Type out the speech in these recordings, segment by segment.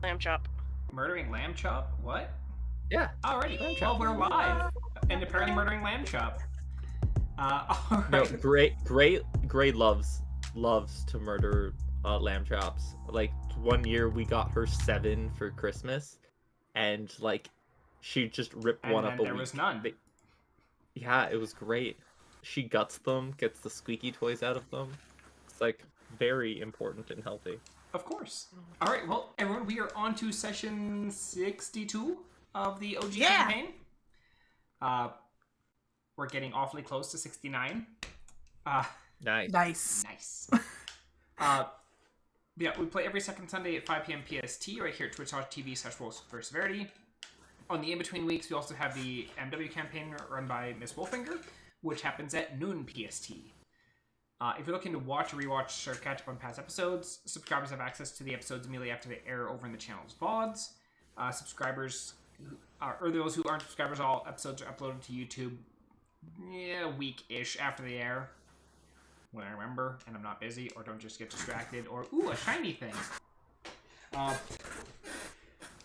Lamb chop. Murdering lamb chop? What? Yeah. Alrighty. Well, we're live. And apparently murdering lamb chop. Alright. No, Gray loves to murder lamb chops. Like, one year we got her 7 for Christmas, and like, she just ripped one up a week. There was none. Yeah, it was great. She guts them, gets the squeaky toys out of them. It's like very important and healthy. Of course. Alright, well, everyone, we are on to session 62 of the OG campaign. We're getting awfully close to 69. Nice. Yeah, we play every second Sunday at 5 p.m. PST right here at twitch.tv/Severity. On the in-between weeks, we also have the MW campaign run by Miss Wolfinger, which happens at noon PST. If you're looking to watch or rewatch or catch up on past episodes, subscribers have access to the episodes immediately after they air over in the channel's VODs. Subscribers, or those who aren't subscribers, all episodes are uploaded to YouTube a week-ish after they air. When I remember, and I'm not busy, or don't just get distracted, or, ooh, a shiny thing. I'm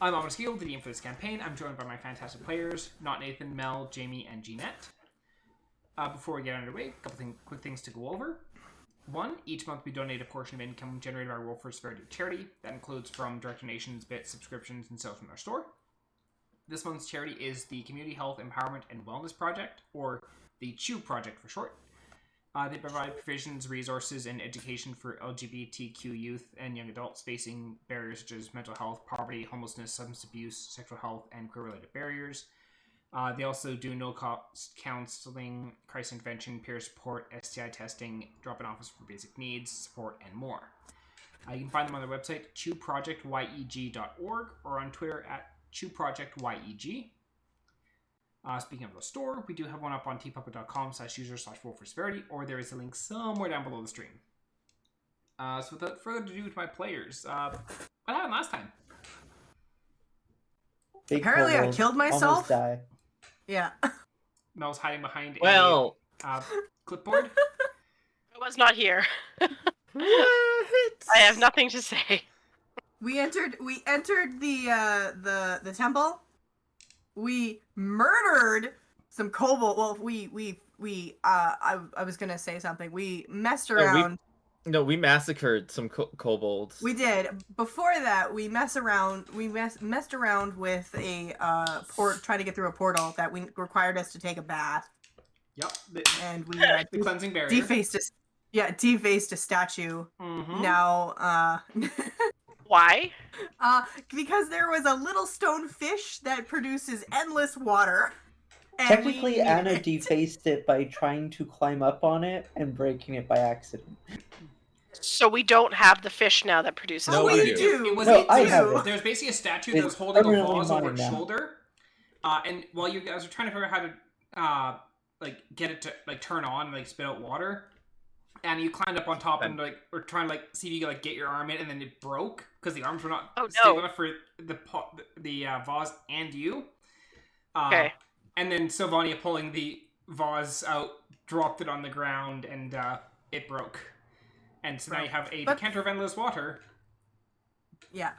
Ominous Gil, the DM for this campaign. I'm joined by my fantastic players, Not Nathan, Mel, Jamie, and Jeanette. Before we get underway, a couple quick things to go over. 1, each month we donate a portion of income generated by Roll for Severity charity. That includes from direct donations, bits, subscriptions, and sales from our store. This month's charity is the Community Health Empowerment and Wellness Project, or the CHEW Project for short. They provide provisions, resources, and education for LGBTQ youth and young adults facing barriers such as mental health, poverty, homelessness, substance abuse, sexual health, and queer-related barriers. They also do no-cost counseling, crisis intervention, peer support, STI testing, drop-in office for basic needs, support, and more. You can find them on their website, chewprojectyeg.org, or on Twitter at chewprojectyeg. Speaking of the store, we do have one up on tpublic.com/user/roll4severity, or there is a link somewhere down below the stream. So without further ado to my players, what happened last time? Apparently I killed myself. Yeah. Mel's hiding behind Well, a clipboard. I was not here. what? I have nothing to say. We entered the temple. We murdered some kobold. Well, I was gonna say something. We messed around. We massacred some kobolds. We did. Before that, we messed around with a trying to get through a portal that required us to take a bath. Yep. And we the cleansing barrier. defaced a statue. Mm-hmm. Now, Why? because there was a little stone fish that produces endless water. Technically, Annah defaced it by trying to climb up on it and breaking it by accident. So we don't have the fish now that produces No, water. we do. I have it. There's basically a statue that was holding a permanently vase over mine its now. shoulder. And while you guys are trying to figure out how to get it to turn on and spit out water, and you climbed up on top and were trying to see if you could get your arm in, and then it broke because the arms were not stable enough for the vase and you. Okay. And then Sylvania, pulling the vase out, dropped it on the ground, and it broke. And so now you have a decanter of endless water. Yeah.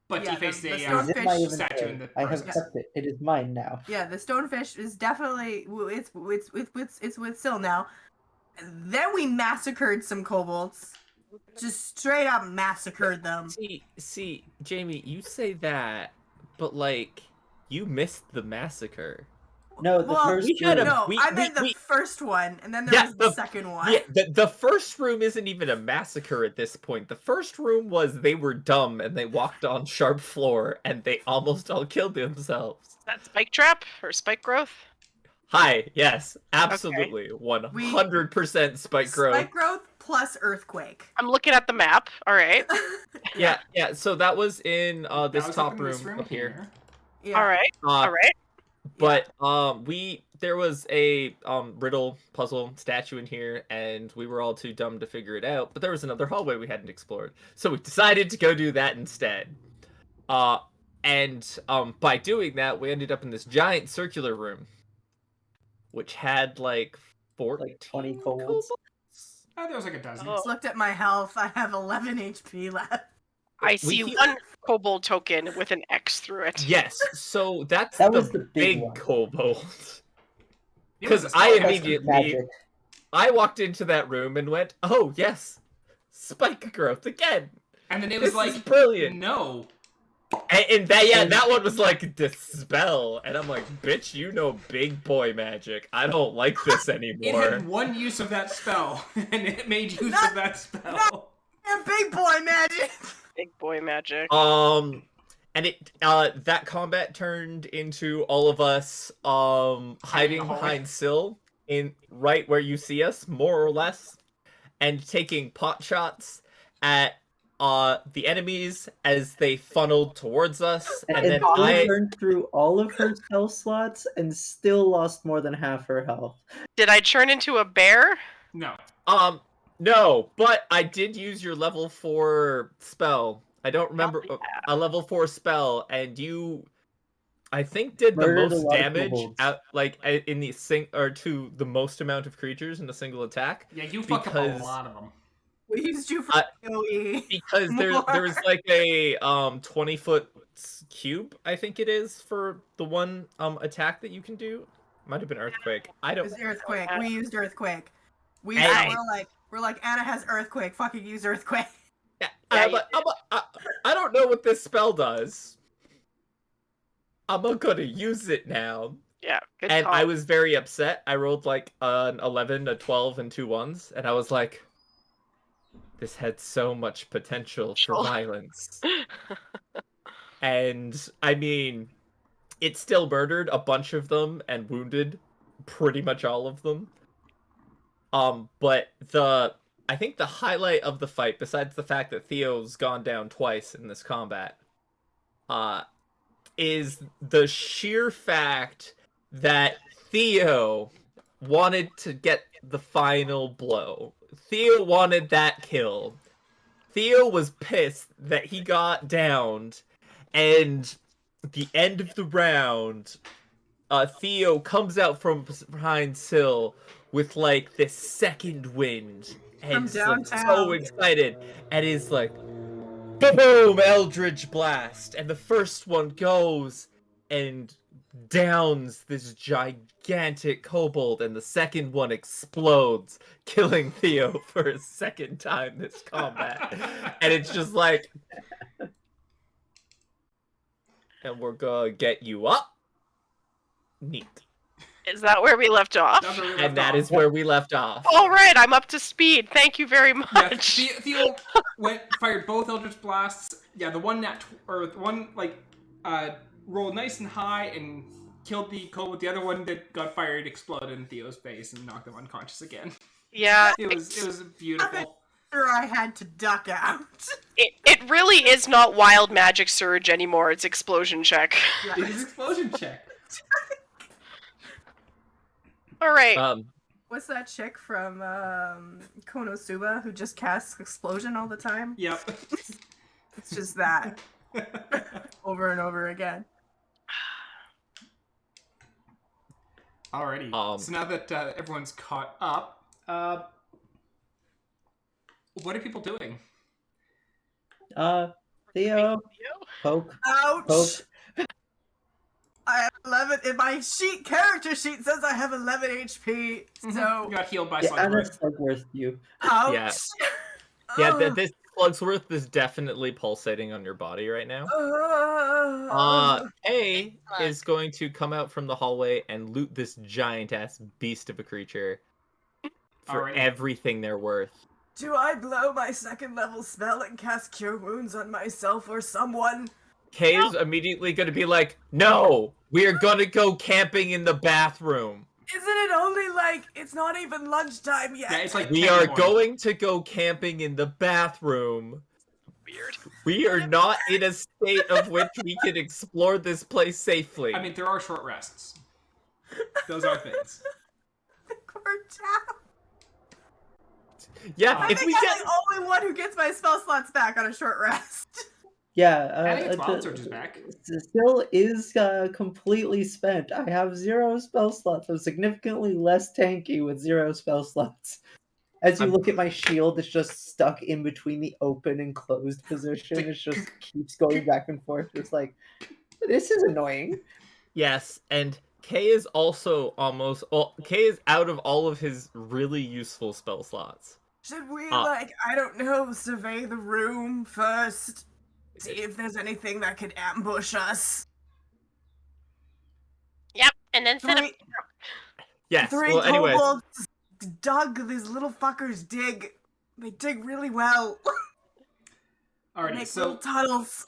But defaced the a stonefish statue in the I have process. kept it. It is mine now. Yeah, the stonefish is definitely it's with Syl now. Then we massacred some kobolds. Just straight up massacred them. See, Jamie, you say that, but you missed the massacre. No, the first room. I meant the first one, and then there was the second one. Yeah, the first room isn't even a massacre at this point. The first room was they were dumb and they walked on sharp floor and they almost all killed themselves. Is that spike trap or spike growth? Hi, yes, absolutely, 100% spike growth. Spike growth plus earthquake. I'm looking at the map. All right. Yeah. So that was in this That was top up in this room up here. Yeah. All right. All right. But there was a riddle puzzle statue in here, and we were all too dumb to figure it out. But there was another hallway we hadn't explored, so we decided to go do that instead. And by doing that, we ended up in this giant circular room, which had 20 kobolds. There was a dozen. Just looked at my health. I have 11 HP left. I see one kobold token with an X through it. Yes, so that's That the was the big big one. kobold. It was Because a I spellcaster. immediately, Magic. I walked into that room and went, "Oh yes, spike growth again." And then it was This like, is brilliant. no. And that one was like dispel, and I'm like, "Bitch, you know big boy magic. I don't like this It anymore." had one use of that spell, and it made use of that spell. And big boy magic. Big boy magic. And it that combat turned into all of us hiding hallway. behind Syl in right where you see us, more or less, and taking pot shots at the enemies as they funneled towards us, and then Syl I burned through all of her spell slots and still lost more than half her health. Did I turn into a bear? No. no, but I did use your level 4 spell. I don't remember a level 4 spell, and you, I think, did the Murdered a most lot of damage kobolds. out in the to the most amount of creatures in a single attack. Yeah, you fucked up a Because- lot of them. We used you for AoE. Because there's like a 20-foot cube, I think it is, for the one attack that you can do. Might have been earthquake. I It don't. was earthquake. We used earthquake. Hey. We're like Anna has earthquake. Fucking use earthquake. Yeah, Yeah, I don't know what this spell does. I'm gonna use it now. Yeah, good And call. I was very upset. I rolled like an 11, a 12, and 2 1s, and I was like, this had so much potential for violence. And I mean, it still murdered a bunch of them and wounded pretty much all of them. But I think the highlight of the fight, besides the fact that Theo's gone down twice in this combat, is the sheer fact that Theo wanted to get the final blow. Theo wanted that kill. Theo was pissed that he got downed, and at the end of the round, Theo comes out from behind Syl with like this second wind, and is like so downtown. excited, and is like, boom, Eldritch Blast, and the first one goes and downs this gigantic kobold, and the second one explodes, killing Theo for a second time this combat. And it's just like, and we're gonna get you up. Neat. Is that where we left off? That's where we left And that off. is where we left off. All right, I'm up to speed. Thank you very Yeah, much. Theo fired both Eldritch Blasts. Yeah, the one rolled nice and high and killed the kobold. The other one that got fired exploded in Theo's face and knocked him unconscious again. Yeah, It was beautiful. Sure, I had to duck out. it really is not wild magic surge anymore. It's explosion check. It is explosion check. All right. What's that chick from Konosuba who just casts explosion all the time? Yep. It's just that over and over again. Alrighty. So now that everyone's caught up, what are people doing? Theo, poke. Ouch! Poke. I have 11. In my character sheet says I have 11 HP. So, You got healed by Yeah, Anna Slugworth. Slugworth you. ouch! Yeah. Yeah, Ugh. this Slugsworth is definitely pulsating on your body right now. A is going to come out from the hallway and loot this giant ass beast of a creature for Alrighty. everything they're worth. Do I blow my second level spell and cast Cure Wounds on myself or someone? Kay is immediately going to be like, "No, we are going to go camping in the bathroom. Isn't it only like, it's not even lunchtime yet? Yeah, it's like We 10 are more. going to go camping in the bathroom. Weird. We are not in a state of which we can explore this place safely." I mean, there are short rests. Those are things. We're down. Yeah, I if think we I'm get the only one who gets my spell slots back on a short rest. Yeah, I think it's Wild Surge is back. Still is completely spent. I have 0 spell slots. I'm significantly less tanky with 0 spell slots. As you I'm- look at my shield, it's just stuck in between the open and closed position. It just keeps going back and forth. It's like, this is annoying. Yes, and K is also almost. Well, K is out of all of his really useful spell slots. Should we, Uh, I don't know, survey the room first? See if there's anything that could ambush us. Yep, and then set up. Three, Yes. three Well, anyways, kobolds dug, these little fuckers dig. They dig really well. Alrighty, Make so little tunnels.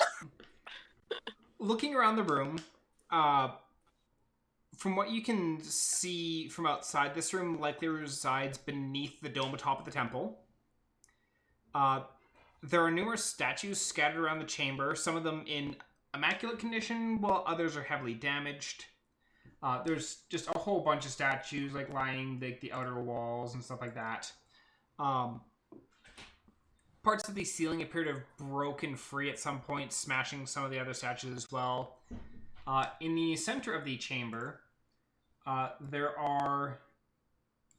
looking around the room, from what you can see from outside this room, likely resides beneath the dome atop of the temple. There are numerous statues scattered around the chamber, some of them in immaculate condition, while others are heavily damaged. There's just a whole bunch of statues like lining the outer walls and stuff like that. Parts of the ceiling appear to have broken free at some point, smashing some of the other statues as well. In the center of the chamber, there are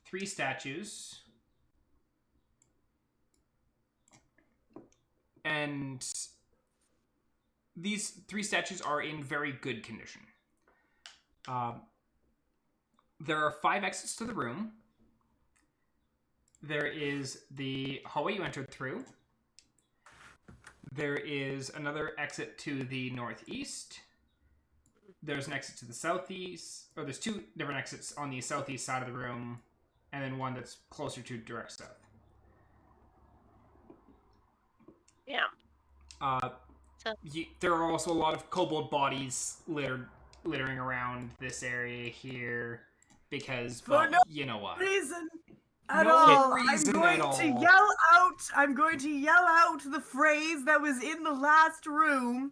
3 statues. And these 3 statues are in very good condition. There are 5 exits to the room. There is the hallway you entered through. There is another exit to the northeast. There's an exit to the southeast. Or there's 2 different exits on the southeast side of the room. And then one that's closer to direct south. Yeah. There are also a lot of kobold bodies littering around this area here. Because, For well, no you know what. Reason at No all. reason I'm going at to all. yell out. I'm going to yell out the phrase that was in the last room.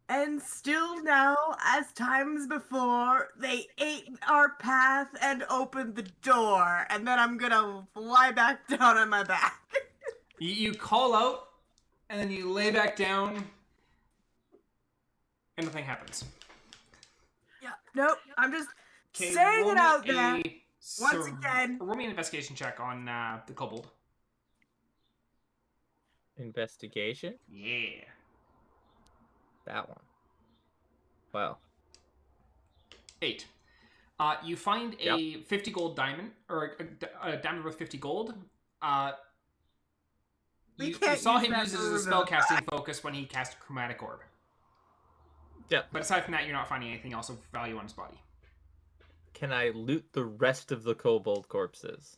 And still now, as times before, they ate our path and opened the door. And then I'm gonna lie back down on my back. You call out, and then you lay back down, and nothing happens. Yeah, nope. I'm just Okay, saying roll it me out there. a Once again. Roll me an investigation check on the kobold. investigation. Yeah. That one. Well, 8. You find a 50 gold diamond, or a diamond worth 50 gold. You saw him use it as a spellcasting focus when he cast Chromatic Orb. yeah. But aside from that, you're not finding anything else of value on his body. Can I loot the rest of the kobold corpses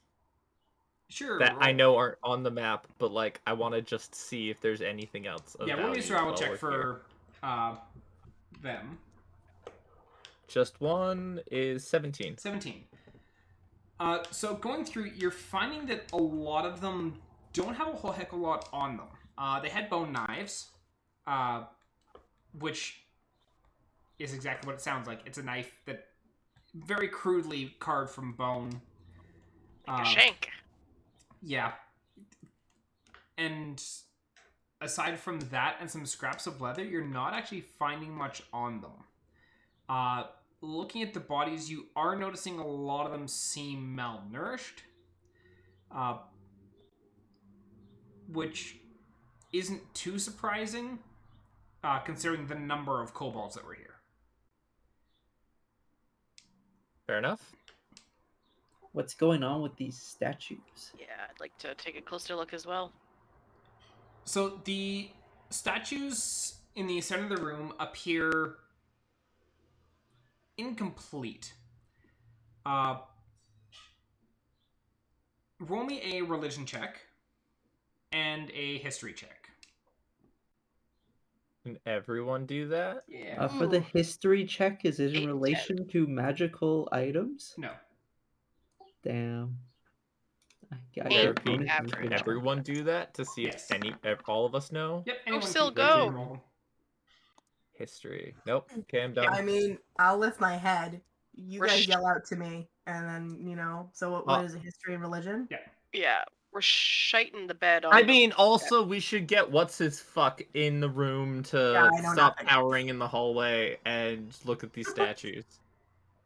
Sure. that I know aren't on the map, but like I want to just see if there's anything else of Yeah, roll me a value survival while check we're for here. them. Just one is 17. 17. So going through, you're finding that a lot of them don't have a whole heck of a lot on them. They had bone knives, which is exactly what it sounds like. It's a knife that very crudely carved from bone. Like a shank. Yeah. And aside from that and some scraps of leather, you're not actually finding much on them. Looking at the bodies, you are noticing a lot of them seem malnourished. Which isn't too surprising, considering the number of kobolds that were here. Fair enough. What's going on with these statues? Yeah, I'd like to take a closer look as well. So the statues in the center of the room appear incomplete. Roll me a religion check and a history check. Can everyone do that? Yeah. For the history check, is it in 8, relation to magical items? No. Damn. I Eight, got bonus average. for Can that. everyone do that to see Yes. if all of us know? Yep. Anyone still can go. roll them. History. Nope. Okay, I'm done. I mean, I'll lift my head. You We're guys sh- yell out to me, and then, so what is it, history and religion? Yeah, we're shiting the bed on. I mean, also, we should get what's his fuck in the room to Yeah, I know stop nothing. cowering in the hallway and look at these statues.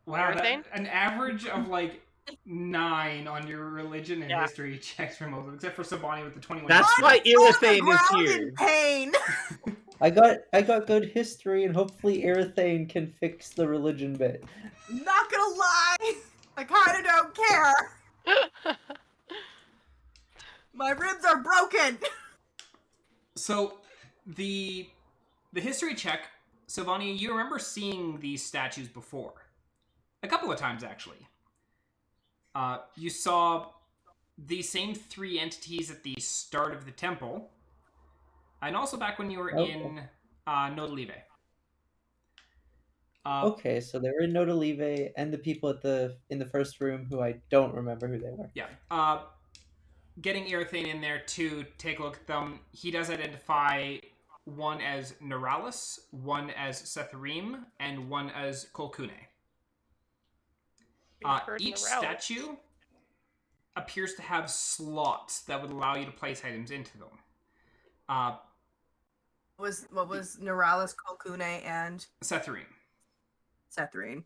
Wow, Everything? an average of like 9 on your religion and Yeah. history checks remotely, except for Sylvania with the 21. That's history. why On the Irithane is ground here. in pain. I got good history, and hopefully Irithane can fix the religion bit. Not gonna lie, I kind of don't care. My ribs are broken. So, the history check, Sylvania, you remember seeing these statues before. A couple of times, actually. You saw the same 3 entities at the start of the temple, and also back when you were in Nodalive. Okay, so they were in Nodalive, and the people in the first room who I don't remember who they were. Yeah. Getting Irithane in there to take a look at them, he does identify one as Neuralis, one as Severyn, and one as Kolkune. Each statue appears to have slots that would allow you to place items into them. What was Neuralis, Kolkune, and Severyn. Sethrine?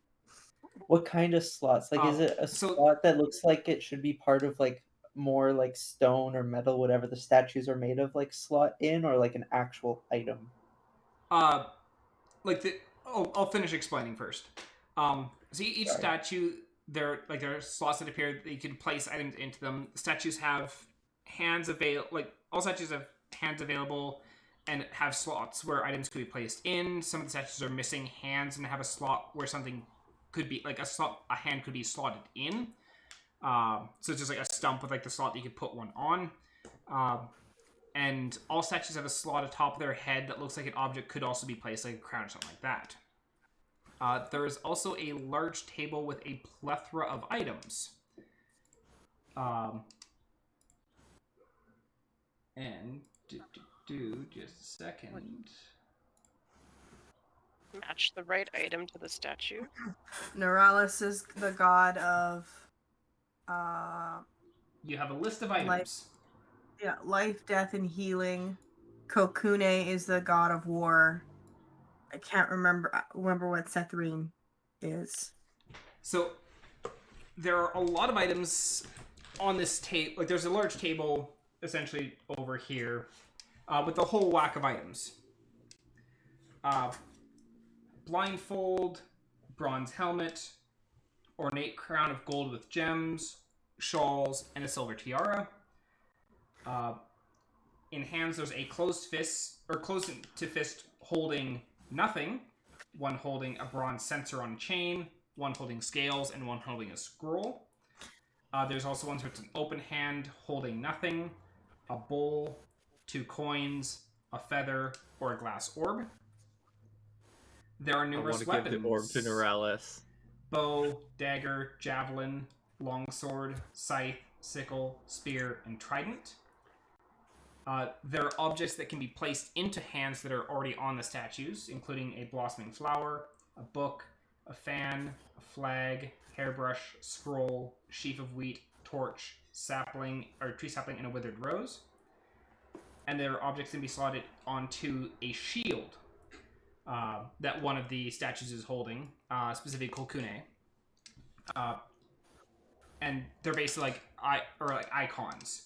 What kind of slots? Like, is it a slot that looks like it should be part of like more like stone or metal, whatever the statues are made of, like slot in, or like an actual item? I'll finish explaining first. See, each statue, there are slots that appear that you can place items into them. Statues have hands available. Like all statues have hands available and have slots where items could be placed in. Some of the statues are missing hands and have a slot where something could be like a hand could be slotted in. So it's just like a stump with like the slot that you could put one on. And all statues have a slot atop their head that looks like an object could also be placed, like a crown or something like that. There is also a large table with a plethora of items. And just a second. Match the right item to the statue. Neuralis is the god of You have a list of items. life, death, and healing. Kokune is the god of war. I can't remember what Sethrine is. So there are a lot of items on this table. Like there's a large table essentially over here with a whole whack of items. Blindfold, bronze helmet, ornate crown of gold with gems, shawls, and a silver tiara. In hands, there's a closed to fist holding nothing, one holding a bronze censer on a chain, one holding scales, and one holding a scroll. There's also ones with an open hand holding nothing, a bowl, 2 coins, a feather, or a glass orb. There are numerous weapons. Give the orb to Neuralis. Bow, dagger, javelin, longsword, scythe, sickle, spear, and trident. There are objects that can be placed into hands that are already on the statues, including a blossoming flower, a book, a fan, a flag, hairbrush, scroll, sheaf of wheat, torch, tree sapling, and a withered rose. And there are objects that can be slotted onto a shield that one of the statues is holding, specifically Kolkune. And they're basically like icons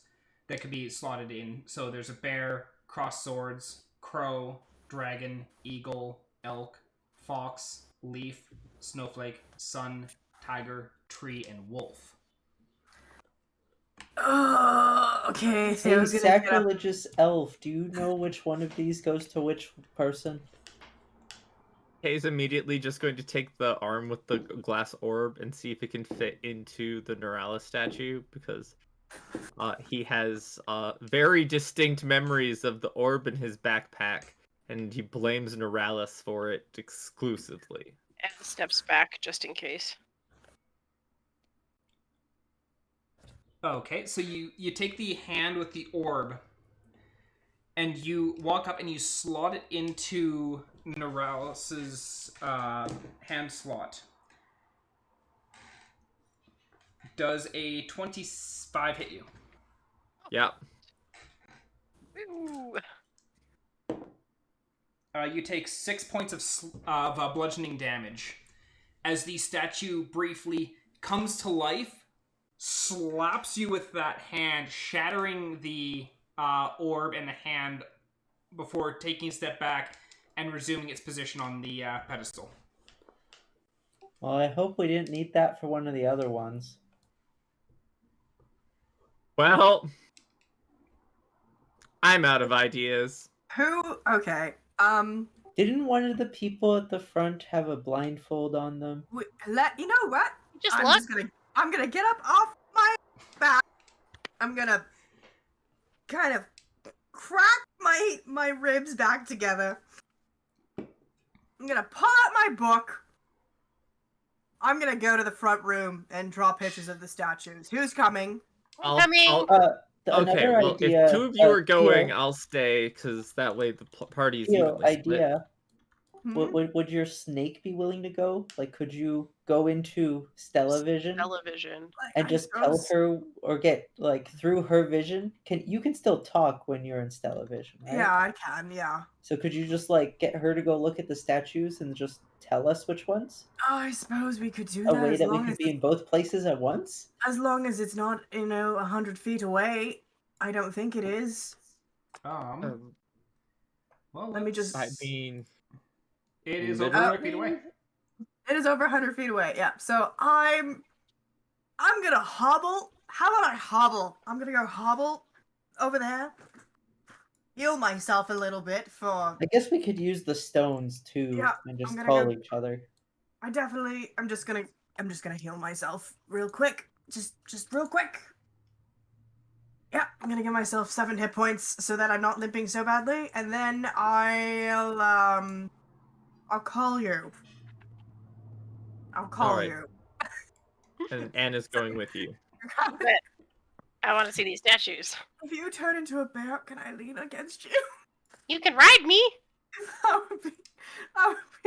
that could be slotted in. So there's a bear, crossed swords, crow, dragon, eagle, elk, fox, leaf, snowflake, sun, tiger, tree, and wolf. Okay. Say sacrilegious elf. Do you know which one of these goes to which person? Kay's immediately just going to take the arm with the glass orb and see if it can fit into the Neuralis statue, because he has very distinct memories of the orb in his backpack, and he blames Neuralis for it exclusively. And steps back just in case. Okay, so you take the hand with the orb, and you walk up and you slot it into Neuralis's hand slot. Does a 25 hit you? Yeah. Ooh. You take 6 points of bludgeoning damage as the statue briefly comes to life, slaps you with that hand, shattering the orb and the hand before taking a step back and resuming its position on the pedestal. Well, I hope we didn't need that for one of the other ones. Well, I'm out of ideas. Who? Okay. Didn't one of the people at the front have a blindfold on them? You know what? Just look. I'm gonna get up off my back. I'm gonna kind of crack my ribs back together. I'm gonna pull out my book. I'm gonna go to the front room and draw pictures of the statues. Who's coming? Okay, well, idea, if two of you are going, Theo, I'll stay, because that way the party's Theo, evenly split. idea. Hmm? Would your snake be willing to go? Like, could you go into Stellavision Television. and I just tell suppose- her, or get like through her vision? You can still talk when you're in Stellavision, right? Yeah, I can. Yeah. So could you just like get her to go look at the statues and just tell us which ones? I suppose we could do A that way as that we long could as be in both places at once? it's not 100 feet away. I don't think it is. Well, Let me just. I mean, It is over literally- 100 feet away. It is over 100 feet away. Yeah. So I'm gonna hobble. How about I hobble? I'm gonna go hobble over there. Heal myself a little bit for. I guess we could use the stones too Yeah, and just I'm gonna call go- each other. I'm just gonna heal myself real quick. Just real quick. Yeah, I'm gonna give myself 7 hit points so that I'm not limping so badly, and then I'll call you. I'll call Alright. you. and Anna's going with you. I want to see these statues. If you turn into a bear, can I lean against you? You can ride me. that would be.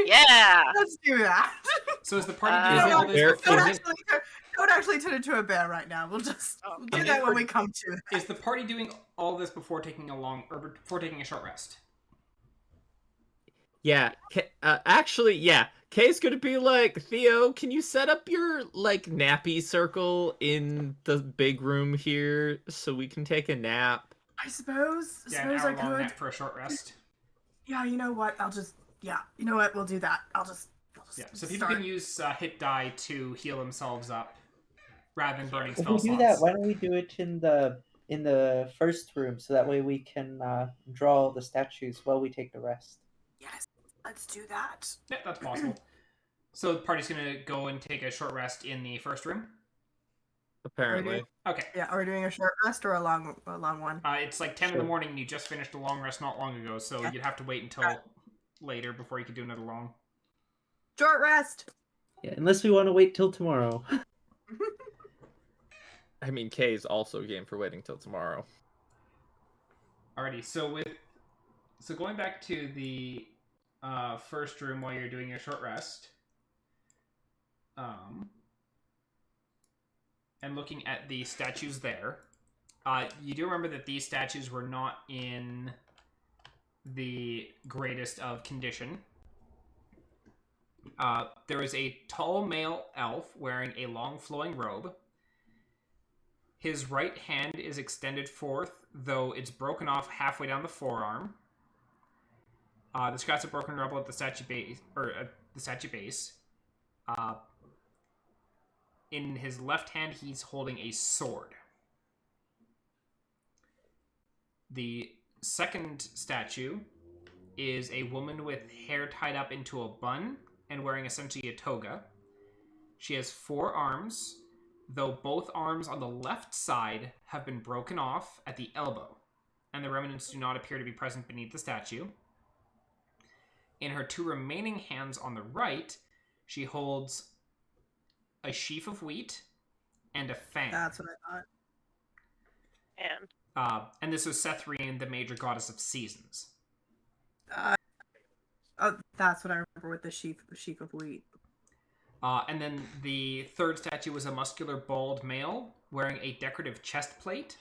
Yeah. Let's do that. So is the party Is doing it all this fair- before? is it- Don't actually turn into a bear right now. We'll do that when we come to it. Is the party doing all this before taking a short rest? Yeah, actually, yeah. Kay's gonna be like, Theo, can you set up your, like, nappy circle in the big room here so we can take a nap? I suppose. Yeah, an I hour-long could. nap for a short rest. Yeah, you know what? You know what? We'll do that. I'll just Yeah, so people start. can use hit die to heal themselves up rather than burning If spell we do slots. that, why don't we do it in the first room so that way we can draw the statues while we take the rest. Yes, let's do that. Yeah, that's possible. So the party's gonna go and take a short rest in the first room. Apparently. Okay. Yeah, are we doing a short rest or a long one? It's like 10 in the morning and you just finished a long rest not long ago, so Yeah. you'd have to wait until later before you could do another long. Short rest. Yeah, unless we want to wait till tomorrow. I mean, Kay's also game for waiting till tomorrow. Alrighty, so going back to the first room while you're doing your short rest, and looking at the statues there, you do remember that these statues were not in the greatest of condition. There is a tall male elf wearing a long flowing robe. His right hand is extended forth, though it's broken off halfway down the forearm. The scraps of broken rubble at the statue base. In his left hand, he's holding a sword. The second statue is a woman with hair tied up into a bun and wearing essentially a toga. She has 4 arms, though both arms on the left side have been broken off at the elbow, and the remnants do not appear to be present beneath the statue. In her 2 remaining hands on the right, she holds a sheaf of wheat and a fang. That's what I thought. And this was Severyn, the major goddess of seasons. Oh, that's what I remember with the sheaf of wheat. And then the third statue was a muscular, bald male wearing a decorative chest plate.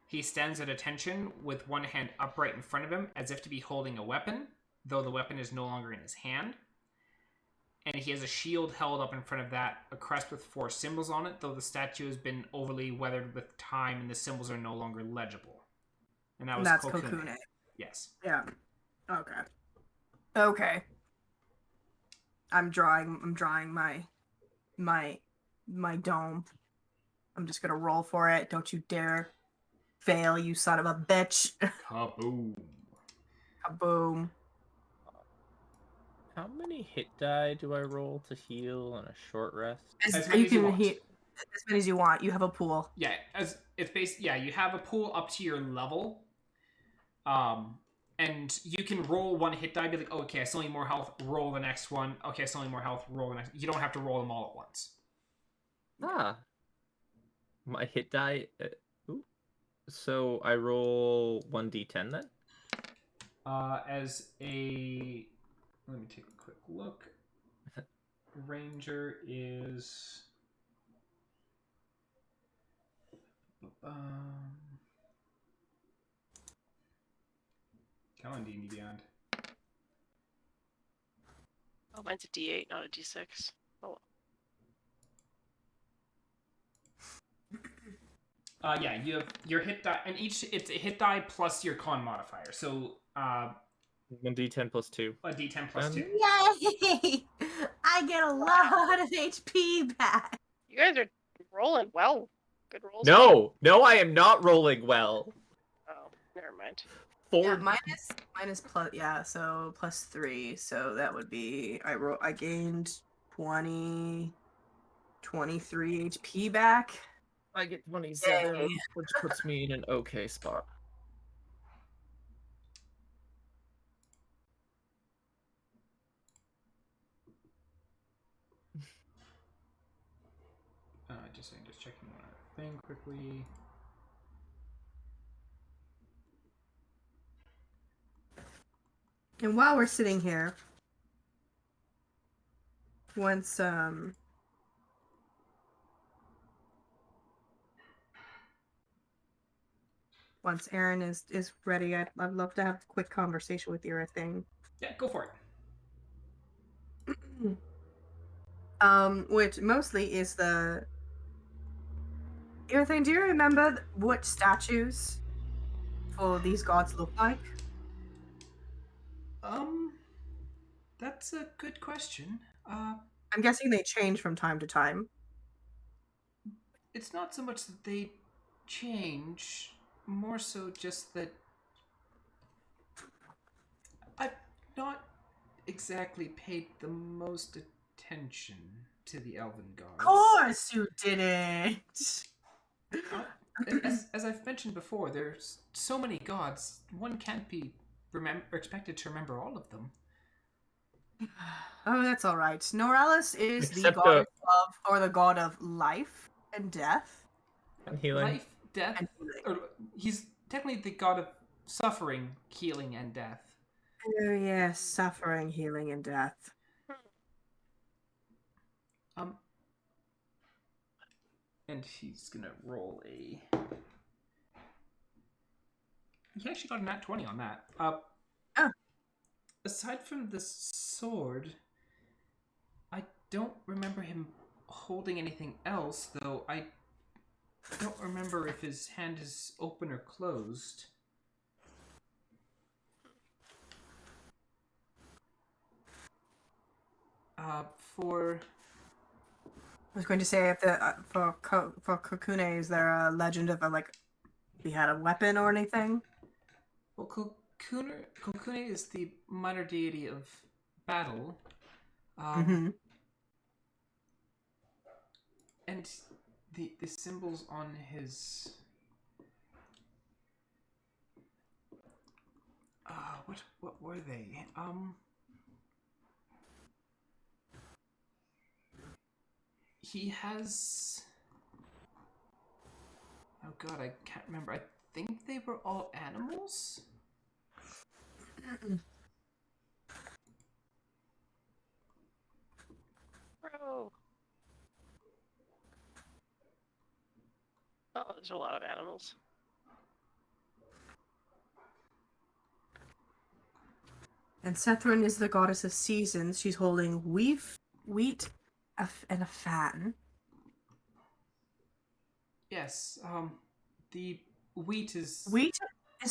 He stands at attention with one hand upright in front of him as if to be holding a weapon, though the weapon is no longer in his hand. and he has a shield held up in front of that, a crest with 4 symbols on it, though the statue has been overly weathered with time and the symbols are no longer legible. And that was That's Kokune. Kokune. Yes. Yeah. Okay. Okay. I'm drawing my dome. I'm just gonna roll for it. Don't you dare fail, you son of a bitch. Kaboom. Kaboom. How many hit die do I roll to heal on a short rest? As many as you want. As many as you want. You have a pool. Yeah, you have a pool up to your level. And you can roll 1 hit die, be like, oh, okay, I still need more health, roll the next one. Okay, I still need more health, roll the next. You don't have to roll them all at once. Ah. My hit die. So I roll 1d10 then? Let me take a quick look. Ranger is. Come on, D&D Beyond. Oh, mine's a D8, not a D6. Oh. Yeah, you have your hit die, and it's a hit die plus your con modifier. So 1d10 plus 2. A D10 plus 2. Yay! I get a lot of HP back. You guys are rolling well. Good rolls. No, I am not rolling well. Oh, never mind. 4. Yeah, minus plus, yeah, so plus 3, so that would be, I gained 23 HP back. I get 27, Yay. which puts me in an okay spot. Just checking one other thing quickly. And while we're sitting here, once Aaron is ready, I'd love to have a quick conversation with you, I think. Yeah, go for it. Which mostly is the Earthing, do you remember what statues for these gods look like? That's a good question. I'm guessing they change from time to time. It's not so much that they change, more so just that I've not exactly paid the most attention to the elven gods. Of course you didn't! As I've mentioned before, there's so many gods, one can't be expected to remember all of them. Oh, that's alright. Noralis is Except the goddess of, or the god of life and death. And healing. Life, death, and healing. or he's technically the god of suffering, healing, and death. Oh yes, suffering, healing, and death. And he's gonna roll a. He actually got a nat 20 on that. Aside from the sword, I don't remember him holding anything else, though I don't remember if his hand is open or closed. For I was going to say if the for Kokune, is there a legend of he had a weapon or anything? Well, Kokune is the minor deity of battle. And the symbols on his what were they? He has. Oh god, I can't remember. I think they were all animals. Bro. Oh, there's a lot of animals. And Severyn is the goddess of seasons. She's holding wheat and a fan. Yes. The wheat is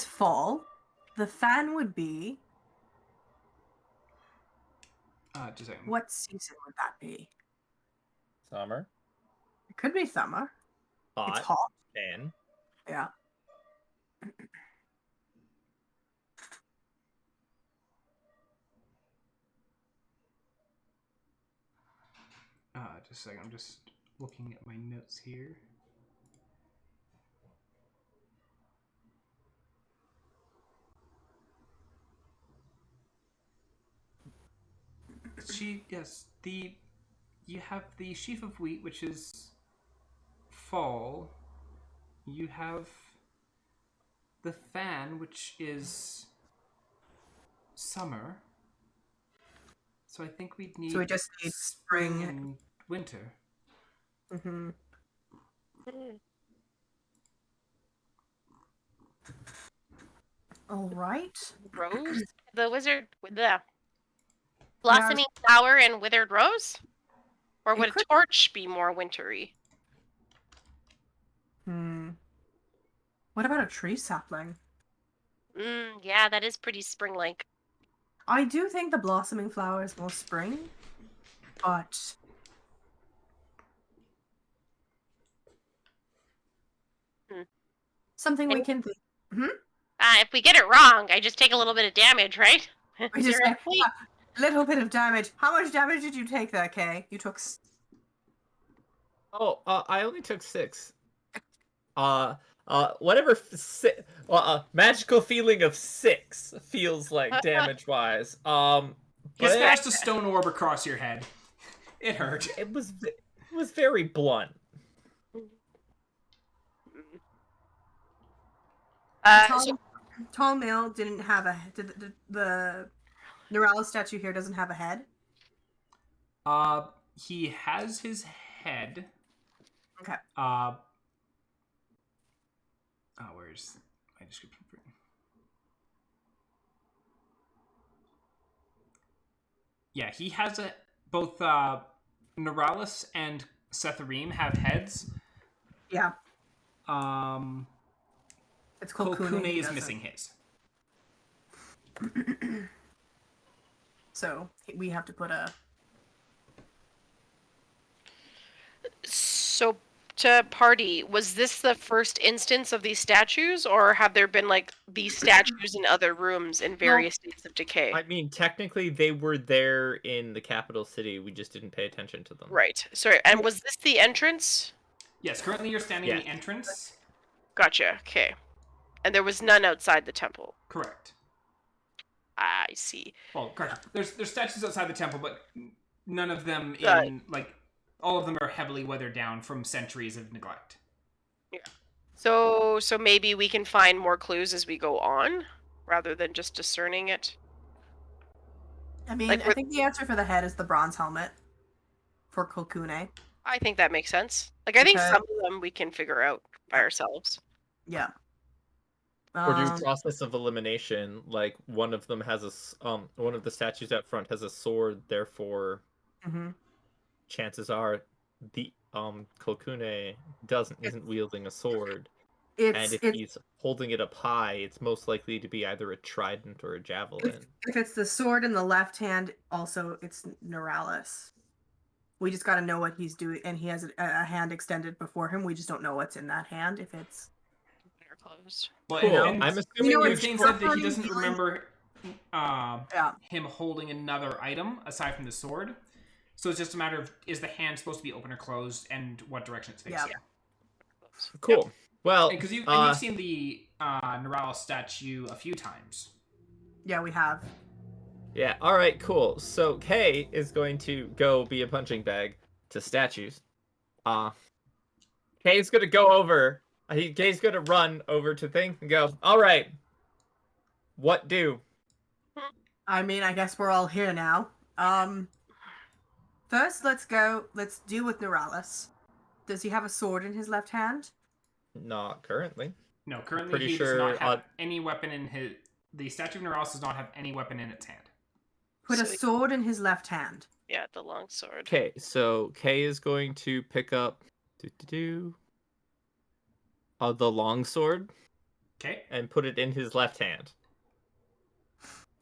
fall. The fan would be. Just a second. What season would that be? Summer. It could be summer. Hot. It's hot. Fan. Yeah. Just a second. I'm just looking at my notes here. You have the sheaf of wheat, which is fall. You have the fan, which is summer. So I think we'd need. So we just need spring and winter. Mm-hmm. All right. Rose? The wizard with the blossoming flower and withered rose? Or would a torch be more wintry? What about a tree sapling? Yeah, that is pretty spring-like. I do think the blossoming flower is more spring, but something we can think. If we get it wrong, I just take a little bit of damage, right? We just little bit of damage. How much damage did you take there, Kay? You took. I only took 6. Magical feeling of 6 feels like damage-wise. You smashed a stone orb across your head. It hurt. It was very blunt. Tall male didn't have a. The Neuralis statue here doesn't have a head. He has his head. Okay. Where's my description for it? Yeah, he has both Neuralis and Theioryn have heads. Yeah. It's called Kune is missing his. So we have to put a. So to party, was this the first instance of these statues, or have there been like these statues in other rooms in various states of decay? I mean, technically they were there in the capital city. We just didn't pay attention to them. Right. Sorry. And was this the entrance? Yes. Currently, you're standing in the entrance. Gotcha. Okay. And there was none outside the temple. Correct. I see. Well, correct. There's statues outside the temple, but none of them all of them are heavily weathered down from centuries of neglect. Yeah. So maybe we can find more clues as we go on, rather than just discerning it. I mean, I think the answer for the head is the bronze helmet for Kokune. I think that makes sense. Like, I think some of them we can figure out by ourselves. Yeah. Or do a process of elimination. Like one of them has one of the statues out front has a sword. Therefore, chances are the Kokune isn't wielding a sword. And if he's holding it up high, it's most likely to be either a trident or a javelin. If it's the sword in the left hand, also it's Neuralis. We just got to know what he's doing, and he has a hand extended before him. We just don't know what's in that hand. If it's closed. Well, cool. And I'm assuming Eugene said that he doesn't remember him holding another item aside from the sword. So it's just a matter of, is the hand supposed to be open or closed, and what direction it's facing. Yeah. Cool. Yep. Well, because you've seen the Neuralis statue a few times. Yeah, we have. Yeah. All right. Cool. So Kay is going to go be a punching bag to statues. Kay's gonna go over. Kay's gonna run over to thing and go. All right. What do? I mean, I guess we're all here now. First, let's deal with Neuralis. Does he have a sword in his left hand? Not currently. No, currently he does not have any weapon in his... The statue of Neuralis does not have any weapon in its hand. Put a sword in his left hand. Yeah, the longsword. Okay, so Kay is going to pick up the longsword. Okay. And put it in his left hand.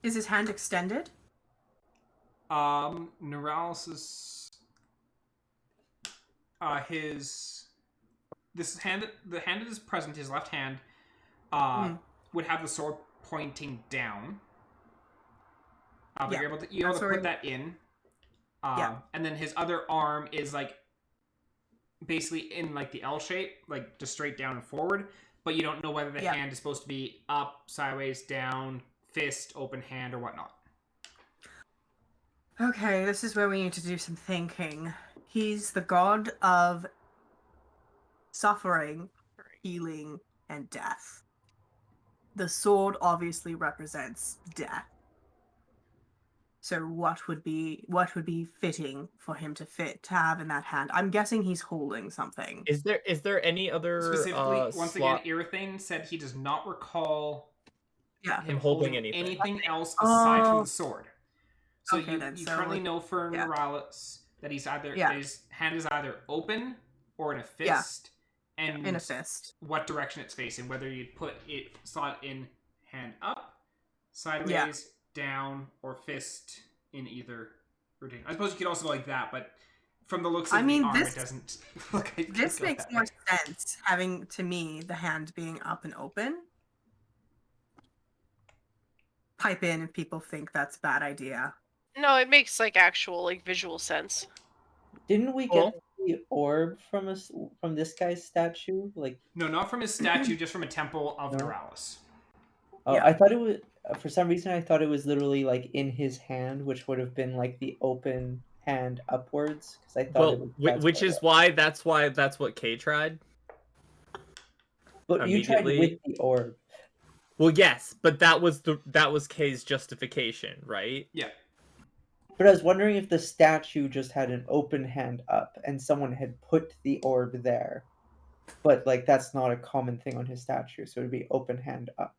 Is his hand extended? Neuralysis. The hand that is present, his left hand, would have the sword pointing down. But you're able to put that in. And then his other arm is like basically in like the L shape, like just straight down and forward. But you don't know whether the hand is supposed to be up, sideways, down, fist, open hand, or whatnot. Okay, this is where we need to do some thinking. He's the god of suffering, healing, and death. The sword obviously represents death. So what would be fitting for him to have in that hand? I'm guessing he's holding something. Is there any other specifically? Once again, slot... Irithane said he does not recall him holding anything else aside from the sword. So okay, you currently know for Neuralis that his hand is either open or in a fist, and in a fist. What direction it's facing? Whether you'd put it slot in hand up, sideways, down, or fist in either routine. I suppose you could also like that, but from the looks of the arm, it doesn't look like this makes more sense, having, to me, the hand being up and open. Pipe in if people think that's a bad idea. No, it makes like actual like visual sense. Didn't we get the orb from this guy's statue? Like, no, not from his statue, just from a temple of Neuralis. Oh, I thought it was, for some reason I thought it was literally like in his hand, which would have been like the open hand upwards, because I thought it was, which is why that's what Kay tried. But you tried with the orb. Well, yes, but that was Kay's justification, right? Yeah. But I was wondering if the statue just had an open hand up and someone had put the orb there. But like that's not a common thing on his statue, so it would be open hand up.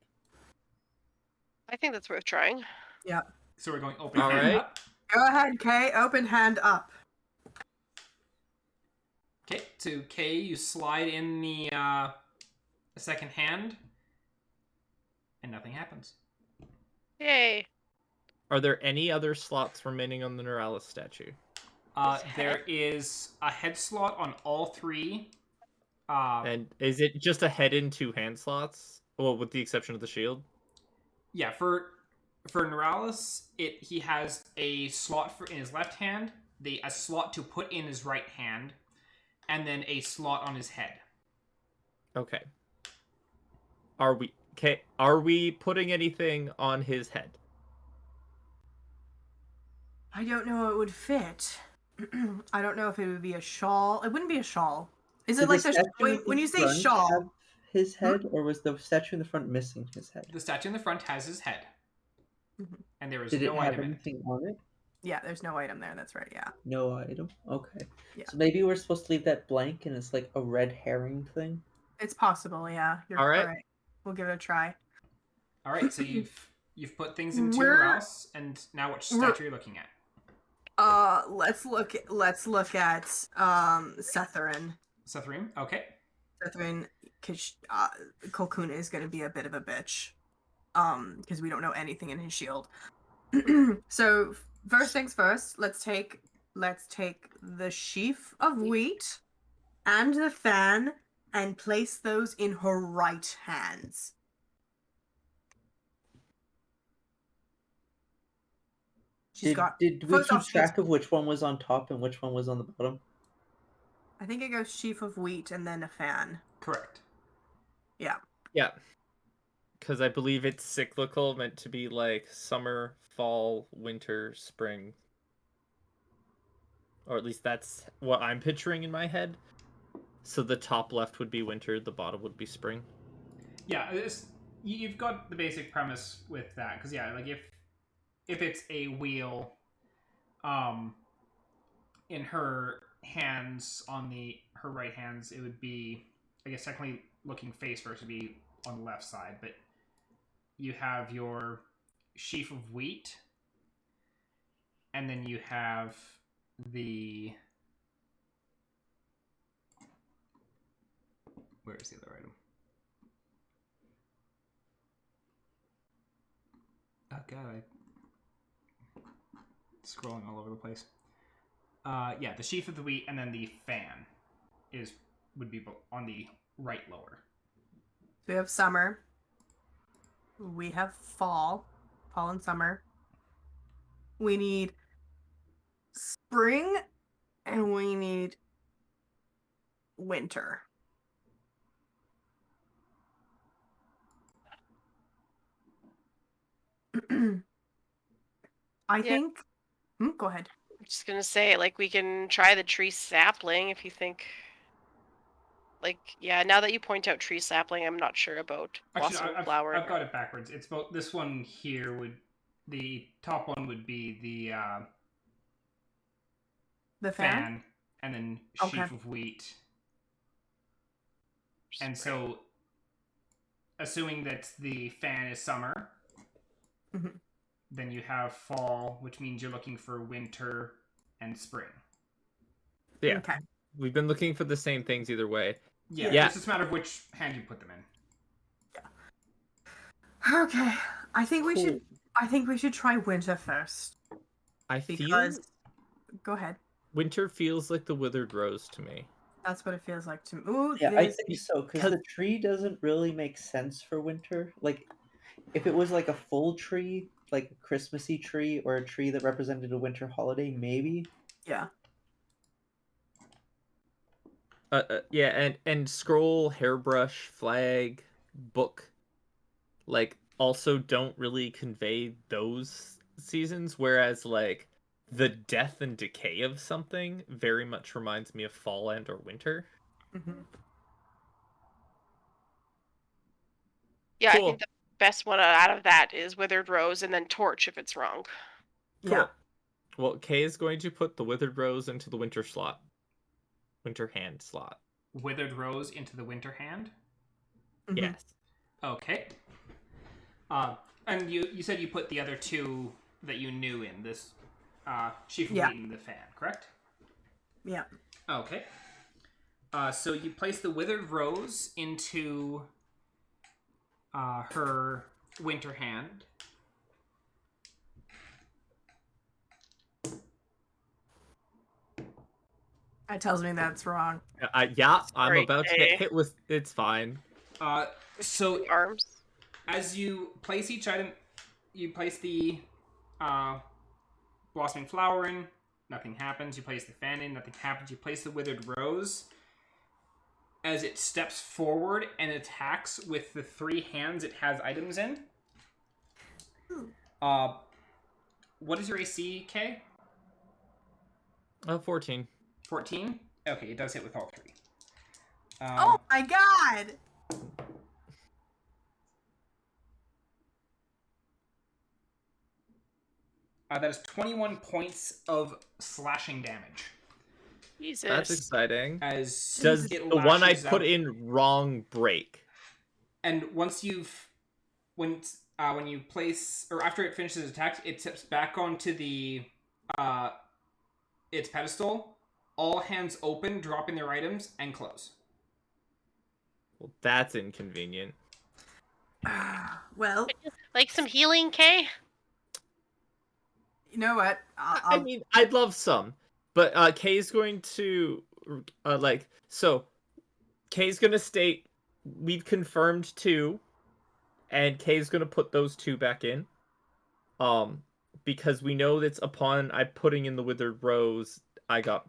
I think that's worth trying. Yeah. So we're going open hand up. Go ahead, Kay. Open hand up. Okay, to Kay, you slide in the second hand, and nothing happens. Yay. Are there any other slots remaining on the Neuralis statue? There is a head slot on all three. And is it just a head and 2 hand slots? Well, with the exception of the shield? Yeah, for Neuralis, he has a slot in his left hand, a slot to put in his right hand, and then a slot on his head. Okay. Are we putting anything on his head? I don't know how it would fit. I don't know if it would be a shawl. It wouldn't be a shawl. Is it like when you say shawl? His head, or was the statue in the front missing his head? The statue in the front has his head, and there is Did no it have item anything on it? Yeah, there's no item there. That's right. Yeah. No item. Okay. Yeah. So maybe we're supposed to leave that blank, and it's like a red herring thing. It's possible. Yeah. You're all right. All right. We'll give it a try. All right. So you've put things into your house, and now which statue are you looking at? Let's look at Severyn. Severyn, okay. Severyn, because Colquhoun is going to be a bit of a bitch, because we don't know anything in his shield. So first things first, let's take the sheaf of wheat and the fan and place those in her right hands. Did we keep track of which one was on top and which one was on the bottom? I think it goes sheaf of wheat and then a fan. Correct. Yeah. Yeah. Because I believe it's cyclical, meant to be like summer, fall, winter, spring. Or at least that's what I'm picturing in my head. So the top left would be winter, the bottom would be spring. Yeah, you've got the basic premise with that. Because, yeah, like if it's a wheel in her hands, her right hands, it would be, I guess, technically looking face first would be on the left side, but you have your sheaf of wheat And then you have the... Where is the other item? Oh god, scrolling all over the place. Yeah, the sheaf of the wheat, and then the fan would be on the right lower. We have summer. We have fall and summer. We need spring, and we need winter. I think... go ahead. I'm just gonna say, like, we can try the tree sapling if you think... Like, yeah, now that you point out tree sapling, I'm not sure about blossom flower. I've got it backwards. It's about this one here the top one would be the fan, and then sheaf of wheat. And so, assuming that the fan is summer, then you have fall, which means you're looking for winter and spring. Yeah. Okay. We've been looking for the same things either way. Yeah. It's just a matter of which hand you put them in. Yeah. Okay. I think we should try winter first. Go ahead. Winter feels like the withered rose to me. That's what it feels like to me. Ooh, yeah, I think so, because the tree doesn't really make sense for winter. Like, if it was like a full tree, like a Christmassy tree, or a tree that represented a winter holiday, maybe. Yeah. Yeah, and scroll, hairbrush, flag, book, like, also don't really convey those seasons, whereas, like, the death and decay of something very much reminds me of fall and or winter. Yeah, cool. I think the best one out of that is withered rose, and then torch if it's wrong. Cool. Yeah. Well, Kay is going to put the withered rose into the winter slot. Winter hand slot. Withered rose into the winter hand? Yes. Okay. And you said you put the other two that you knew in this sheaf of wheat and the fan, correct? Yeah. Okay. So you place the withered rose into her winter hand. That tells me that's wrong. Yeah, I'm about to get hit with... It's fine. So arms. As you place each item, you place the blossoming flower in, nothing happens. You place the fan in, nothing happens. You place the withered rose. As it steps forward and attacks with the 3 hands it has items in. What is your AC, Kay? 14. 14? Okay, it does hit with all 3. Oh my god! That is 21 points of slashing damage. Jesus. That's exciting. Does the one I put in wrong break? And once when you place, or after it finishes attack, it tips back onto the its pedestal. All hands open, dropping their items, and close. Well, that's inconvenient. Well, like some healing, Kay? You know what? I mean, I'd love some, but Kay's going to Kay's gonna state we've confirmed 2, and Kay's gonna put those 2 back in, because we know that's upon I putting in the withered rose, I got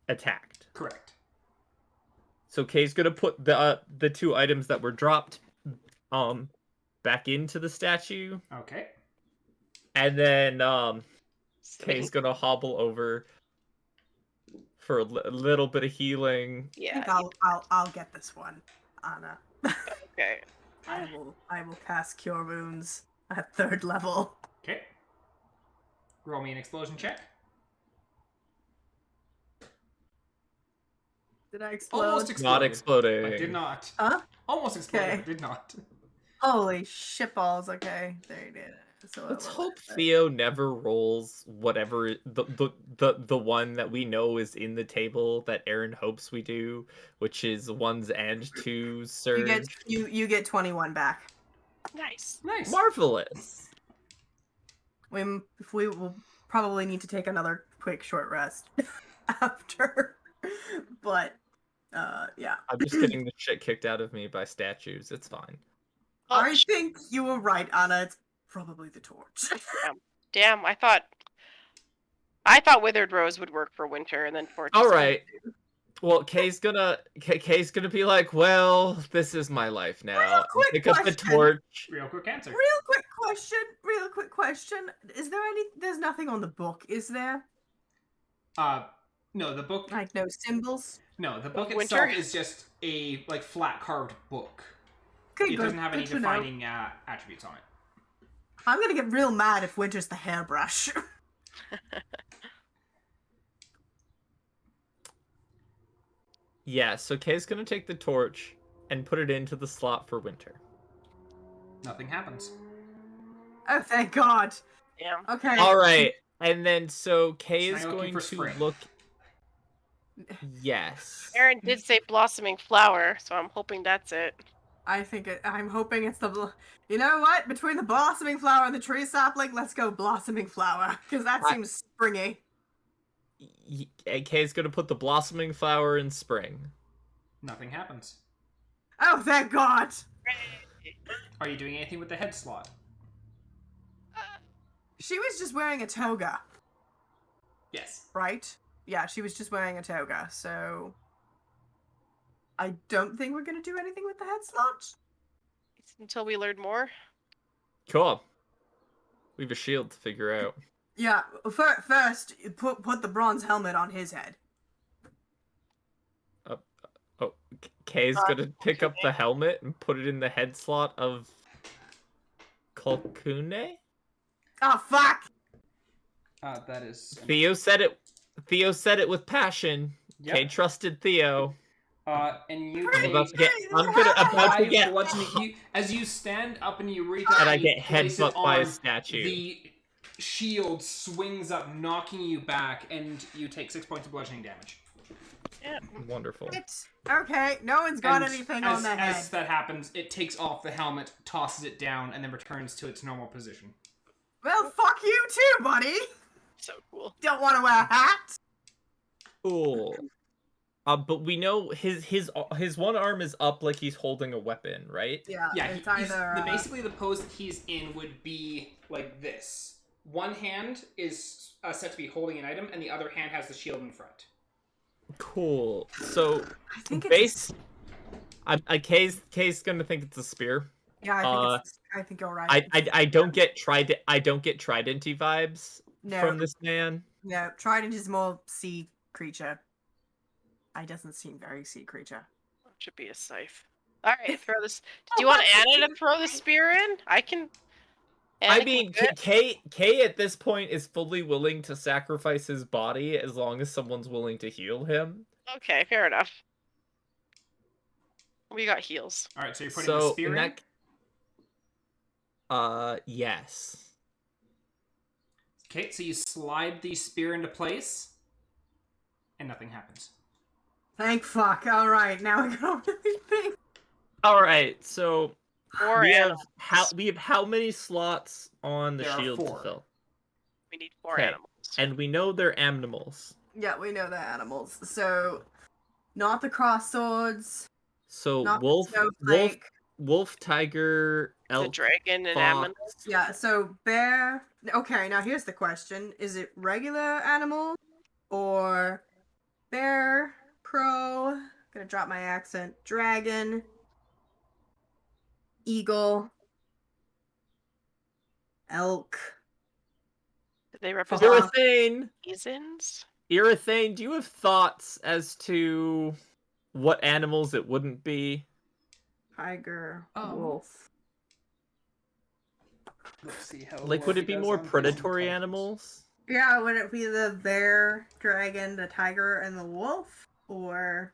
attacked. Correct. So Kay's gonna put the 2 items that were dropped, back into the statue. Okay. And then Kay's gonna hobble over for a little bit of healing. Yeah. I think I'll get this one, Anna. Okay. I will cast Cure Wounds at 3rd level. Okay. Roll me an explosion check. Did I explode? Almost exploded. Not exploding. I did not. Huh? Almost exploded. Okay. But did not. Holy shitballs! Okay, there you did. So Let's hope Theo never rolls whatever the one that we know is in the table that Aaron hopes we do, which is 1s and 2s surge. You get 21 back. Nice. Marvelous. We will probably need to take another quick short rest after, but yeah. I'm just getting the shit kicked out of me by statues. It's fine. Oh, I think you were right, Anna. It's probably the torch. Damn, I thought Withered Rose would work for winter, and then torch. All right. Well, Kay's gonna be like, well, this is my life now. Pick up the torch. Real quick answer. Real quick question. Is there there's nothing on the book, is there? No, the book. Like no symbols? No, the book itself is just a flat carved book. Okay, it doesn't have any defining attributes on it. I'm gonna get real mad if winter's the hairbrush. Yeah, so Kay's gonna take the torch and put it into the slot for winter. Nothing happens. Oh, thank God. Yeah. Okay. All right, and then so Kay is going to look. Yes. Aaron did say blossoming flower, so I'm hoping that's it. I'm hoping it's the. You know what? Between the blossoming flower and the tree sapling, let's go blossoming flower because that seems springy. Kay's gonna put the blossoming flower in spring. Nothing happens. Oh, thank God! Are you doing anything with the head slot? She was just wearing a toga. Yes. Right? Yeah, she was just wearing a toga, so I don't think we're gonna do anything with the head slot. Until we learn more. Cool. We have a shield to figure out. Yeah, first, put the bronze helmet on his head. Kay's gonna pick up the helmet and put it in the head slot of Kalkune? Oh, fuck! That is... Theo said it with passion. Yep. Kay trusted Theo. And you I'm about to get as you stand up and you reach out and I get headbutt by a statue. The shield swings up, knocking you back, and you take 6 points of bludgeoning damage. Yeah. Wonderful. Okay, no one's got anything on the head. As that happens, it takes off the helmet, tosses it down, and then returns to its normal position. Well, fuck you too, buddy! So cool. Don't want to wear a hat? Cool. But we know his one arm is up like he's holding a weapon, right? Yeah, it's either... basically, the pose that he's in would be like this. One hand is set to be holding an item, and the other hand has the shield in front. Cool. So, I think Kay's gonna think it's a spear. Yeah, I think you're right. I don't get tridenty vibes from this man. No, trident is more sea creature. I doesn't seem very sea creature. Should be a scythe. All right, throw this. Do you want Anna to throw the spear in? I can. I mean, Kay at this point is fully willing to sacrifice his body as long as someone's willing to heal him. Okay, fair enough. We got heals. All right, so you're putting the spear in? Yes. Okay, so you slide the spear into place, and nothing happens. Thank fuck. All right, now I got everything. All right, so we have how many slots on the shield to fill? We need 4 animals. And we know they're animals. Yeah, we know they're animals. So, not the cross swords. So not wolf, tiger, elk, the dragon, and fox. animal. Yeah. So bear. Okay, now here's the question: is it regular animal or bear, crow? Gonna drop my accent. Dragon, eagle, elk. Do they represent seasons? Irithane, do you have thoughts as to what animals it wouldn't be? Tiger, wolf. Let's see how. Would it be more predatory animals? Yeah, would it be the bear, dragon, the tiger, and the wolf, or?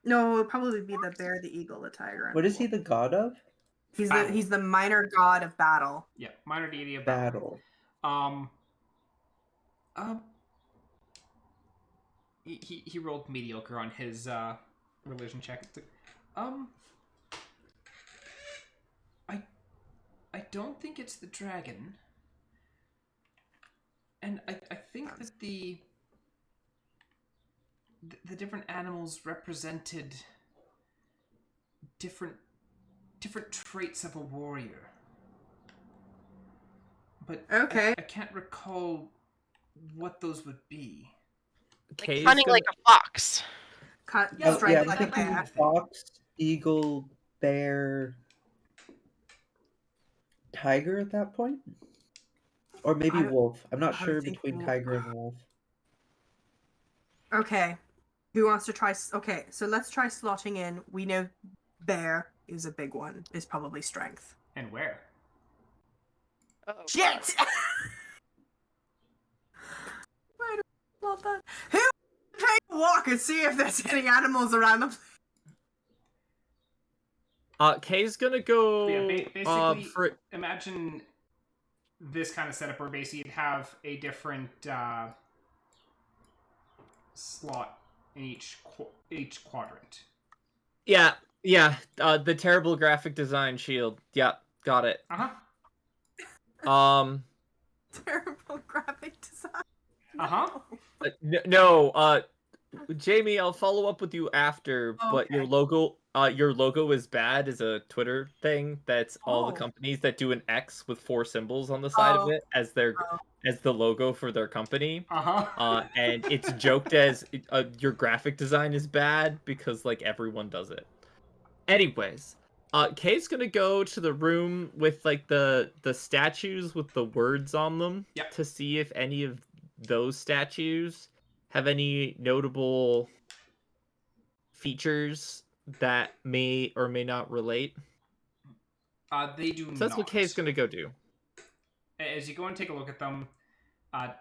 No, it would probably be the bear, the eagle, the tiger. And what is he the god of? He's the minor god of battle. Yeah, minor deity of battle. He rolled mediocre on his religion check. I don't think it's the dragon. And I think that the different animals represented different traits of a warrior. But okay. I can't recall what those would be. Like cunning like a fox. I'm thinking fox, eagle, bear, tiger at that point? Or maybe wolf. I'm not sure between tiger and wolf. Okay. Who wants to try? Okay, so let's try slotting in. We know bear is a big one. Is probably strength. And where? Oh, shit! Why do I love that? Who take a walk and see if there's any animals around the place? Kay's gonna go. Yeah, basically, imagine this kind of setup where basically you'd have a different slot in each quadrant. Yeah. The terrible graphic design shield. Yeah, got it. Terrible graphic design. No. Jamie, I'll follow up with you after. Okay. But your logo is bad is a Twitter thing. That's all the companies that do an X with 4 symbols on the side of it as as the logo for their company. And it's joked as your graphic design is bad because like everyone does it. Anyways, Kay's gonna go to the room with like the statues with the words on them to see if any of those statues have any notable features that may or may not relate. They do not. So that's what Kay's gonna go do. As you go and take a look at them,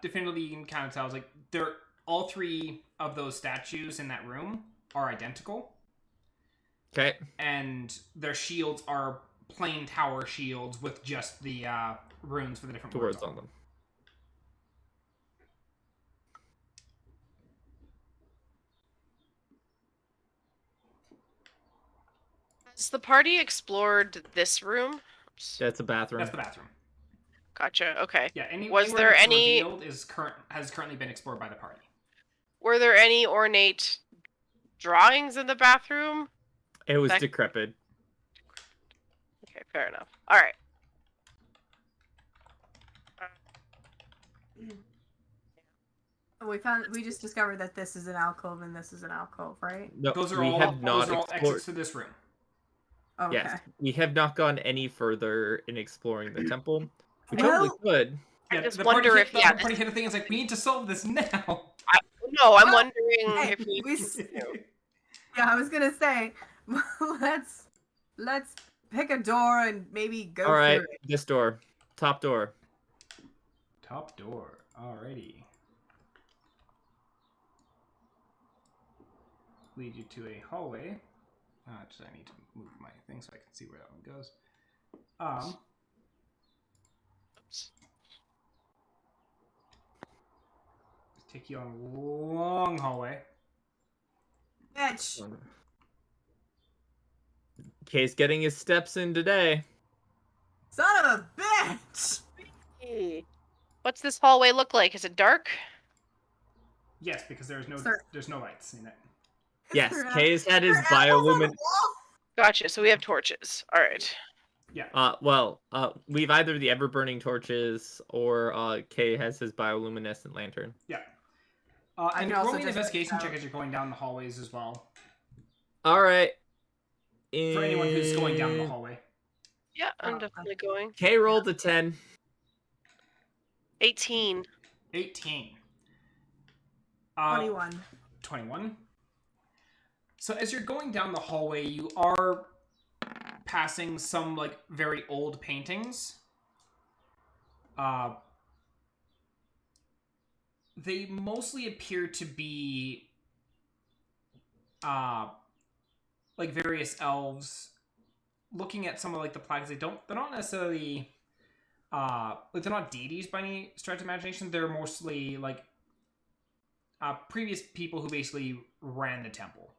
definitively you can kind of tell like all 3 of those statues in that room are identical. Okay. And their shields are plain tower shields with just the runes for the different words on them. Has the party explored this room? Oops. That's a bathroom. That's the bathroom. Gotcha. Okay. Yeah. Was there any has currently been explored by the party? Were there any ornate drawings in the bathroom? It was decrepit. Okay, fair enough. All right. We just discovered that this is an alcove and this is an alcove, right? No, those are all exits to this room. Okay. Yes, we have not gone any further in exploring the temple. We totally could. I just wonder if the party hit a thing. It's like we need to solve this now. I'm wondering if we. Yeah, I was gonna say, let's pick a door and maybe go. All right, through it. this door, top door. Top door. Alrighty. Lead you to a hallway. Actually, I need to move my thing so I can see where that one goes. Take you on a long hallway. Bitch. Kay's getting his steps in today. Son of a bitch! Hey. What's this hallway look like? Is it dark? Yes, because there's no lights in it. Yes, Kay's had his bioluminescent. Gotcha. So we have torches. All right. Yeah. We've either the ever-burning torches or Kay has his bioluminescent lantern. Yeah. And roll me an investigation check as you're going down the hallways as well. All right. For anyone who's going down the hallway. Yeah, I'm definitely going. Kay rolled a 10. 18. 18. 21. 21. So as you're going down the hallway, you are passing some like very old paintings. They mostly appear to be like various elves looking at some of like the plaques, they're not necessarily they're not deities by any stretch of imagination. They're mostly like previous people who basically ran the temple.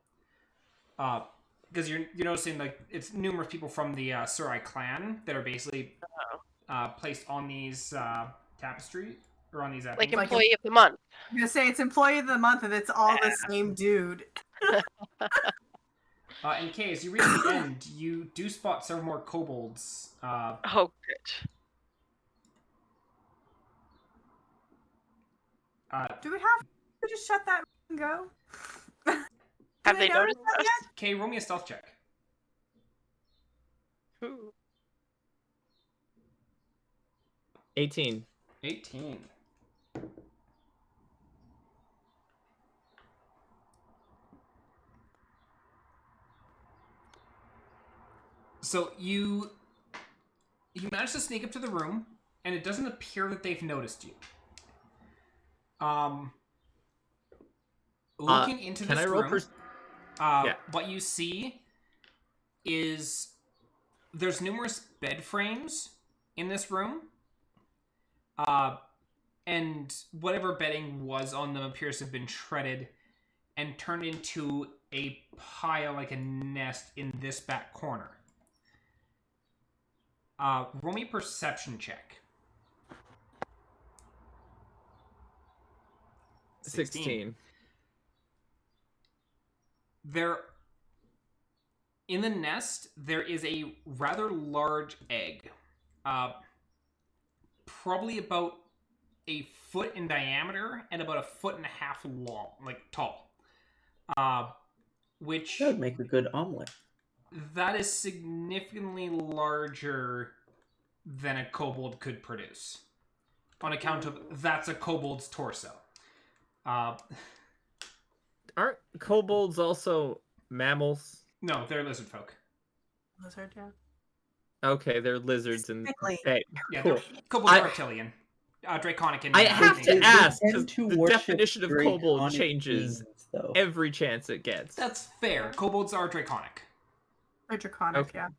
Because you're noticing like it's numerous people from the Surai clan that are basically placed on these tapestry or on these like employee of the month. I'm gonna say it's employee of the month, and it's all the same dude. In case you reach the end, you do spot several more kobolds. Oh, good. Do we have to just shut that and go? Have they noticed that yet? Okay, roll me a stealth check. Ooh. 18. 18. So you manage to sneak up to the room, and it doesn't appear that they've noticed you. Looking into this room, what you see is there's numerous bed frames in this room, and whatever bedding was on them appears to have been shredded and turned into a pile, like a nest, in this back corner. Roll me a perception check. 16. There, in the nest, there is a rather large egg. Probably about a foot in diameter and about a foot and a half long, like tall. Which that would make a good omelet. That is significantly larger than a kobold could produce. On account of that's a kobold's torso. Aren't kobolds also mammals? No, they're lizard folk. Lizard, yeah. Okay, they're lizards and yeah, cool. Kobolds are reptilian, draconic. And I have to ask because the definition of kobold changes every chance it gets. That's fair. Kobolds are draconic. They're draconic, yeah.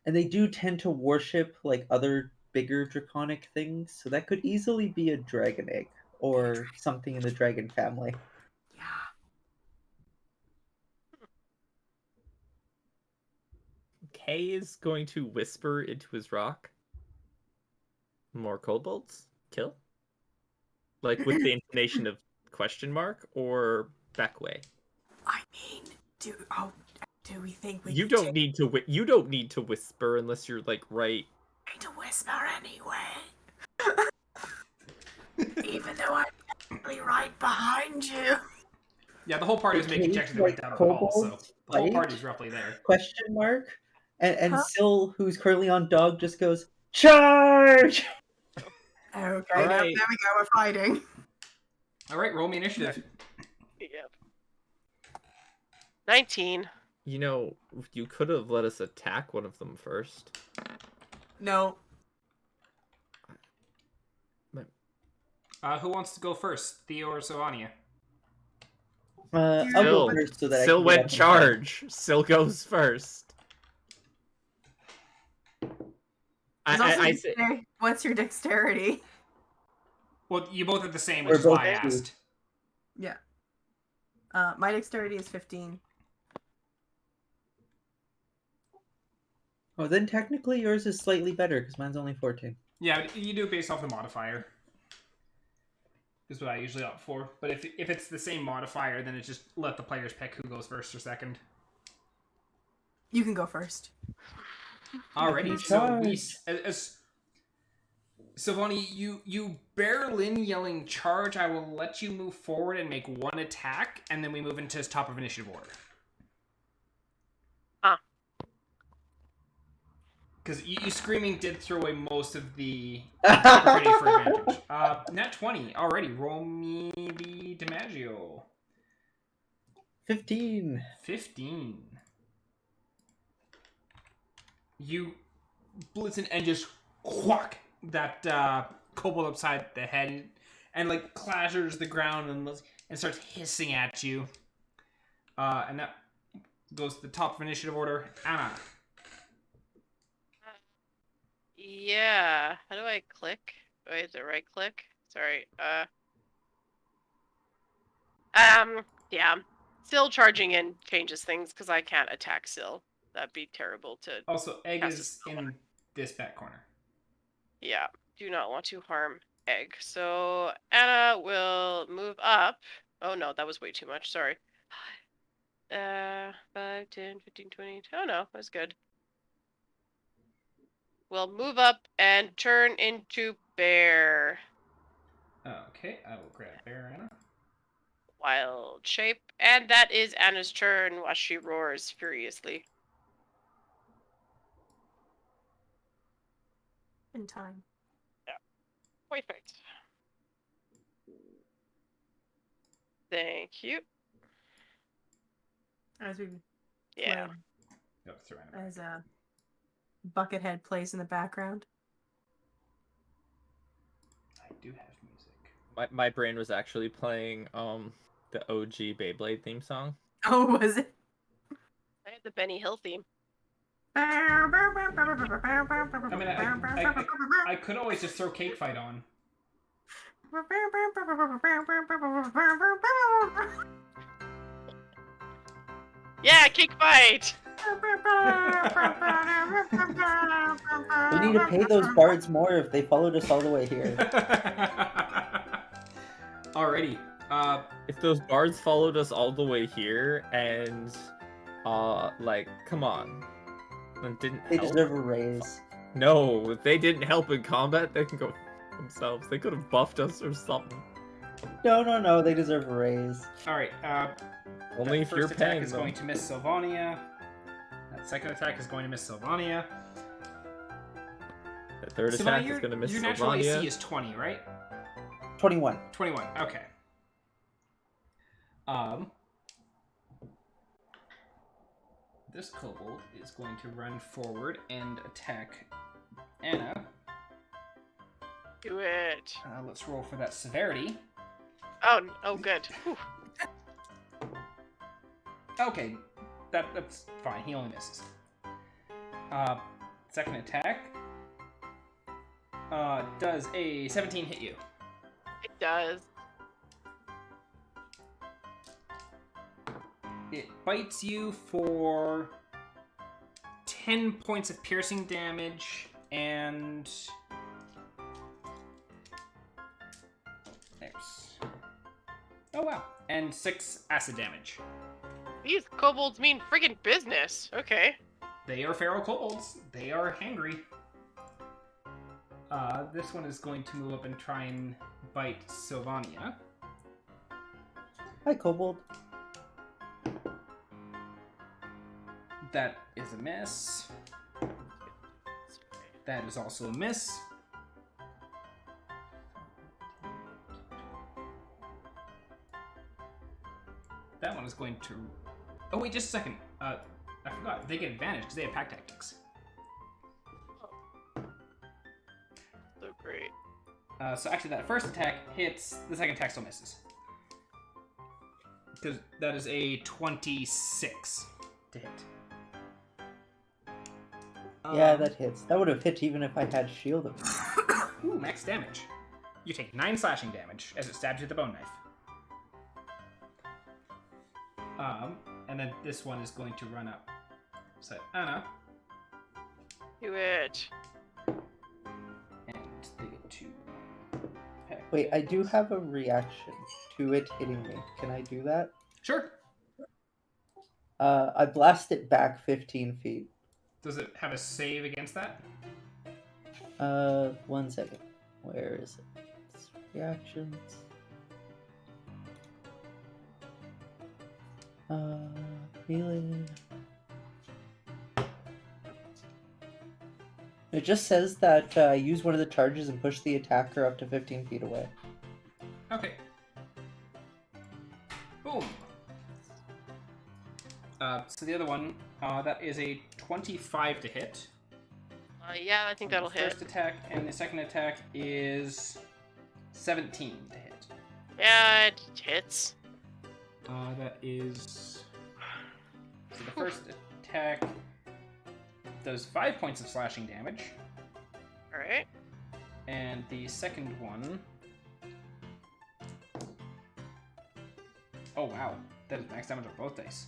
And they do tend to worship like other bigger draconic things, so that could easily be a dragon egg or something in the dragon family. Yeah. Kay is going to whisper into his rock. More kobolds? Kill? Like with the intonation of question mark or back way? I mean, do we think we you don't need to you don't need to whisper unless you're like right. I need to whisper anyway. Even though I'm definitely right behind you. Yeah, the whole party is making checks to right down the hall, so the whole party's roughly there. Question mark? And Syl, who's currently on dog, just goes, charge! Okay, now, there we go, we're fighting. Alright, roll me initiative. Yep. 19. You know, you could have let us attack one of them first. No. Who wants to go first? Theo or Sylvania? I'll go first so that Syl went charge. Syl goes first. I say, what's your dexterity? Well, you both have the same, which is why I asked. Yeah. My dexterity is 15. Oh, then technically yours is slightly better because mine's only 14. Yeah, you do it based off the modifier. Is what I usually opt for. But if it's the same modifier, then it's just let the players pick who goes first or second. You can go first. Alrighty, so Sylvania, you barrel in yelling charge. I will let you move forward and make one attack, and then we move into his top of initiative order. Because you screaming did throw away most of the opportunity for advantage. Nat 20. Alrighty, roll me the DiMaggio. 15. 15. You blitz in and just whack that kobold upside the head and like clatters the ground and starts hissing at you. And that goes to the top of initiative order. Anna. Yeah. How do I click? Wait, is it right click? Sorry. Yeah. Syl charging in changes things because I can't attack Syl. That'd be terrible to. Also, Egg is in this back corner. Yeah. Do not want to harm Egg. So Anna will move up. Oh no, that was way too much. Sorry. 5, 10, 15, 20. Oh no, that's good. We'll move up and turn into bear. Okay, I will grab bear, Anna. Wild shape. And that is Anna's turn while she roars furiously. In time. Yeah. Perfect. Thank you. As we Yeah. as a Buckethead plays in the background. I do have music. My brain was actually playing the OG Beyblade theme song. Oh, was it? I had the Benny Hill theme. I mean, I could always just throw Cake Fight on. Yeah, Cake Fight! We need to pay those bards more if they followed us all the way here. Alrighty. If those bards followed us all the way here and like, come on. And didn't They help. deserve a raise. No, if they didn't help in combat, they can go themselves. They could have buffed us or something. No, they deserve a raise. Alright, only if you're paying them. First attack is going to miss Sylvania. That second attack is going to miss Sylvania. The third attack is going to miss Your Sylvania. natural AC is 20, right? 21. 21, okay. This kobold is going to run forward and attack Anna. Do it. Let's roll for that severity. Oh, good. Whew. Okay, that's fine. He only misses. Second attack. Does a 17 hit you? It does. It bites you for 10 points of piercing damage and... There's... Oh wow. And 6 acid damage. These kobolds mean friggin' business. Okay. They are feral kobolds. They are hangry. This one is going to move up and try and bite Sylvania. Hi, kobold. That is a miss. That is also a miss. That one is going to... Oh, wait, just a second. I forgot. They get advantage because they have pack tactics. So great. So actually, that first attack hits. The second attack still misses. Because that is a 26 to hit. Yeah, that hits. That would have hit even if I had shield. Ooh, max damage. You take 9 slashing damage as it stabs you with the bone knife. And then this one is going to run up. So, Anna. Do it. And they get 2. Wait, I do have a reaction to it hitting me. Can I do that? Sure. I blast it back 15 feet. Does it have a save against that? 1 second. Where is it? It's reactions. Melee. It just says that use one of the charges and push the attacker up to 15 feet away. Okay. Boom. So the other one, that is a 25 to hit. Yeah, I think that'll hit. First attack, and the second attack is 17 to hit. Yeah, it hits. That is So the first attack does 5 points of slashing damage. Alright. And the second one... Oh wow, that is max damage on both dice.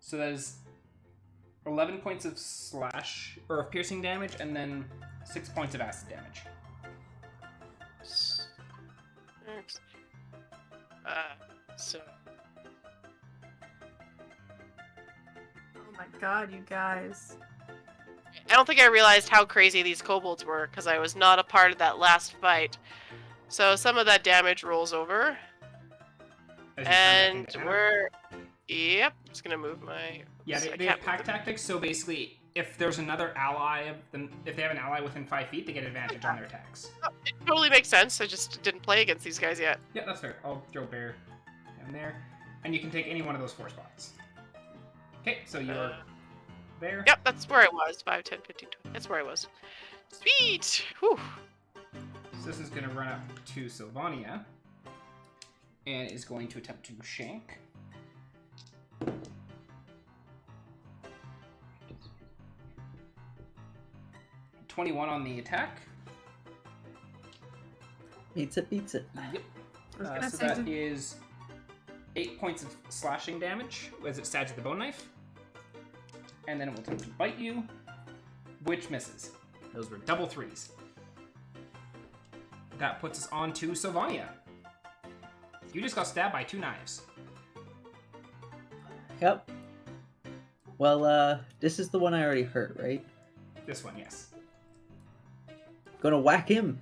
So that is 11 points of slash, or of piercing damage, and then 6 points of acid damage. So... Oh my god, you guys. I don't think I realized how crazy these kobolds were, because I was not a part of that last fight. So some of that damage rolls over. And we're... Yep, just gonna move my... Yeah, they have pack tactics, so basically, if there's another ally of them, if they have an ally within 5 feet, they get advantage on their attacks. Oh, it totally makes sense. I just didn't play against these guys yet. Yeah, that's fair. I'll throw bear down there, and you can take any one of those 4 spots. Okay, so you're there. Yep, that's where I was. 5, 10, 15, 20. That's where I was. Sweet! Whew. So this is going to run up to Sylvania, and is going to attempt to shank. $21 on the attack. Beats it, beats it. Yep. I was So gonna say, that is 8 points of slashing damage as it stabs with the bone knife. And then it will attempt to bite you, which misses. Those were double 3s. That puts us on to Sylvania. You just got stabbed by 2 knives. Yep. Well, this is the one I already hurt, right? This one, yes. Gonna whack him.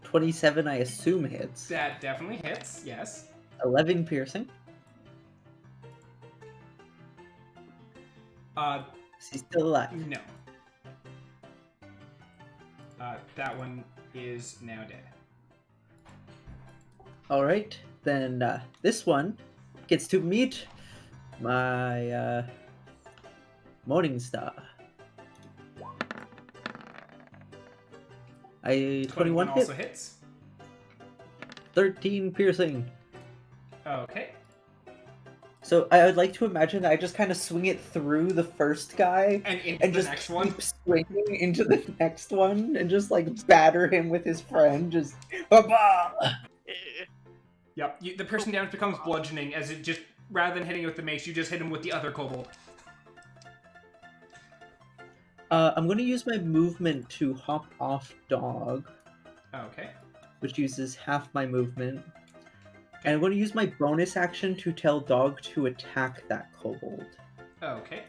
27, I assume, hits. That definitely hits, yes. 11 piercing. Is he still alive? No. That one is now dead. Alright, then this one gets to meet my Morning Star. 21 hit. also hits. 13 piercing. Okay. So I would like to imagine that I just kind of swing it through the first guy And into and the just next one. keep swinging into the next one and just like batter him with his friend. Just ba-ba! Eh. Yep. The person damage becomes bludgeoning as it just, rather than hitting it with the mace, you just hit him with the other kobold. I'm going to use my movement to hop off dog, Okay. which uses half my movement. And I'm going to use my bonus action to tell dog to attack that kobold. Okay.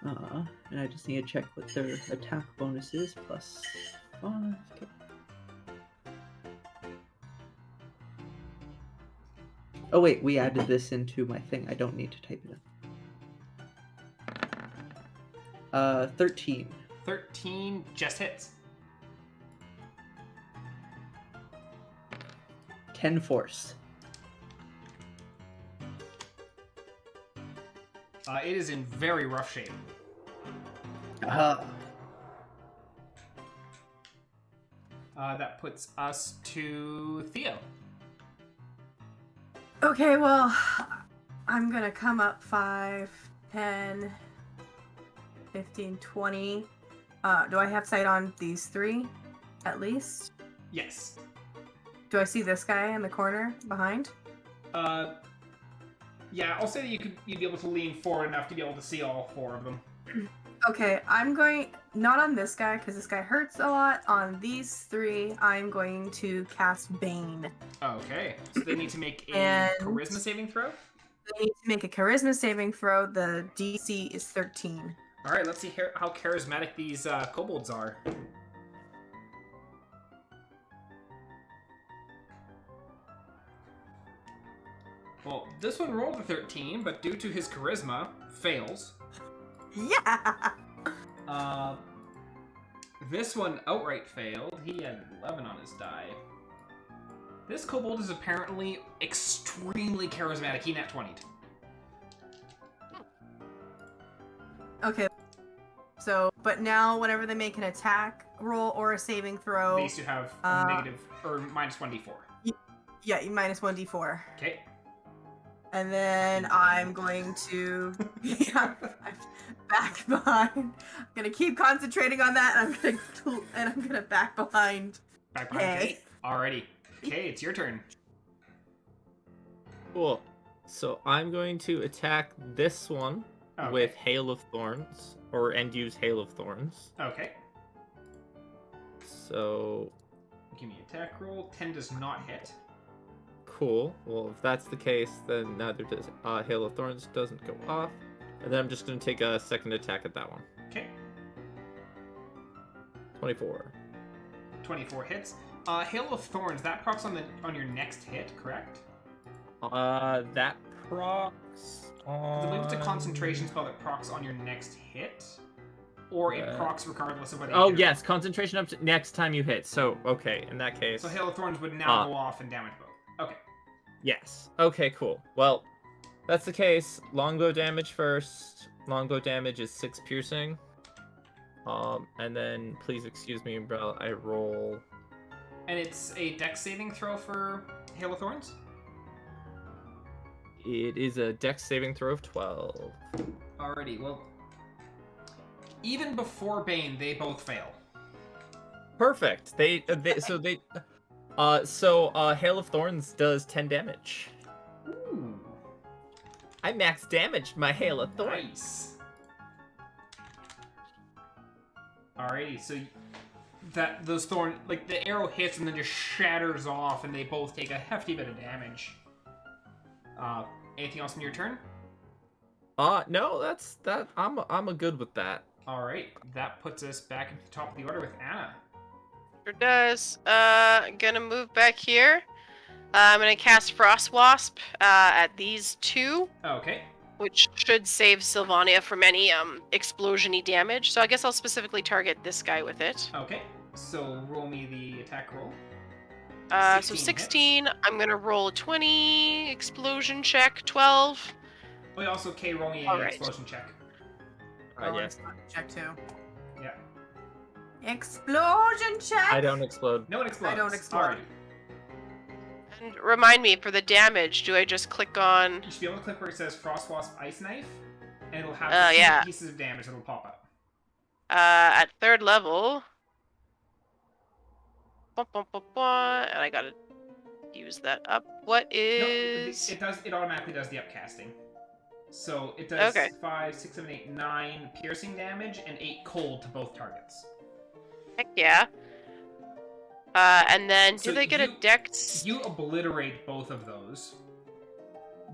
And I just need to check what their attack bonus is, plus 5. Okay. Oh wait, we added this into my thing. I don't need to type it in. 13. 13 just hits. 10 force. It is in very rough shape. That puts us to Theo. okay, well, I'm gonna come up 5, 10, 15, 20. Do I have sight on these 3, at least? Yes. Do I see this guy in the corner behind? Yeah, I'll say that you'd be able to lean forward enough to be able to see all 4 of them. Okay, I'm going, not on this guy, because this guy hurts a lot. On these 3, I'm going to cast Bane. Okay. So they need to make a And- charisma saving throw? They need to make a charisma saving throw. The DC is 13. Alright, let's see how charismatic these kobolds are. Well, this one rolled a 13, but due to his charisma, fails. Yeah! This one outright failed. He had 11 on his die. This kobold is apparently extremely charismatic. He nat 20'd. Okay, so but now whenever they make an attack roll or a saving throw, They used to have a negative or minus 1d4. Yeah, minus 1d4. Okay. And then I'm going to back behind. I'm gonna keep concentrating on that. And I'm gonna back behind. Back behind Kate. Alrighty. Okay, it's your turn. Cool. So I'm going to attack this one with Hail of Thorns, and use Hail of Thorns. Okay. So give me attack roll. 10 does not hit. Cool. Well, if that's the case, then neither does Hail of Thorns doesn't go off. And then I'm just going to take a second attack at that one. Okay. 24. 24 hits. Hail of Thorns, that procs on your next hit, correct? That procs on... I believe it's a concentration spell that procs on your next hit. Or it procs regardless of whether you hit. Yes, concentration up to next time you hit. So, okay, in that case... So Hail of Thorns would now go off and damage both. Okay. Yes. Okay, cool. Well, that's the case. Longbow damage first. Longbow damage is 6 piercing. And then, please excuse me, Umbrella, I roll... And it's a dex saving throw for Hail of Thorns? It is a dex saving throw of 12. Alrighty, well... Even before Bane, they both fail. Perfect. So Hail of Thorns does 10 damage. Ooh. I max damaged my Hail of Thorns. Nice. Alrighty, so those thorn, like the arrow hits and then just shatters off, and they both take a hefty bit of damage. Anything else in your turn? No, that's that. I'm a good with that. Alright, that puts us back at the top of the order with Anna. Sure does. Gonna move back here. I'm gonna cast Frost Wasp at these two. Okay. Which should save Sylvania from any explosion-y damage. So I guess I'll specifically target this guy with it. Okay. So roll me the attack roll. 16. I'm gonna roll a 20 explosion check. 12. Oh, yeah, also K, roll me an explosion check. Yes. Check 2. Yeah. Explosion check. I don't explode. No one explodes. I don't explode. Alrighty. And remind me, for the damage, do I just click on... You should be able to click where it says Frost Wasp Ice Knife, and it'll have two pieces of damage that'll pop up. At 3rd level... And I gotta use that up. What is... No, it automatically does the upcasting. So it does Okay. 5, 6, 7, 8, 9 piercing damage and 8 cold to both targets. Heck yeah. And then, do they get a dex? You obliterate both of those.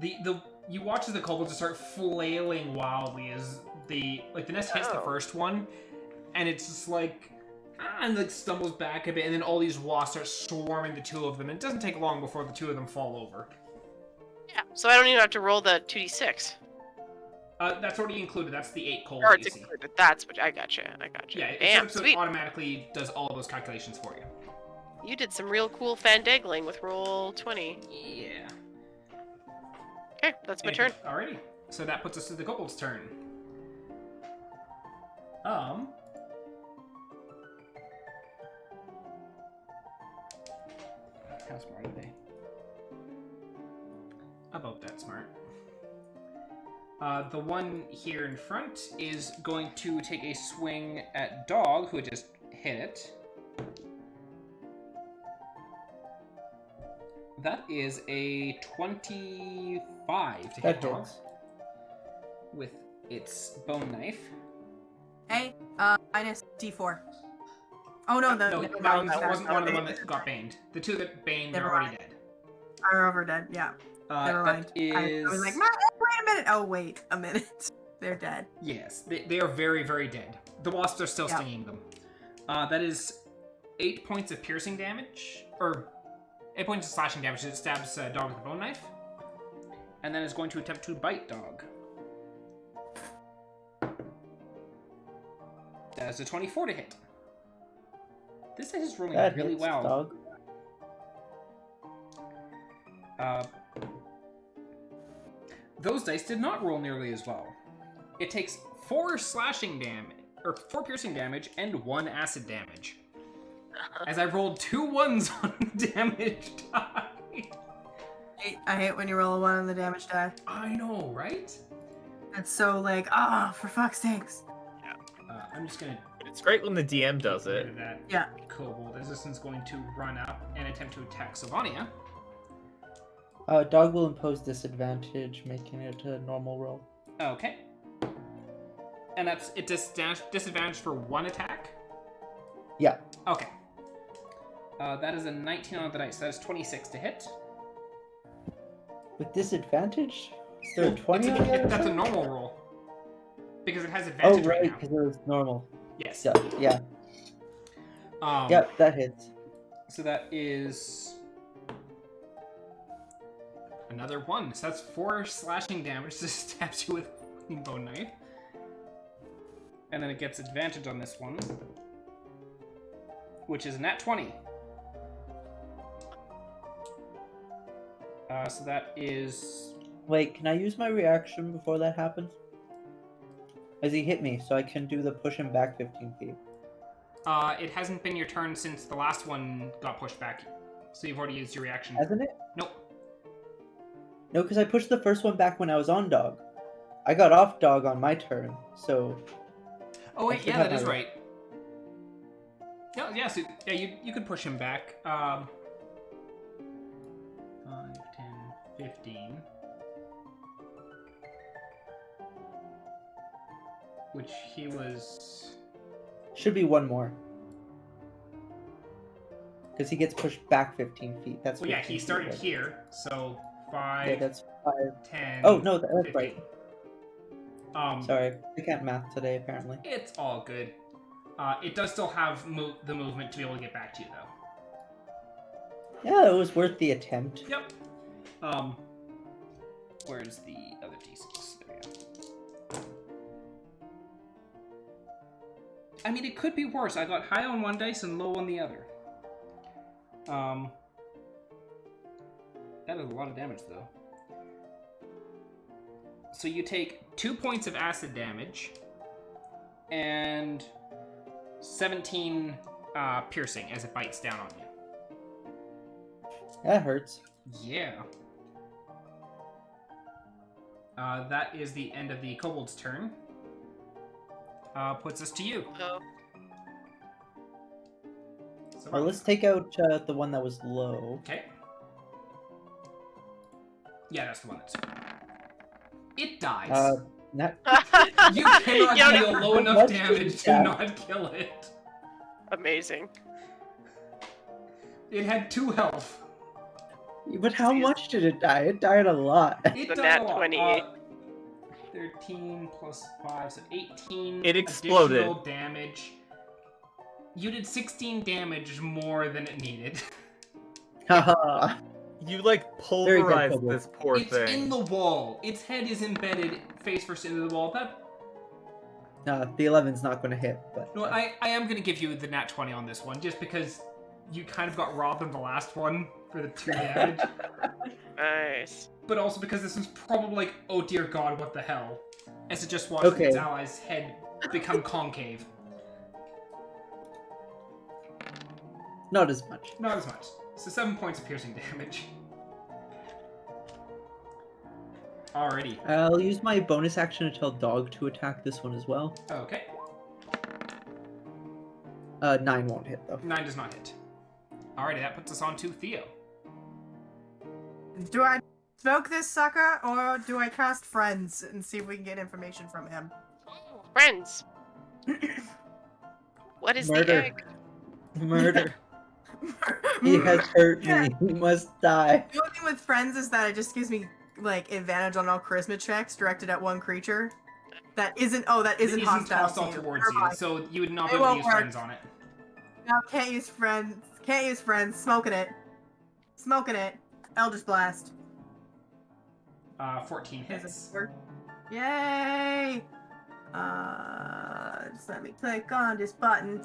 You watch as the kobolds start flailing wildly as the nest hits the first one, and it's just and stumbles back a bit, and then all these wasps start swarming the two of them. And it doesn't take long before the two of them fall over. Yeah, so I don't even have to roll the 2d6. That's already included. That's the 8 cold. Or it's included. That's what I gotcha. Yeah, Damn, so it automatically does all of those calculations for you. You did some real cool fandangling with roll 20. Yeah. Okay, that's my turn. Alrighty. So that puts us to the kobold's turn. How smart are they? About that smart. The one here in front is going to take a swing at Dog, who just hit it. That is a 25 to hit Dog with its bone knife. Hey, minus D4. Oh no, that wasn't one of the one that got baned. The two that baned are already dead. Are over dead, yeah. Never mind. I was like, wait a minute. Oh, wait a minute. They're dead. Yes, they are very, very dead. The wasps are still stinging them. That is 8 points of piercing damage, or 8 points of slashing damage. It stabs Dog with a bone knife, and then is going to attempt to bite Dog. That is a 24 to hit. This is rolling really well. Dog. Those dice did not roll nearly as well. It takes 4 slashing damage, 4 piercing damage and 1 acid damage. As I rolled 2 1s on the damage die. I hate when you roll a 1 on the damage die. I know, right? It's so like, for fuck's sakes. I'm just gonna. It's great when the DM does get rid it. of that. Yeah. Kobold. As this one's going to run up and attempt to attack Sylvania. Dog will impose disadvantage, making it a normal roll. Okay. And that's it. Disadvantage for 1 attack. Yeah. Okay. That is a 19 on the dice. That is 26 to hit. With disadvantage? Is there a 20 on the other That's a side? normal roll. Because it has Oh, advantage right, right now. because it was normal. Yes. So, yeah. Um, Yep, that hits. So that is another 1. So that's 4 slashing damage. Just stabs you with a bone knife. And then it gets advantage on this one, which is a nat 20. So that is... Wait, can I use my reaction before that happens? As he hit me, so I can do the push him back 15 feet. It hasn't been your turn since the last one got pushed back. So you've already used your reaction. Hasn't it? Nope. No, because I pushed the first one back when I was on dog. I got off dog on my turn, so... Oh wait, should yeah, have that is my- right. Yeah, so yeah, you could push him back. 5, 10, 15. Which he was... Should be 1 more. Because he gets pushed back 15 feet. That's Well, yeah, 15 he feet, started right? here, so 5, Yeah, that's 5. 10... Oh, no, that's 15. right. Sorry, I can't math today, apparently. It's all good. It does still have the movement to be able to get back to you, though. Yeah, it was worth the attempt. Yep. Where's the other d6? There we go. I mean, it could be worse. I got high on one dice and low on the other. That is a lot of damage, though. So you take 2 points of acid damage and 17 piercing as it bites down on you. That hurts. Yeah. That is the end of the kobold's turn. Puts us to you. Oh, So, Well, let's take out the one that was low. okay. Yeah, that's the one that's... It dies. Not... You cannot Yeah, deal low enough What? damage to Yeah. not kill it. amazing. It had 2 health. But how much did it die? It died a lot. It The died nat a lot. 20. 13 plus 5, so 18. It exploded. Additional damage. You did 16 damage more than it needed. Haha. You like Very good, pulverized Kobold. this poor It's thing. in the wall. Its head is embedded face first into the wall. That The 11's not going to hit, but... no, I am going to give you the nat 20 on this one, just because you kind of got robbed on the last one for the 2 damage. Nice. But also because this was probably like, oh dear god, what the hell? As it just watched its Okay. ally's head become concave. Not as much. Not as much. So 7 points of piercing damage. Alrighty. I'll use my bonus action to tell dog to attack this one as well. Okay. 9 won't hit, though. 9 does not hit. Alrighty, that puts us on to Theo. Do I smoke this sucker, or do I cast Friends and see if we can get information from him? Friends. What is the Murder. egg? Murder. He has hurt me. He must die. The only thing with Friends is that it just gives me, like, advantage on all charisma checks directed at one creature. That isn't It isn't hostile hostile to you. towards Never you, mind. so you would not It be able to won't use work. friends on it. No, can't use Friends. Can't use Friends. Smoking it. Smoking it. Eldritch Blast. 14 Does hits. it work? Yay! Just let me click on this button.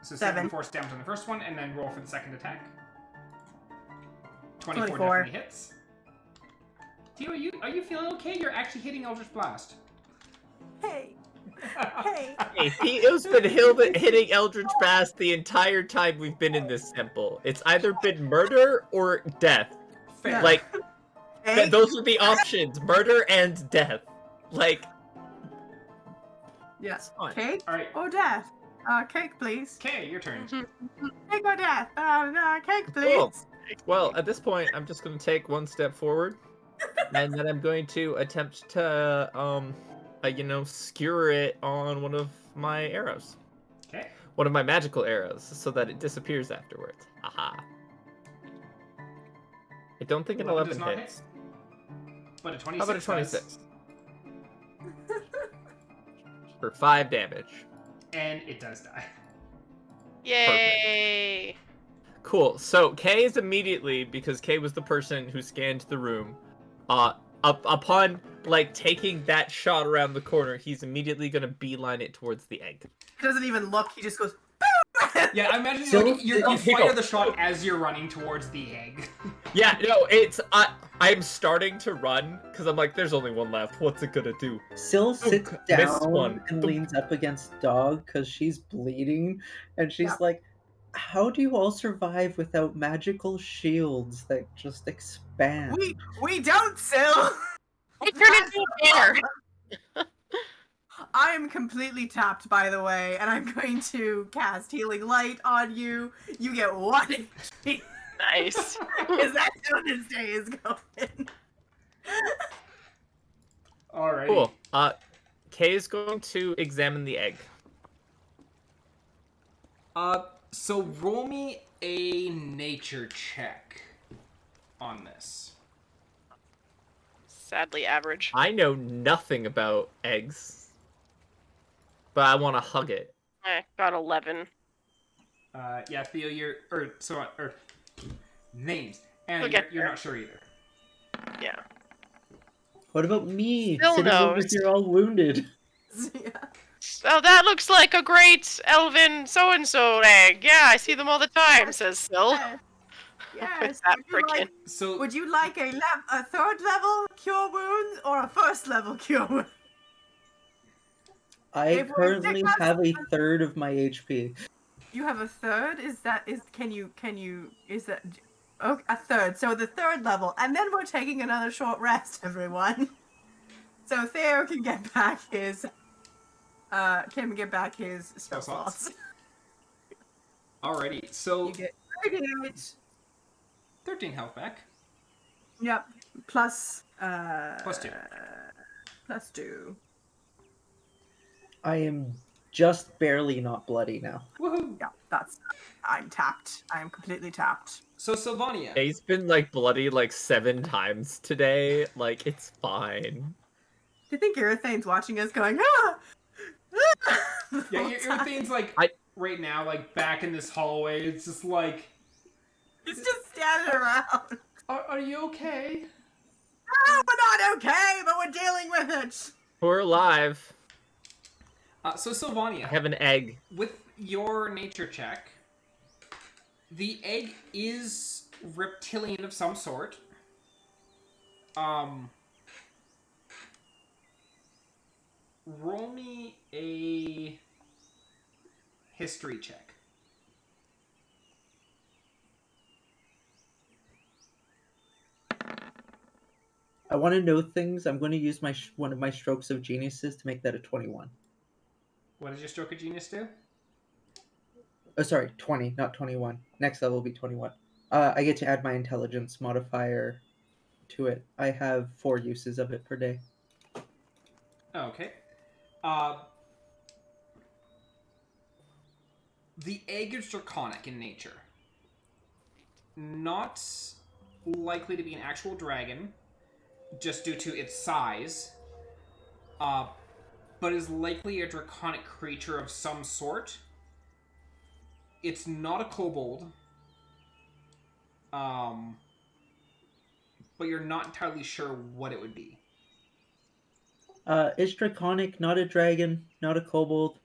So 7 7. force damage on the first one, and then roll for the second attack. 24 24. definitely hits. Theo, are you feeling okay? You're actually hitting Eldritch Blast. Hey! Hey. Hey, Theo's been hitting Eldritch Blast the entire time we've been in this temple. It's either been murder or death. Fair. Like, Hey. those are the options: murder and death. Like, Yes. fine. Cake All right. or death? Cake, please. Okay, your turn. Cake or death? Cake, please. Cool. Well, at this point, I'm just going to take one step forward, and then I'm going to attempt to, skewer it on one of my arrows. Okay. One of my magical arrows, so that it disappears afterwards. Aha. I don't think an 11 does 11 not hits. But a 26 How about a does. 26? For 5 damage. And it does die. Yay! Cool. So Kay is immediately, because Kay was the person who scanned the room, upon like taking that shot around the corner, he's immediately gonna beeline it towards the egg. He doesn't even look. He just goes. Yeah, I imagine So- you Here fire go. the shot as you're running towards the egg. Yeah, no, it's I'm starting to run because I'm like, there's only one left. What's it gonna do? Syl sits missed down one. and leans up against Dog because she's bleeding, and she's Yeah. like, "How do you all survive without magical shields that just expand?" We don't, Syl. I turned into a bear. I am completely tapped, by the way, and I'm going to cast Healing Light on you. You get 1 HP. Nice. Because that's how this day is going. Alrighty. Cool. Kay is going to examine the egg. So roll me a nature check on this. Sadly average. I know nothing about eggs, but I want to hug it. Got 11. Yeah, Theo, names. And We'll get you're there. not sure either. Yeah. What about me, Still sitting over knows. here all wounded? Yeah. So that looks like a great elven so-and-so egg. Yeah, I see them all the time, says Syl. Yes. That Would you frickin'. like, So would you like a 3rd level cure wounds or a 1st level cure wound? I If we're currently sick, have a third of my HP. You have a 3rd? Is that okay, a 3rd. So the 3rd level, and then we're taking another short rest, everyone. So Theo can get back his spell slots. slots. alrighty, so You get 38. 13 health back. Yep. Plus Plus 2. Plus 2. I am just barely not bloody now. Woohoo! Yeah, I'm tapped. I am completely tapped. So Sylvania. Kay's been like bloody like 7 times today. Like, it's fine. Do you think Erythane's watching us going, ah! Yeah, your thing's like right now, like back in this hallway. It's just like, It's just standing around. are you okay? Oh, we're not okay, but we're dealing with it. We're alive. So Sylvania, I have an egg. with your nature check, the egg is reptilian of some sort. Roll me a history check. I want to know things. I'm going to use one of my strokes of geniuses to make that a 21. What does your stroke of genius do? Oh, sorry, 20, not 21. Next level will be 21. I get to add my intelligence modifier to it. I have 4 uses of it per day. Okay. The egg is draconic in nature. Not likely to be an actual dragon, just due to its size. But is likely a draconic creature of some sort. It's not a kobold. But you're not entirely sure what it would be. It's draconic, not a dragon, not a kobold.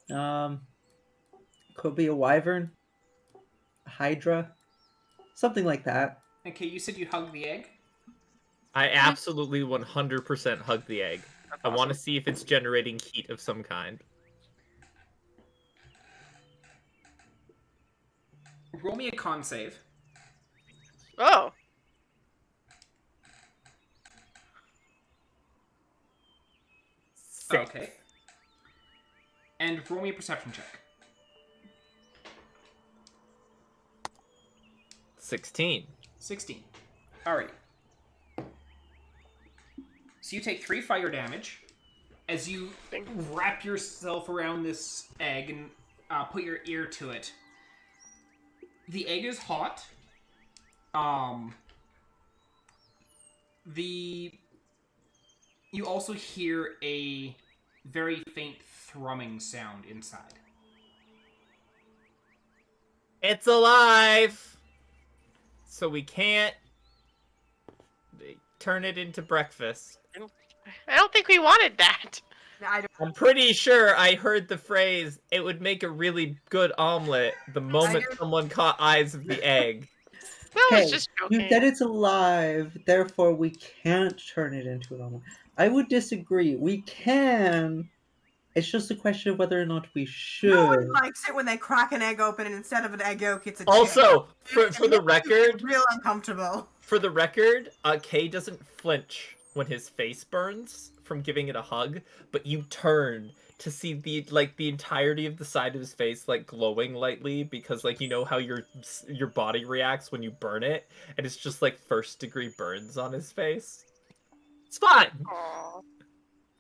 Could be a wyvern, a hydra, something like that. Okay, you said you hugged the egg? I absolutely 100% hug the egg. That's I want to awesome. see if it's generating heat of some kind. Roll me a con save. Oh. Six. Okay. And roll me a perception check. 16. 16. Alright. So you take 3 fire damage as you wrap yourself around this egg and put your ear to it. The egg is hot. You also hear a very faint thrumming sound inside. It's alive! So we can't turn it into breakfast. I don't think we wanted that. I'm pretty sure I heard the phrase, it would make a really good omelet the moment someone caught eyes of the egg. Well, Hey, it's just you joking. said it's alive, therefore we can't turn it into an omelet. I would disagree. We can. It's just a question of whether or not we should. No one likes it when they crack an egg open and instead of an egg yolk, it's a chick. Also, for the record, Real uncomfortable. for the record, Kay doesn't flinch when his face burns from giving it a hug, but you turn to see the entirety of the side of his face glowing lightly because you know how your body reacts when you burn it, and it's just first degree burns on his face. It's fine. Aww.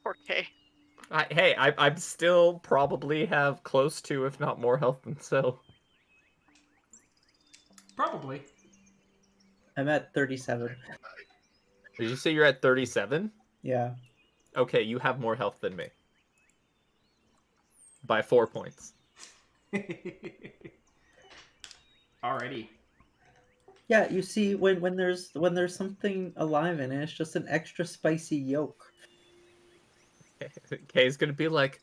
Poor Kay. I'm still probably have close to, if not more health than Sil. Probably. I'm at 37. Did you say you're at 37? Yeah. Okay, you have more health than me. By 4 points. Alrighty. Yeah, you see, when there's something alive in it, it's just an extra spicy yolk. Kay's gonna be like,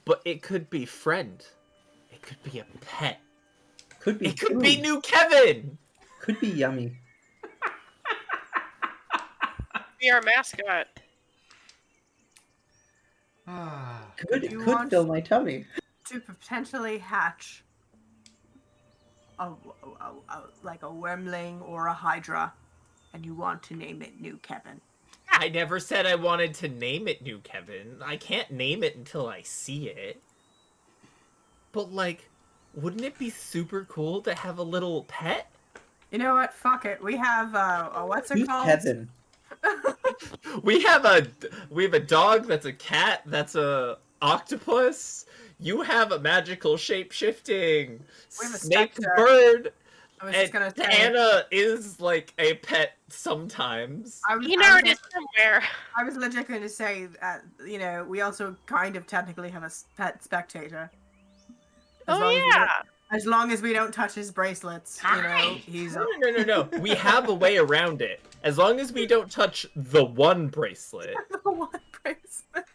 but it could be friend. It could be a pet. Could be. It could be new Kevin. Could be yummy. Be our mascot. Could You could want- fill my tummy. To potentially hatch like a wormling or a hydra, and you want to name it New Kevin. I never said I wanted to name it new Kevin. I can't name it until I see it. But wouldn't it be super cool to have a little pet? You know what? Fuck it. We have what's it New called? Kevin. We have a dog that's a cat that's a octopus. You have a magical shape-shifting We have a snake specter. bird. I was just And gonna say. Anna is a pet sometimes. Enard is somewhere. I was legit going to say that, we also kind of technically have a pet spectator. As long as we don't touch his bracelets, he's... No. We have a way around it. As long as we don't touch the one bracelet. The one bracelet.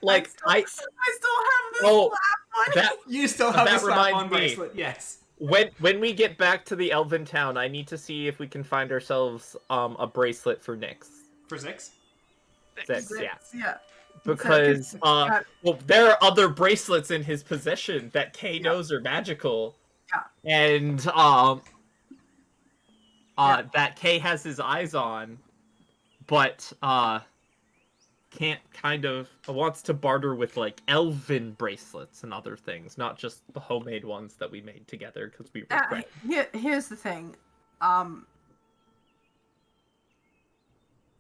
I still have this Oh, last one. that You still have That the slap-on reminds me. bracelet, yes. when we get back to the Elven town, I need to see if we can find ourselves a bracelet for Nyx. For Zix? Six, yeah. Yeah. Because there are other bracelets in his possession that Kay knows are magical. Yeah. And that Kay has his eyes on, but can't wants to barter with elven bracelets and other things, not just the homemade ones that we made together because we regret. Here's the thing.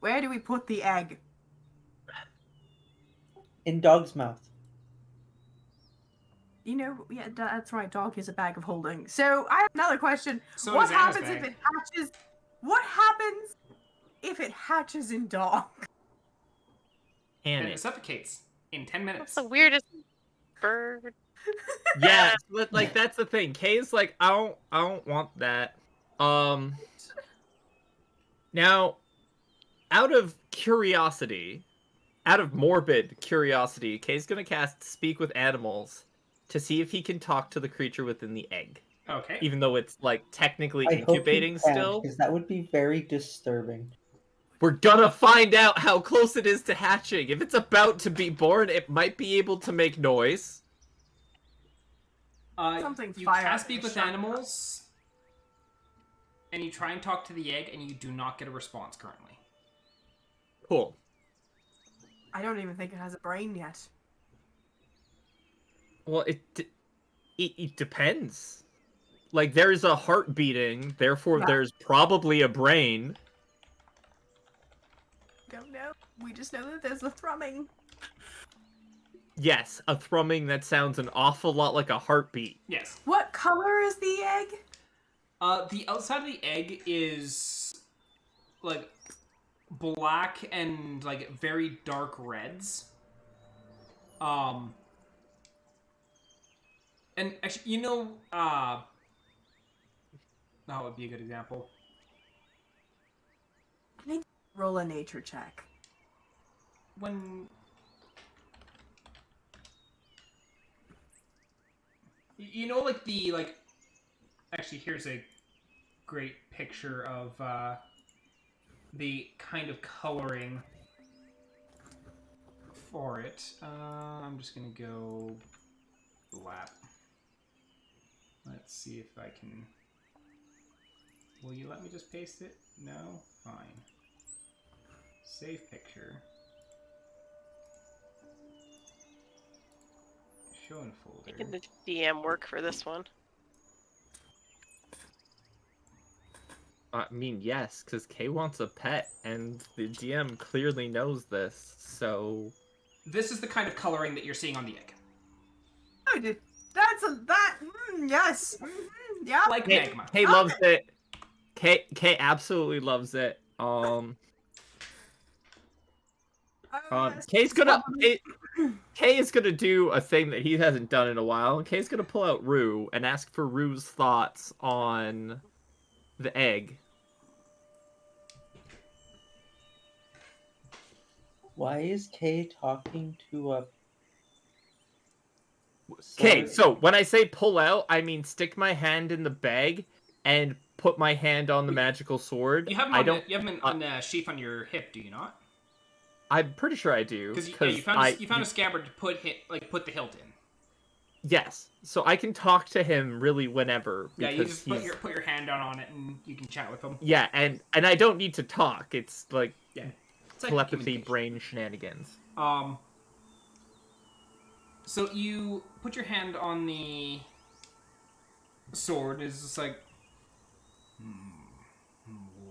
Where do we put the egg? In dog's mouth. Yeah, that's right. Dog is a bag of holding. So I have another question. So What is Anna's happens if bag. it hatches? What happens if it hatches in dog? And And it suffocates in 10 minutes. That's the weirdest bird. yeah, but that's the thing. Kay's I don't want that. Now, out of morbid curiosity, Kay's gonna cast Speak with Animals to see if he can talk to the creature within the egg. Okay. Even though it's technically I hope he incubating can, still. because that would be very disturbing. We're gonna find out how close it is to hatching. If it's about to be born, it might be able to make noise. Something you fire can speak with sharp. animals, and you try and talk to the egg, and you do not get a response currently. Cool. I don't even think it has a brain yet. Well, it depends. Like, there's a heart beating, therefore Yeah. there's probably a brain. Don't know. We just know that there's a thrumming. Yes, a thrumming that sounds an awful lot like a heartbeat. Yes. What color is the egg? The outside of the egg is like black and like very dark reds. And actually, that would be a good example. Roll a nature check. When actually, here's a great picture of the kind of coloring for it. I'm just gonna go black. Let's see if I can. Will you let me just paste it? No? Fine. Save picture. Show in folder. Making the DM work for this one. I mean, yes, because Kay wants a pet, and the DM clearly knows this, so... This is the kind of coloring that you're seeing on the egg. I did. Yes. Yeah. Like magma. Kay loves it. Kay absolutely loves it. Yes, Kay is gonna do a thing that he hasn't done in a while. Kay's gonna pull out Rue and ask for Rue's thoughts on the egg. Why is Kay talking to a... Okay, so when I say pull out, I mean stick my hand in the bag and put my hand on the magical sword. You have him on the sheath on your hip, do you not? I'm pretty sure I do. Because you found a scabbard to put the hilt in. Yes, so I can talk to him really whenever. Yeah, you just put your hand down on it and you can chat with him. Yeah, and I don't need to talk. It's like it's like telepathy brain shenanigans. So you put your hand on the sword. It's just like,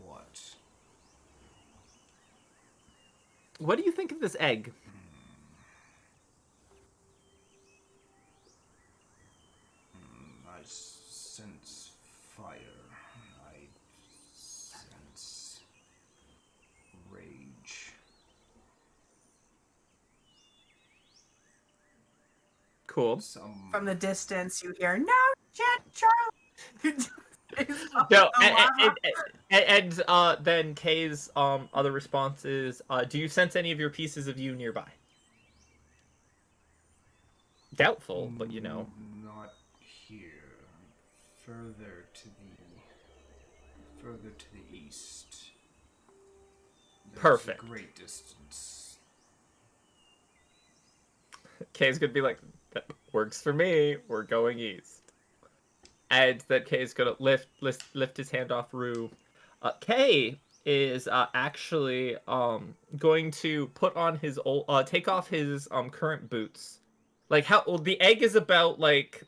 what? What do you think of this egg? I sense fire. I sense rage. Cool. From the distance, you hear, "No shit, Charlie." No, and then Kay's other response is, do you sense any of your pieces of you nearby? Doubtful, but you know. Not here. Further to the east. There's Perfect. A great distance. Kay's gonna be like, that works for me. We're going east. And then Kay's gonna lift his hand off Rue. Kay is actually going to put on his take off his current boots. Like the egg is about like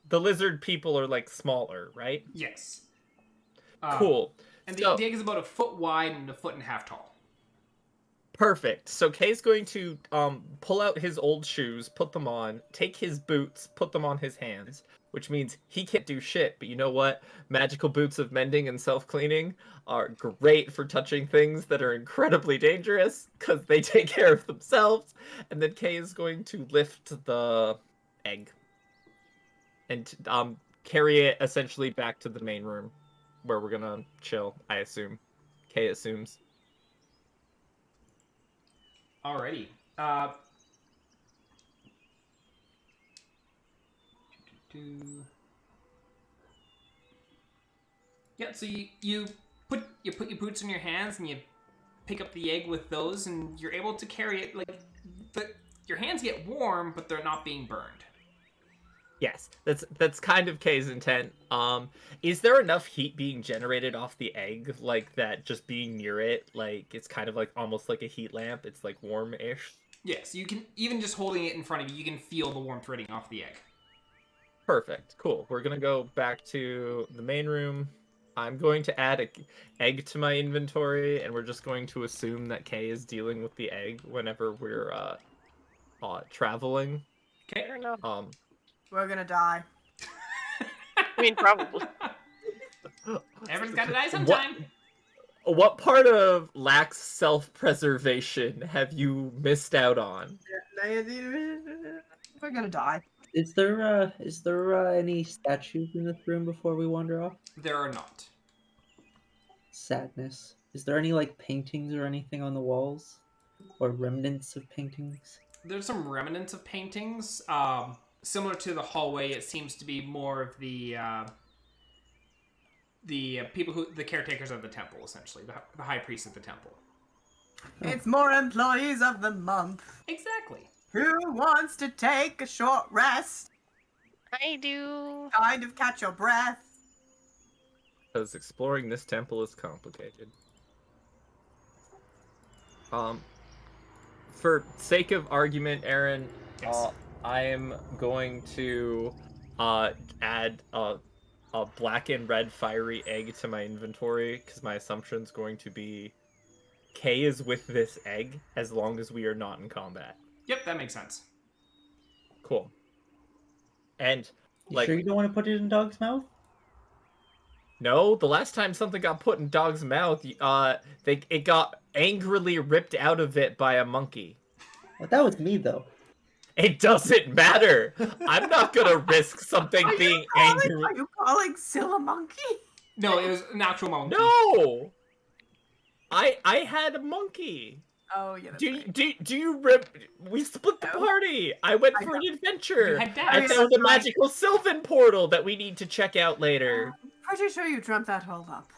the lizard people are like smaller, right? Yes. Cool. And the egg is about a foot wide and a foot and a half tall. Perfect. So Kay's going to pull out his old shoes, put them on, take his boots, put them on his hands, which means he can't do shit. But you know what? Magical boots of mending and self-cleaning are great for touching things that are incredibly dangerous because they take care of themselves. And then Kay is going to lift the egg and carry it essentially back to the main room where we're gonna chill, I assume. Kay assumes. Alrighty. Yeah, so you put your boots in your hands and you pick up the egg with those, and you're able to carry it. Like, your hands get warm, but they're not being burned. Yes, that's kind of Kay's intent. Is there enough heat being generated off the egg, like that just being near it, like it's kind of like almost like a heat lamp? It's like warm-ish. Yes, you can, even just holding it in front of you, you can feel the warmth radiating off the egg. Perfect. Cool. We're gonna go back to the main room. I'm going to add an egg to my inventory, and we're just going to assume that Kay is dealing with the egg whenever we're traveling. Okay. Fair enough. We're gonna die. I mean, probably. Everyone's gotta die sometime. What part of lax self-preservation have you missed out on? We're gonna die. Is there any statues in this room before we wander off? There are not. Sadness. Is there any like paintings or anything on the walls, or remnants of paintings? There's some remnants of paintings. Similar to the hallway, it seems to be more of the people the caretakers of the temple, essentially, the high priest of the temple. It's more employees of the month. Exactly. Who wants to take a short rest? I do. Kind of catch your breath. Because exploring this temple is complicated. For sake of argument, Aaron, Yes. I am going to add a black and red fiery egg to my inventory, because my assumption is going to be Kay is with this egg as long as we are not in combat. Yep, that makes sense. Cool. And You sure you don't want to put it in dog's mouth? No, the last time something got put in dog's mouth, it got angrily ripped out of it by a monkey. Well, that was me though. It doesn't matter. I'm not gonna risk something being angry. Are you calling Syl a monkey? No, it was an actual monkey. No, I had a monkey. Oh yeah. Do you rip? We split the party. I went for an adventure. I found a magical Sylvan portal that we need to check out later. Pretty sure you dreamt that whole up.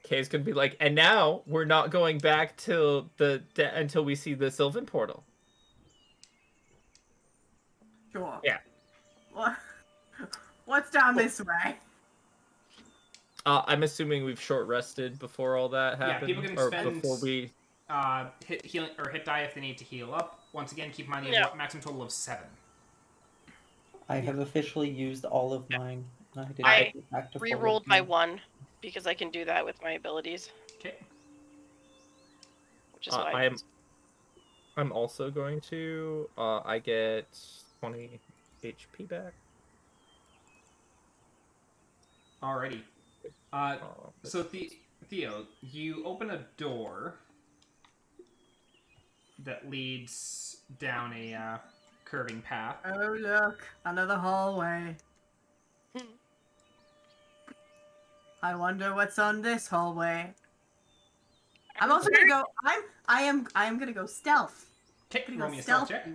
Kay's gonna be like, and now we're not going back till until we see the Sylvan portal. Sure. Yeah. What's down this way? I'm assuming we've short rested before all that happened. Yeah, people can spend before we hit healing or hit die if they need to heal up. Once again, keep in mind you have a maximum total of 7. I have officially used all of mine. I re-rolled my 1 because I can do that with my abilities. Okay. Which is why I'm also going to I get 20 HP back. Alrighty. So Theo, you open a door that leads down a curving path. Oh look, another hallway. I wonder what's on this hallway. I'm also gonna go. I am gonna go stealth. Okay, roll me a stealth check.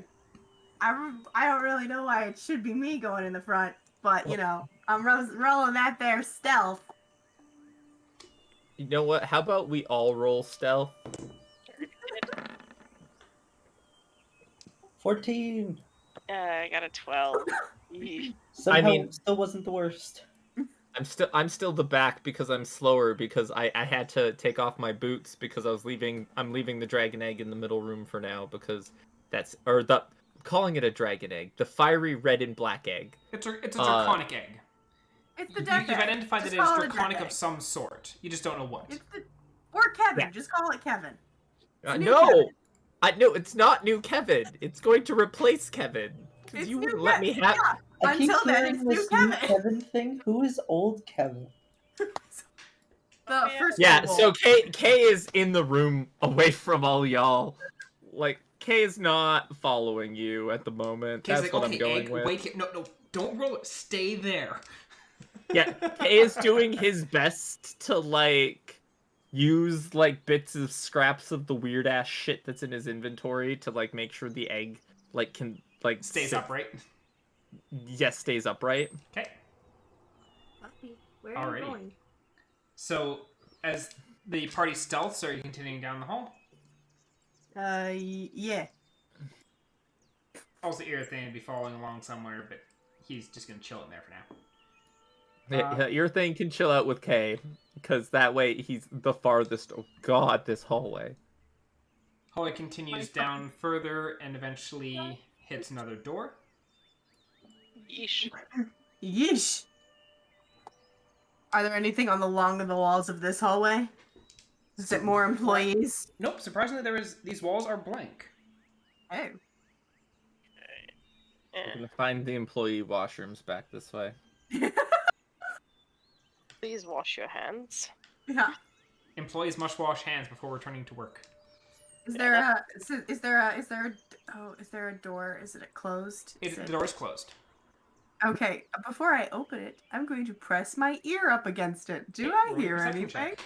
I don't really know why it should be me going in the front, but you know, I'm rolling that there stealth. You know what? How about we all roll stealth? 14. I got a 12. Somehow still wasn't the worst. I'm still the back because I'm slower because I had to take off my boots because I'm leaving the dragon egg in the middle room for now because calling it a dragon egg, the fiery red and black egg. It's a draconic egg. It's the death egg. You've identified that it is draconic of some sort. You just don't know what. Or Kevin. Yeah. Just call it Kevin. No, it's not new Kevin. It's going to replace Kevin. Because you wouldn't let me have. Yeah. I keep Until then, hearing this new Kevin thing. Who is old Kevin? So Kay is in the room away from all y'all. Like, Kay is not following you at the moment. Kay's That's like, what I'm going with. Wait, no, don't roll it. Stay there. Yeah, Kay is doing his best to, like, use, like, bits of scraps of the weird-ass shit that's in his inventory to, like, make sure the egg, like, can, like... Stays upright? Yes, stays upright. Okay. Where are you Alrighty. going? So, as the party stealths, are you continuing down the hall? Yeah. Also, Earthane would be following along somewhere, but he's just gonna chill in there for now. Yeah, your thing can chill out with Kay, because that way he's the farthest. Oh God, this hallway. Hallway continues down further and eventually hits another door. Yeesh. Yeesh. Are there anything along the walls of this hallway? Is it more employees? Nope. Surprisingly, these walls are blank. Oh. We're gonna find the employee washrooms back this way. Please wash your hands. Yeah. Employees must wash hands before returning to work. Is there a door? Is it closed? The door is closed. Okay, before I open it, I'm going to press my ear up against it. Do I roll a hear perception anything? check.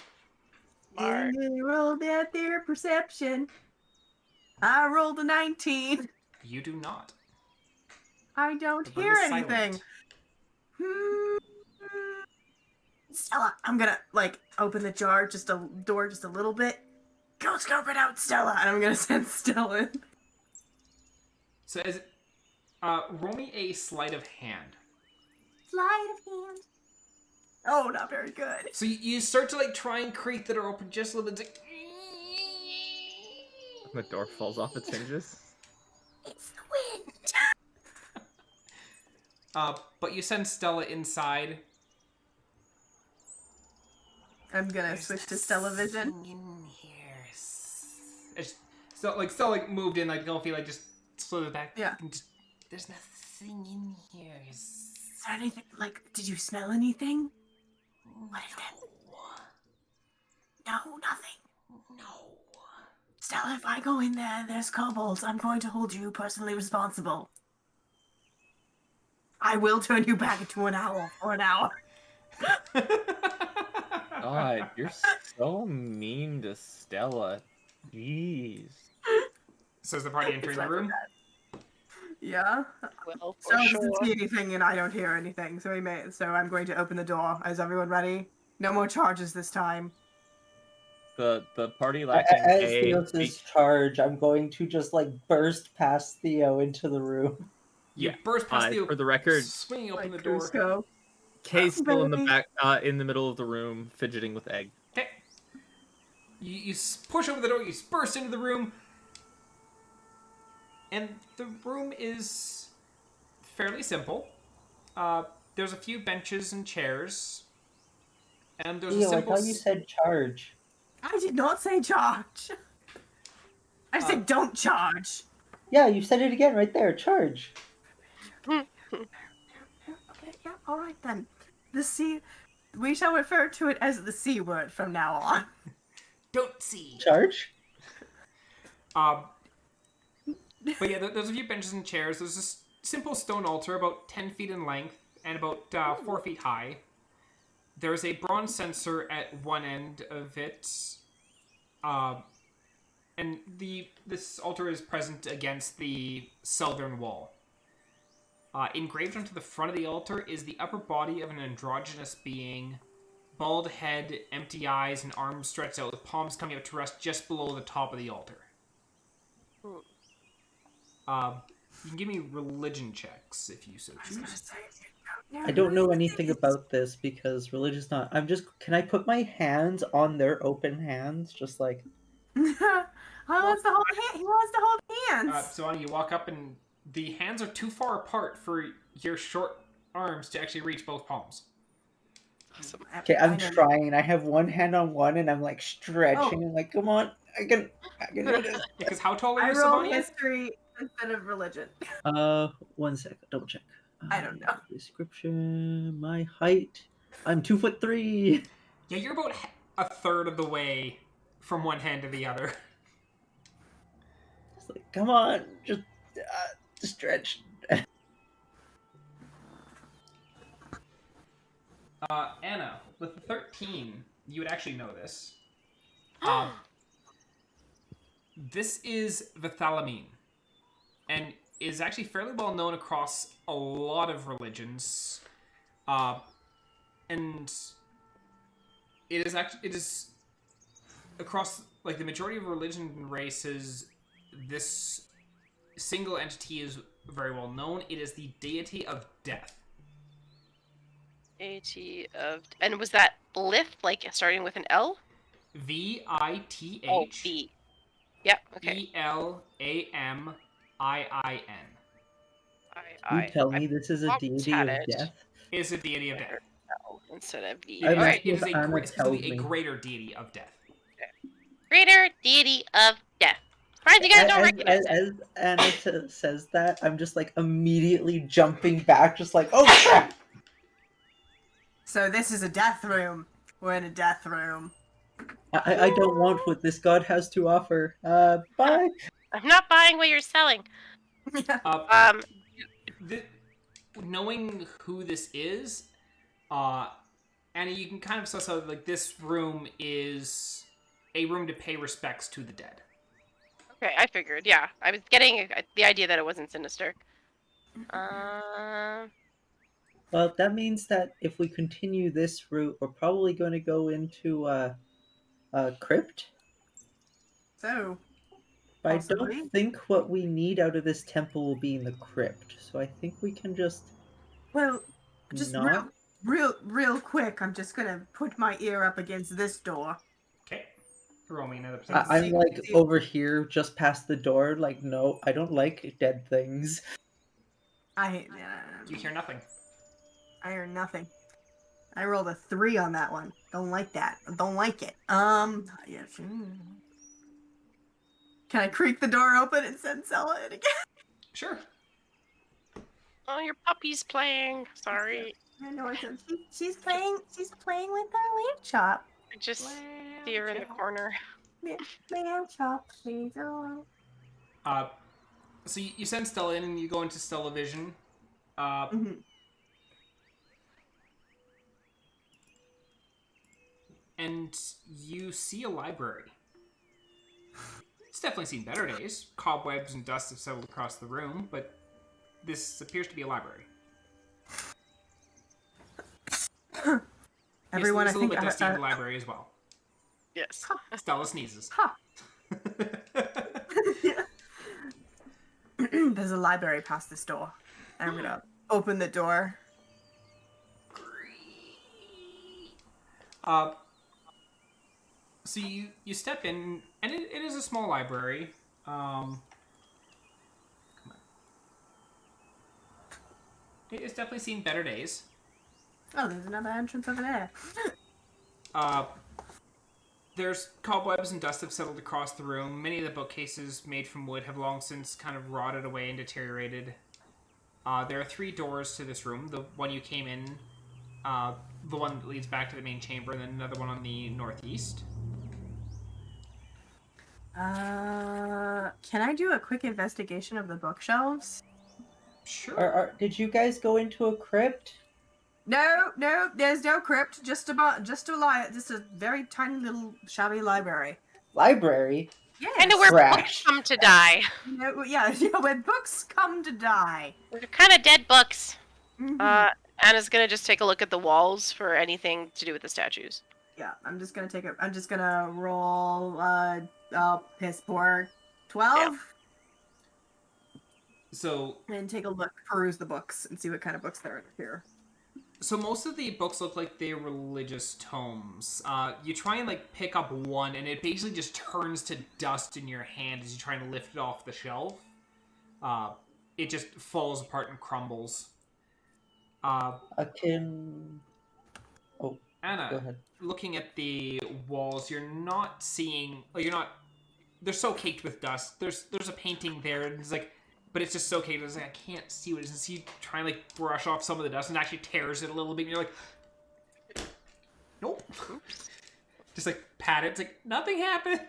Mark. Roll that there perception. I rolled a 19. You do not. I don't The room hear is anything. silent. Stella, I'm gonna open the door just a little bit. Go scope it out, Stella, and I'm gonna send Stella in. So as roll me a sleight of hand. Sleight of hand. Oh, not very good. So you start to try and creak the door open just a little bit. The door falls off its hinges. It's the wind. But you send Stella inside. I'm gonna switch to Stella Vision. In here. Stella moved in, don't feel just slowly back. Yeah. And just, there's nothing in here. Is there anything, did you smell anything? What is that? No, nothing. No. Stella, if I go in there and there's kobolds, I'm going to hold you personally responsible. I will turn you back into an owl for an hour. God, you're so mean to Stella. Jeez. So is the party entering the room? Yeah. Well, for Stella sure. doesn't see anything and I don't hear anything, so I'm going to open the door. Is everyone ready? No more charges this time. The party lacking As a Theo says charge, I'm going to just burst past Theo into the room. You burst past the for the record, swinging open the door. Cusco. Kay's still in the Baby. back, in the middle of the room, fidgeting with Egg. Okay. You push open the door, you burst into the room, and the room is fairly simple. There's a few benches and chairs, and there's a Theo, I simple... thought you said charge. I did not say charge. I said don't charge. Yeah, you said it again right there. Charge. Okay, yeah, all right then. The C. We shall refer to it as the C word from now on. Don't see. Charge? But yeah, there's a few benches and chairs. There's a simple stone altar about 10 feet in length and about 4 feet high. There's a bronze censer at one end of it. And this altar is present against the southern wall. Engraved onto the front of the altar is the upper body of an androgynous being. Bald head, empty eyes, and arms stretched out with palms coming up to rest just below the top of the altar. You can give me religion checks if you so choose. I don't know anything about this because religion's not. Can I put my hands on their open hands? Just like. He wants to hold hands. So Anna, you walk up and the hands are too far apart for your short arms to actually reach both palms. Okay, I'm trying. I have one hand on one and I'm stretching. I'm come on. I can do this. Because how tall are I you, roll Sylvania? history instead of religion. 1 second. Double check. I don't know. Description. My height. I'm 2'3". Yeah, you're about a third of the way from one hand to the other. It's come on, just stretch. Anna, with the 13, you would actually know this. This is Vithalamine, and is actually fairly well known across a lot of religions. and it is across like the majority of religion and races, this single entity is very well known. It is the deity of death. Deity of... And was that Lith, like starting with an L? Vithh. Oh, B. Yep, okay. Elamaiin. You tell I me this is a almost deity had of it. death? Is a deity of death. L instead of V. I'd like Alright. to It is have Anna tell specifically a me. greater deity of death. Greater deity of death. Surprised you guys don't recognize it. As Anna says that, I'm just like immediately jumping back, just like, oh crap! So this is a death room. We're in a death room. I don't want what this god has to offer. Bye. I'm not buying what you're selling. Knowing who this is, Anna, you can kind of suss out like this room is a room to pay respects to the dead. Okay, I figured. Yeah, I was getting the idea that it wasn't sinister. Well, that means that if we continue this route, we're probably going to go into a crypt. So, But I possibly. don't think what we need out of this temple will be in the crypt. So I think we can just Just real quick. I'm just gonna put my ear up against this door. Okay. Roll me another percentage. I'm like over here, just past the door. Like, no, I don't like dead things. You hear nothing. I hear nothing. I rolled a 3 on that one. Don't like that. Don't like it. Yes. Can I creak the door open and send Sella in again? Sure. Oh, your puppy's playing. Sorry. I know she's playing. She's playing with her lamb chop. I just see her in the corner. Lamb chop, please. Oh. So you send Stella in, and you go into Stella Vision. And you see a library. It's definitely seen better days. Cobwebs and dust have settled across the room, but this appears to be a library. Everyone, yes, I a think little bit dusty in the library as well. Yes. Stella sneezes. There's a library past this door. I'm gonna open the door. So you step in, and it is a small library. Come on. It's definitely seen better days. Oh, there's another entrance over there. There's cobwebs and dust have settled across the room. Many of the bookcases made from wood have long since kind of rotted away and deteriorated. There are 3 doors to this room. The one you came in, the one that leads back to the main chamber, and then another one on the northeast. Can I do a quick investigation of the bookshelves? Sure. Did you guys go into a crypt? No, there's no crypt. Just a very tiny little shabby library. Library? Yeah. Kind of where books come to die. Yeah, when books come to die. They're kind of dead books. Anna's gonna just take a look at the walls for anything to do with the statues. Yeah, I'm just gonna roll piss poor 12. Yeah. So and take a look, peruse the books, and see what kind of books there are here. So most of the books look like they're religious tomes. You try and like pick up one, and it basically just turns to dust in your hand as you try and lift it off the shelf. It just falls apart and crumbles. Oh, Anna, go ahead. looking at the walls, you're not seeing. They're so caked with dust. There's a painting there, and it's like. But it's just so caked. It's like, I can't see what it is. And so you try and like brush off some of the dust, and it actually tears it a little bit. And you're like, nope. Just like pat it. It's like nothing happened.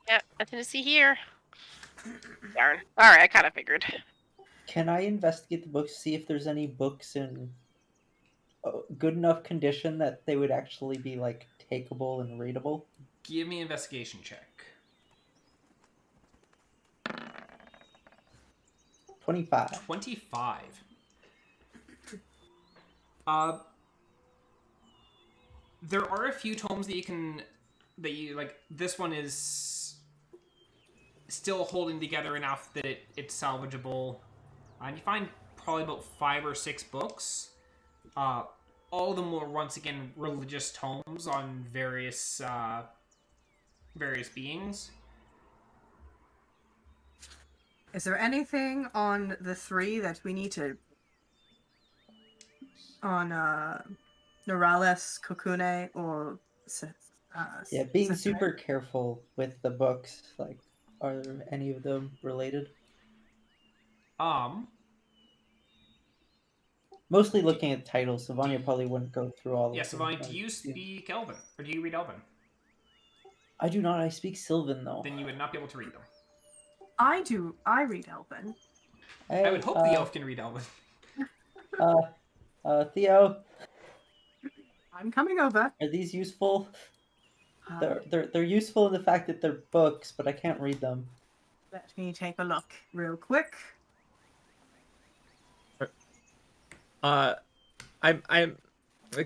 Yeah, nothing to see here. Darn. All right, I kind of figured. Can I investigate the books, see if there's any books in good enough condition that they would actually be like takeable and readable? Give me an investigation check. 25. 25. There are a few tomes that you like. This one is still holding together enough that it's salvageable. And you find probably about 5 or 6 books. All of them were once again religious tomes on various beings. Is there anything on the 3 that we need to... on, Neurales, Kokune, or... Yeah, being Severity? super careful with the books. Like, are there any of them related? Mostly looking at titles. Sylvania probably wouldn't go through all of them. Yeah, Sylvania, do you speak Elven? Or do you read Elven? I do not. I speak Sylvan, though. Then you would not be able to read them. I do. I read Elven. I would hope the elf can read Elven. Theo, I'm coming over. are these useful? They're useful in the fact that they're books, but I can't read them. Let me take a look real quick.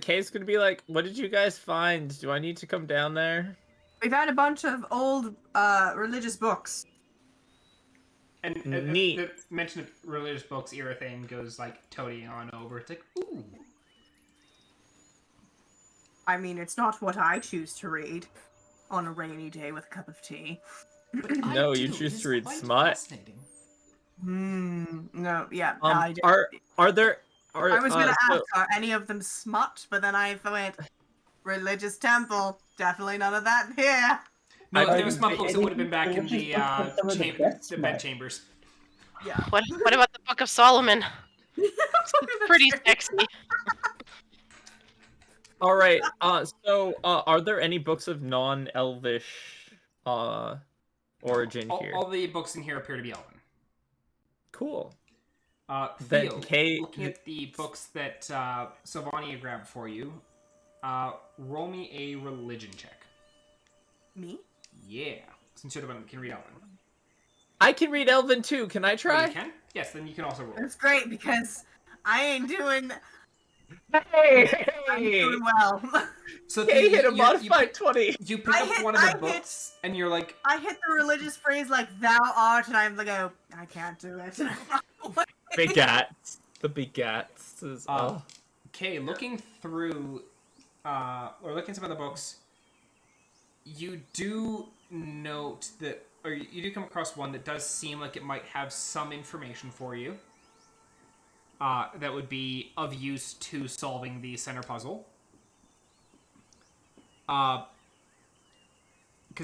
Kay's gonna be like, what did you guys find? Do I need to come down there? We've had a bunch of old religious books. And Neat. The mention of religious books, Erathane goes like toting on over. It's like, ooh. I mean, it's not what I choose to read on a rainy day with a cup of tea. No, you choose to read smut. No, yeah. I did. Are there? I was gonna ask, are any of them smut? But then I went, religious temple. Definitely none of that here. No, if there was smut books, it would have been back in the bed chambers. Yeah. What about the Book of Solomon? It's pretty sexy. All right. So, are there any books of non-elvish origin here? All the books in here appear to be Elven. Cool. Theo, looking at the books that Sylvania grabbed for you, roll me a religion check. Me? Yeah, since you're the one that can read Elven. I can read Elven too. Can I try? Oh, you can? Yes, then you can also roll. That's great because I ain't doing. Hey! I'm doing well. So Hey, hit a modified 20. You pick up one of the books, and you're like... I hit the religious phrase like, thou art, and I'm like, oh, I can't do it. Begats. The begats. Is, Okay, looking through, or looking at some of the books, you do note that, or you do come across one that does seem like it might have some information for you. That would be of use to solving the center puzzle. Because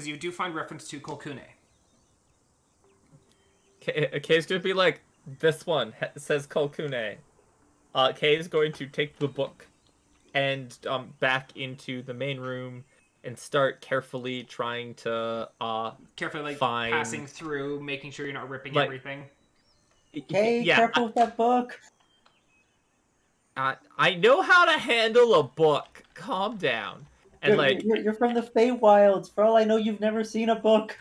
you do find reference to Kolkune. Kay's gonna be like, this one says Kolkune. Kay is going to take the book and back into the main room and start carefully trying to carefully find... passing through, making sure you're not ripping everything. Kay, careful with that book. I know how to handle a book. Calm down. And you're from the Feywilds. For all I know, you've never seen a book.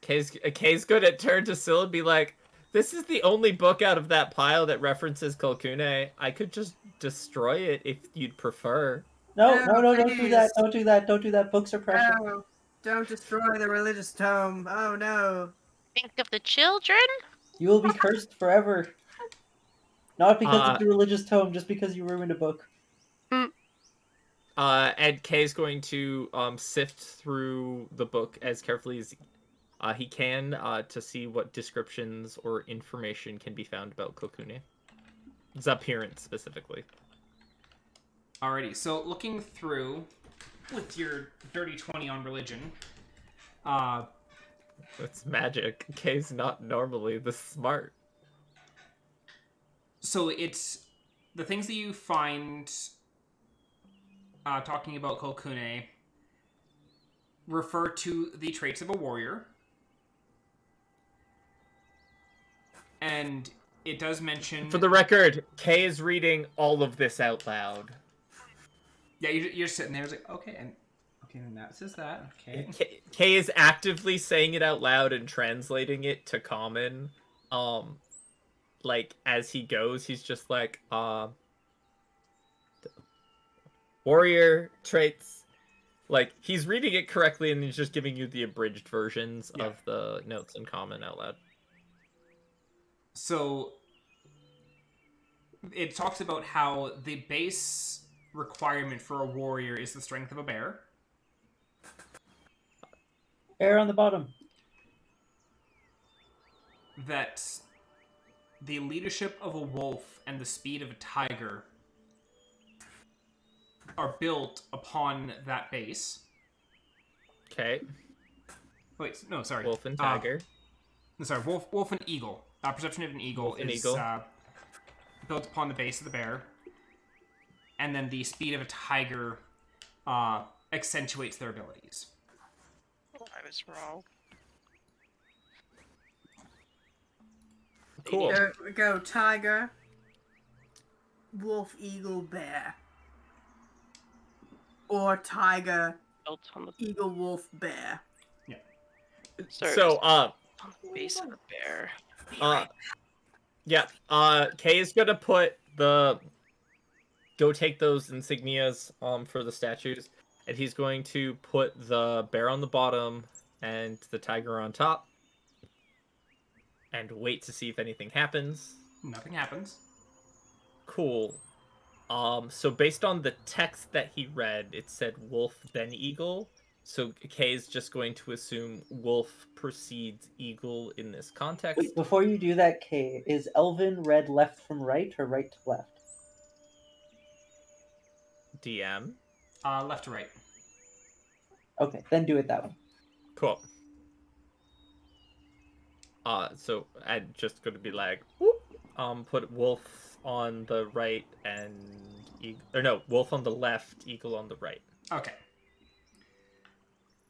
Kay's gonna turn to Syl and be like, this is the only book out of that pile that references Kolkune. I could just destroy it if you'd prefer. No, don't do that. Don't do that. Don't do that. Books are precious. No, don't destroy the religious tome. Oh no. Think of the children? You will be cursed forever. Not because it's a religious tome, just because you ruined a book. And Kay's going to sift through the book as carefully as he can to see what descriptions or information can be found about Kolkune. Its appearance, specifically. Alrighty, so looking through with your dirty 20 on religion. It's magic. Kay's not normally this smart. So it's the things that you find talking about Kolkune refer to the traits of a warrior. And it does mention... For the record, Kay is reading all of this out loud. Yeah, you're sitting there, it's like, okay, and that says that, okay. Kay is actively saying it out loud and translating it to common. Like, as he goes, he's just like, warrior traits. Like, he's reading it correctly and he's just giving you the abridged versions of the notes in common out loud. So, it talks about how the base requirement for a warrior is the strength of a bear. Bear on the bottom. That the leadership of a wolf and the speed of a tiger are built upon that base. Okay. Wait, no, sorry. Wolf and tiger. Sorry, wolf and eagle. Perception of an eagle is built upon the base of the bear. And then the speed of a tiger accentuates their abilities. I was wrong. Cool. Go tiger, wolf, eagle, bear. Or tiger, Built on the eagle, wolf, bear. Yeah. So, on the base of the bear. yeah. Kay is gonna put go take those insignias for the statues, and he's going to put the bear on the bottom and the tiger on top, and wait to see if anything happens. Nothing happens. Cool. So based on the text that he read, it said wolf then eagle. So Kay is just going to assume wolf precedes eagle in this context. Wait, before you do that, Kay, is Elven read left from right or right to left? DM. Left to right. Okay, then do it that way. Cool. So I'm just gonna be like, whoop, put wolf on the right and wolf on the left, eagle on the right. Okay.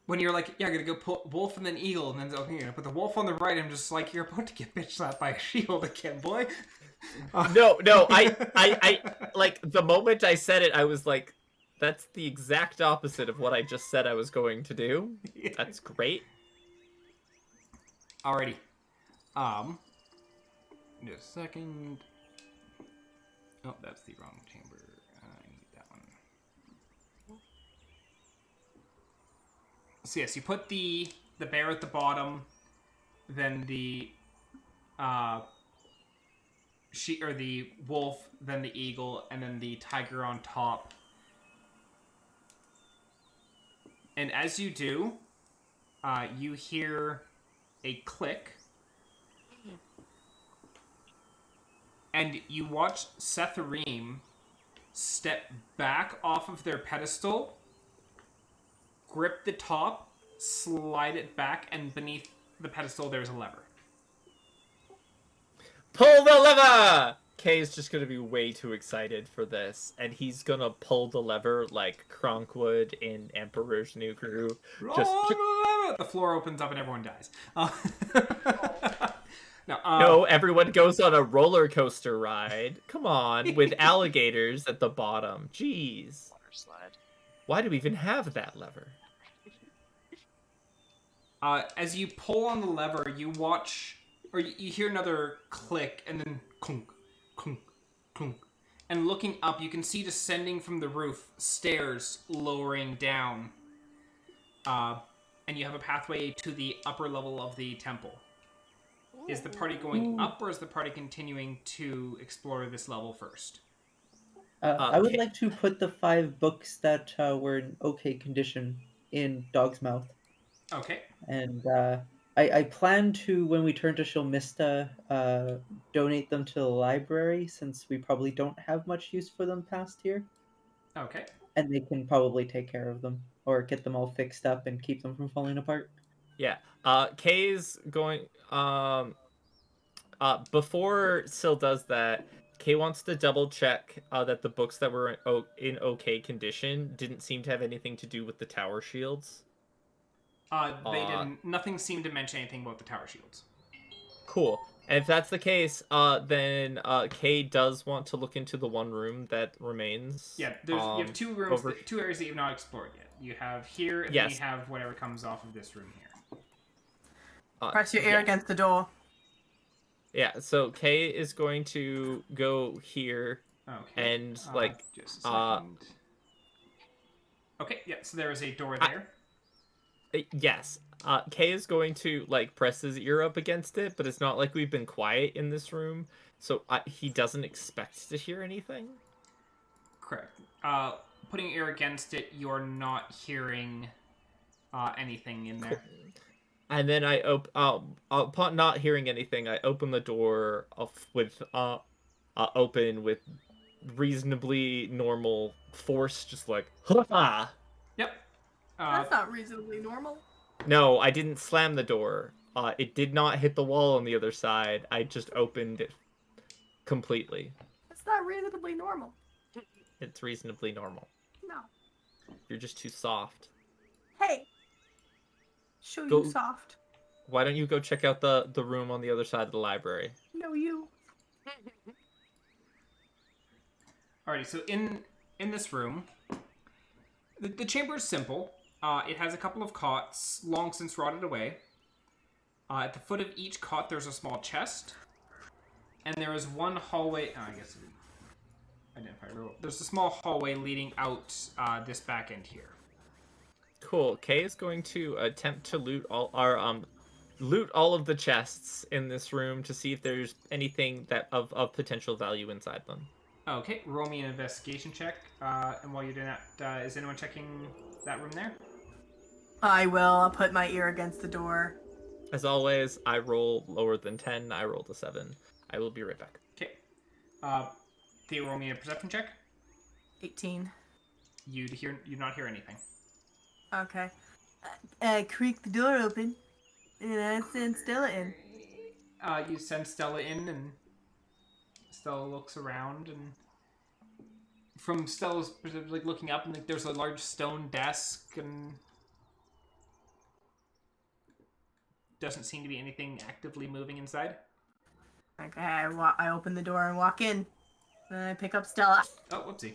When you're like, yeah, I'm gonna go put wolf and then eagle, and then okay, you're gonna put the wolf on the right, I'm just like, you're about to get bitch slapped by a shield again, boy. No, I like the moment I said it, I was like, that's the exact opposite of what I just said I was going to do. That's great. Alrighty. Just a second. Oh, that's the wrong chamber. I need that one. So yes, you put the bear at the bottom, then the the wolf, then the eagle, and then the tiger on top. And as you do, you hear a click. And you watch Theioryn step back off of their pedestal, grip the top, slide it back, and beneath the pedestal there's a lever. Pull the lever! Kay is just gonna be way too excited for this, and he's gonna pull the lever like Cronkwood in Emperor's New Groove. The floor opens up and everyone dies. No, everyone goes on a roller coaster ride. Come on, with alligators at the bottom. Jeez. Water slide. Why do we even have that lever? As you pull on the lever, you watch, or you hear another click, and then clunk, clunk, clunk. And looking up, you can see descending from the roof stairs lowering down. And you have a pathway to the upper level of the temple. Is the party going up, or is the party continuing to explore this level first? I would like to put the 5 books that were in okay condition in Dog's Mouth. Okay. And I plan to, when we turn to Shilmista, donate them to the library, since we probably don't have much use for them past here. Okay. And they can probably take care of them, or get them all fixed up and keep them from falling apart. Yeah. Kay's going before Syl does that, Kay wants to double check that the books that were in okay condition didn't seem to have anything to do with the tower shields. They didn't. Nothing seemed to mention anything about the tower shields. Cool. And if that's the case, then Kay does want to look into the one room that remains. Yeah, you have 2 rooms, 2 areas that you've not explored yet. You have here, and then you have whatever comes off of this room here. Press your ear against the door. Yeah, so Kay is going to go here Okay. and Just a second. Okay, yeah, so there is a door there. Yes. Kay is going to like press his ear up against it, but it's not like we've been quiet in this room, so he doesn't expect to hear anything. Correct. Putting your ear against it, you're not hearing anything in there. Cool. And then upon not hearing anything, I open the door open with reasonably normal force, just like ha. Yep. That's not reasonably normal. No, I didn't slam the door. It did not hit the wall on the other side. I just opened it completely. That's not reasonably normal. It's reasonably normal. No. You're just too soft. Hey. Show Go- you soft. Why don't you go check out the room on the other side of the library? No, you. Alrighty, so in this room, the chamber is simple. It has a couple of cots, long since rotted away. At the foot of each cot, there's a small chest. And there is one hallway... I guess there's a small hallway leading out this back end here. Cool. Kay is going to attempt to loot all of the chests in this room to see if there's anything that of potential value inside them. Okay, roll me an investigation check. And while you're doing that, is anyone checking that room there? I will. I'll put my ear against the door. As always, I roll lower than 10. I rolled a 7. I will be right back. Okay. Theo, roll me a perception check. 18. You not hear anything. Okay. I creak the door open, and I send Stella in. You send Stella in, and Stella looks around, and from Stella's perspective, like looking up, and like there's a large stone desk, and doesn't seem to be anything actively moving inside. Okay, I open the door and walk in. Then I pick up Stella. Oh, whoopsie.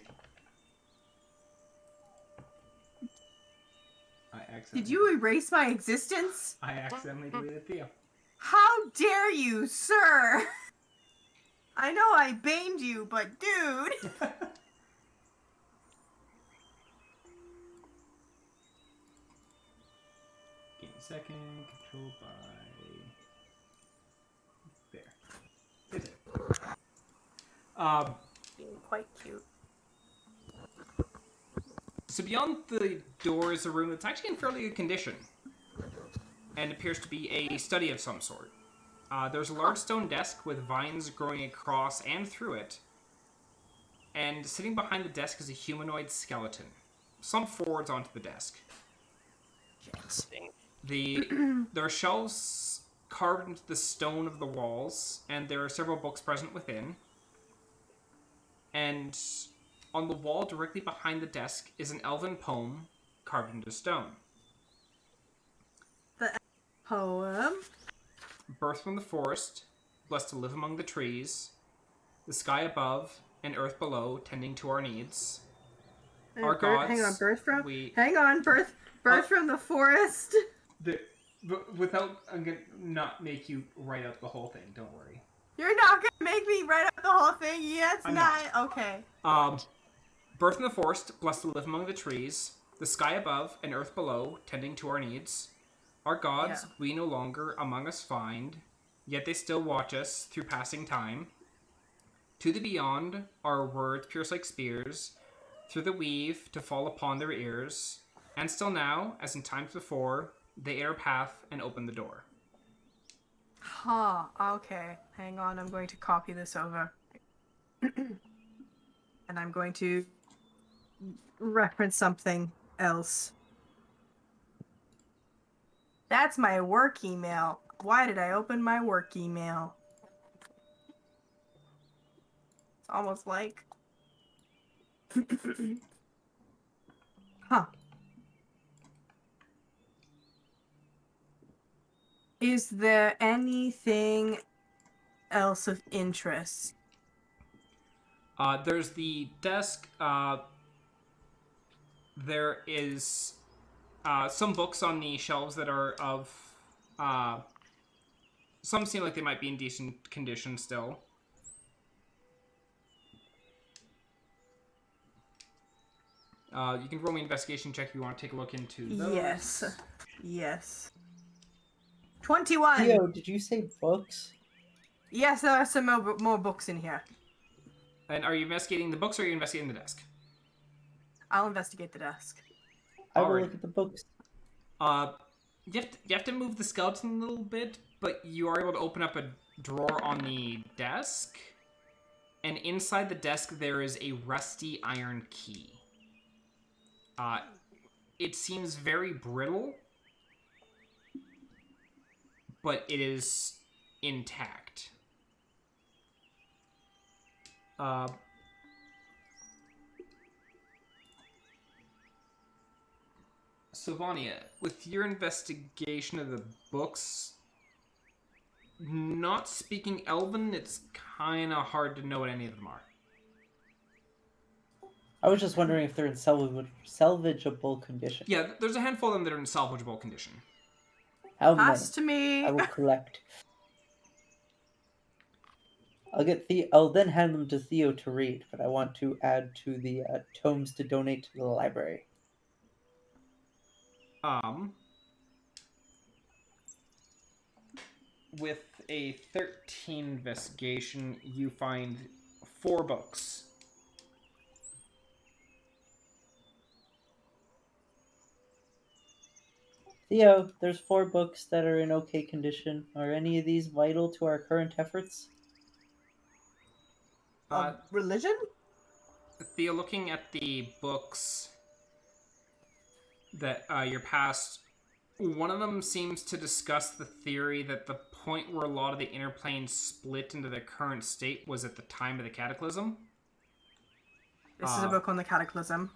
Did you erase my existence? I accidentally deleted Theo. How dare you, sir? I know I baned you, but dude. Give me a second. Controlled by... There. Is it? Being quite cute. So beyond the door is a room that's actually in fairly good condition. And appears to be a study of some sort. There's a large stone desk with vines growing across and through it. And sitting behind the desk is a humanoid skeleton. Slumped forwards onto the desk. There are shelves carved into the stone of the walls, and there are several books present within. And on the wall directly behind the desk is an elven poem carved into stone. The poem? Birth from the forest, blessed to live among the trees, the sky above and earth below, tending to our needs. Our gods. Hang on, birth from? Hang on, birth from the forest. I'm gonna not make you write out the whole thing. Don't worry. You're not gonna make me write up the whole thing. Yeah, it's not. Okay. Birth from the forest, blessed to live among the trees, the sky above and earth below, tending to our needs. Our gods we no longer among us find, yet they still watch us through passing time. To the beyond, our words pierce like spears, through the weave to fall upon their ears, and still now, as in times before, they air path and open the door. Huh, okay. Hang on, I'm going to copy this over. And I'm going to reference something else. That's my work email. Why did I open my work email? It's almost like... Huh. Is there anything else of interest? There's the desk. There is some books on the shelves that are of... some seem like they might be in decent condition still. You can roll me an investigation check if you want to take a look into those. Yes. 21. Theo, did you say books? Yes, there are some more books in here. And are you investigating the books or are you investigating the desk? I'll investigate the desk. I will Alright. look at the books. You have to move the skeleton a little bit, but you are able to open up a drawer on the desk. And inside the desk, there is a rusty iron key. It seems very brittle, but it is intact. Sylvania, with your investigation of the books, not speaking Elven, it's kind of hard to know what any of them are. I was just wondering if they're in salvageable condition. Yeah, there's a handful of them that are in salvageable condition. How many? Pass to me. I will collect. I'll then hand them to Theo to read, but I want to add to the tomes to donate to the library. With a 13 investigation, you find 4 books. Theo, there's 4 books that are in okay condition. Are any of these vital to our current efforts? Religion? Theo, looking at the books that you're past, one of them seems to discuss the theory that the point where a lot of the inner planes split into their current state was at the time of the cataclysm. This is a book on the cataclysm.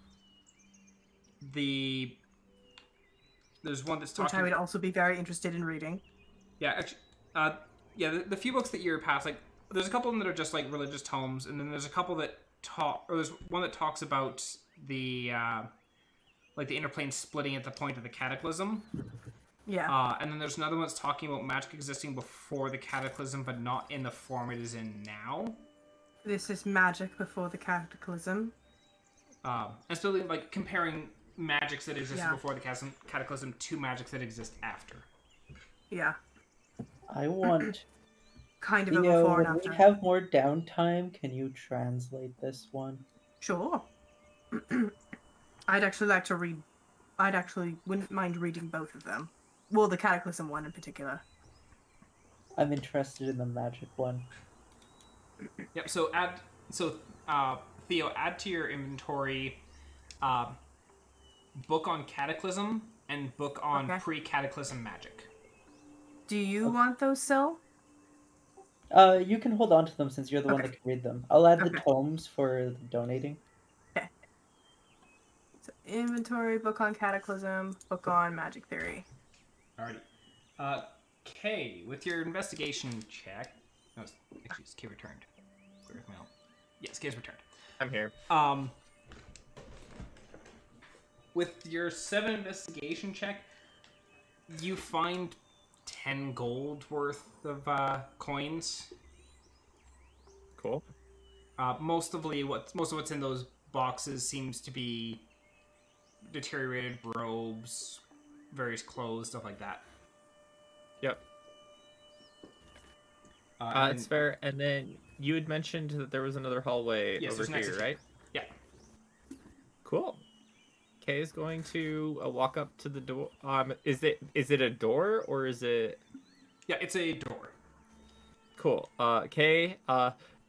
There's one that's talking... Which I would also be very interested in reading. Yeah, actually, the few books that you're past, like, there's a couple of them that are just, like, religious tomes, and then there's a couple that there's one that talks about the, like, the inner plane splitting at the point of the cataclysm. Yeah. And then there's another one that's talking about magic existing before the cataclysm, but not in the form it is in now. This is magic before the cataclysm. And still, like, comparing magics that existed before the cataclysm to magics that exist after. Yeah. I want... kind of Theo, a before and when after. we have more downtime, can you translate this one? Sure. I'd actually like to read... I'd actually wouldn't mind reading both of them. Well, the Cataclysm one in particular. I'm interested in the magic one. Yep, Theo, add to your inventory book on Cataclysm and book on pre-Cataclysm magic. Do you want those, Syl? You can hold on to them since you're the one that can read them. I'll add the tomes for donating. Okay. So inventory, book on Cataclysm, book on magic theory. Alrighty. Kay, with your investigation check... No, actually, it's Kay returned. Where's Mel? Yes, Kay's returned. I'm here. With your 7 investigation check, you find 10 gold worth of coins. Cool. Most of what's in those boxes seems to be deteriorated robes, various clothes, stuff like that. Yep. It's fair. And then you had mentioned that there was another hallway over here, right? Yeah. Cool. Kay is going to walk up to the door. Is it a door or is it? Yeah, it's a door. Cool. Kay,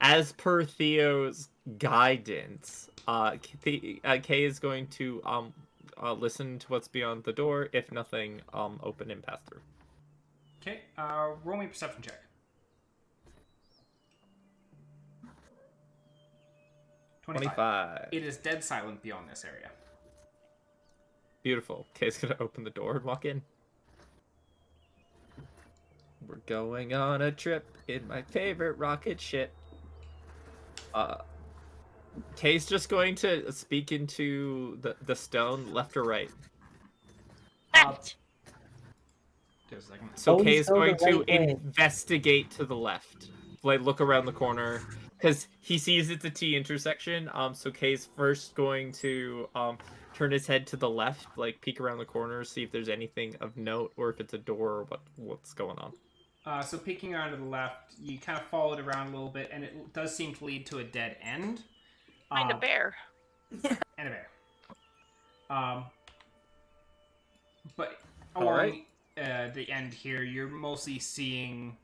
as per Theo's guidance, Kay is going to listen to what's beyond the door. If nothing, open and pass through. Okay. Roll me a perception check. 25. It is dead silent beyond this area. Beautiful. Kay's gonna open the door and walk in. We're going on a trip in my favorite rocket ship. Kay's just going to speak into the stone, left or right. So Kay's going to investigate to the left. Like, look around the corner. Because he sees it's a T intersection. So Kay's first going to turn his head to the left, like peek around the corner, see if there's anything of note, or if it's a door, or what's going on. So peeking around to the left, you kind of follow it around a little bit, and it does seem to lead to a dead end. Find a bear. And a bear. But All along right. the end here, you're mostly seeing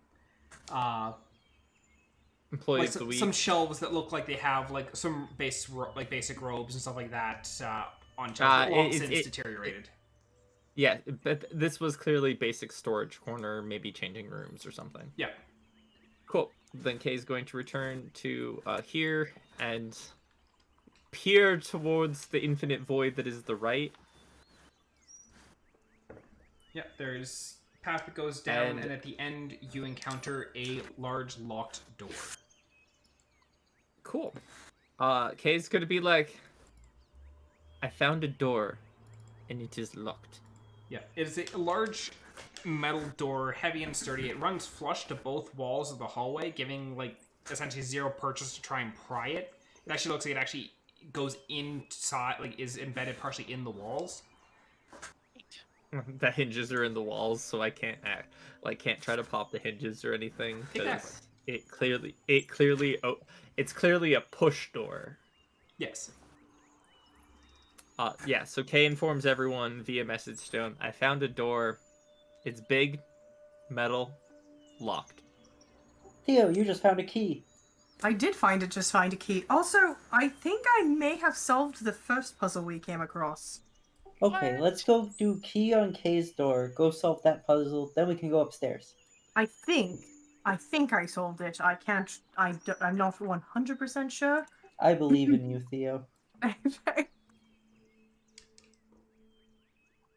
Employee like of the week. some shelves that look like they have like some basic robes and stuff like that on shelves that long since deteriorated. Yeah, but this was clearly basic storage corner, maybe changing rooms or something. Yeah. Cool. Then Kay's going to return to here and peer towards the infinite void that is the right. Yeah, there's a path that goes down, and at the end you encounter a large locked door. Cool. Kay's gonna be like, I found a door, and it is locked. Yeah, it is a large metal door, heavy and sturdy. It runs flush to both walls of the hallway, giving like essentially zero purchase to try and pry it. It actually looks like it actually goes inside, like is embedded partially in the walls. The hinges are in the walls, so I can't can't try to pop the hinges or anything. Exactly. It's clearly a push door. Yes. Yeah, so Kay informs everyone via message stone. I found a door. It's big, metal, locked. Theo, you just found a key. I did find a key. Also, I think I may have solved the first puzzle we came across. Okay, What? let's go do key on Kay's door. Go solve that puzzle. Then we can go upstairs. I think I solved it. I'm not 100% sure. I believe in you, Theo.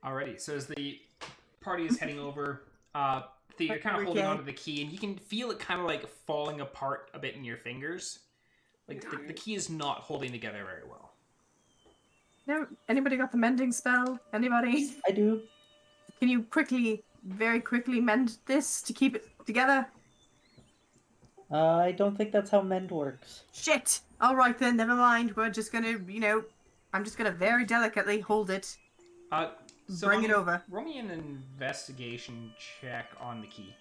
Alrighty, so as the party is heading over, you're kind of holding onto the key, and you can feel it kind of like falling apart a bit in your fingers. Like the key is not holding together very well. No, anybody got the mending spell? Anybody? I do. Can you very quickly mend this to keep it together? I don't think that's how mend works. Shit! Alright then, never mind. We're just gonna, I'm just gonna very delicately hold it. So Bring it over. Roll me an investigation check on the key.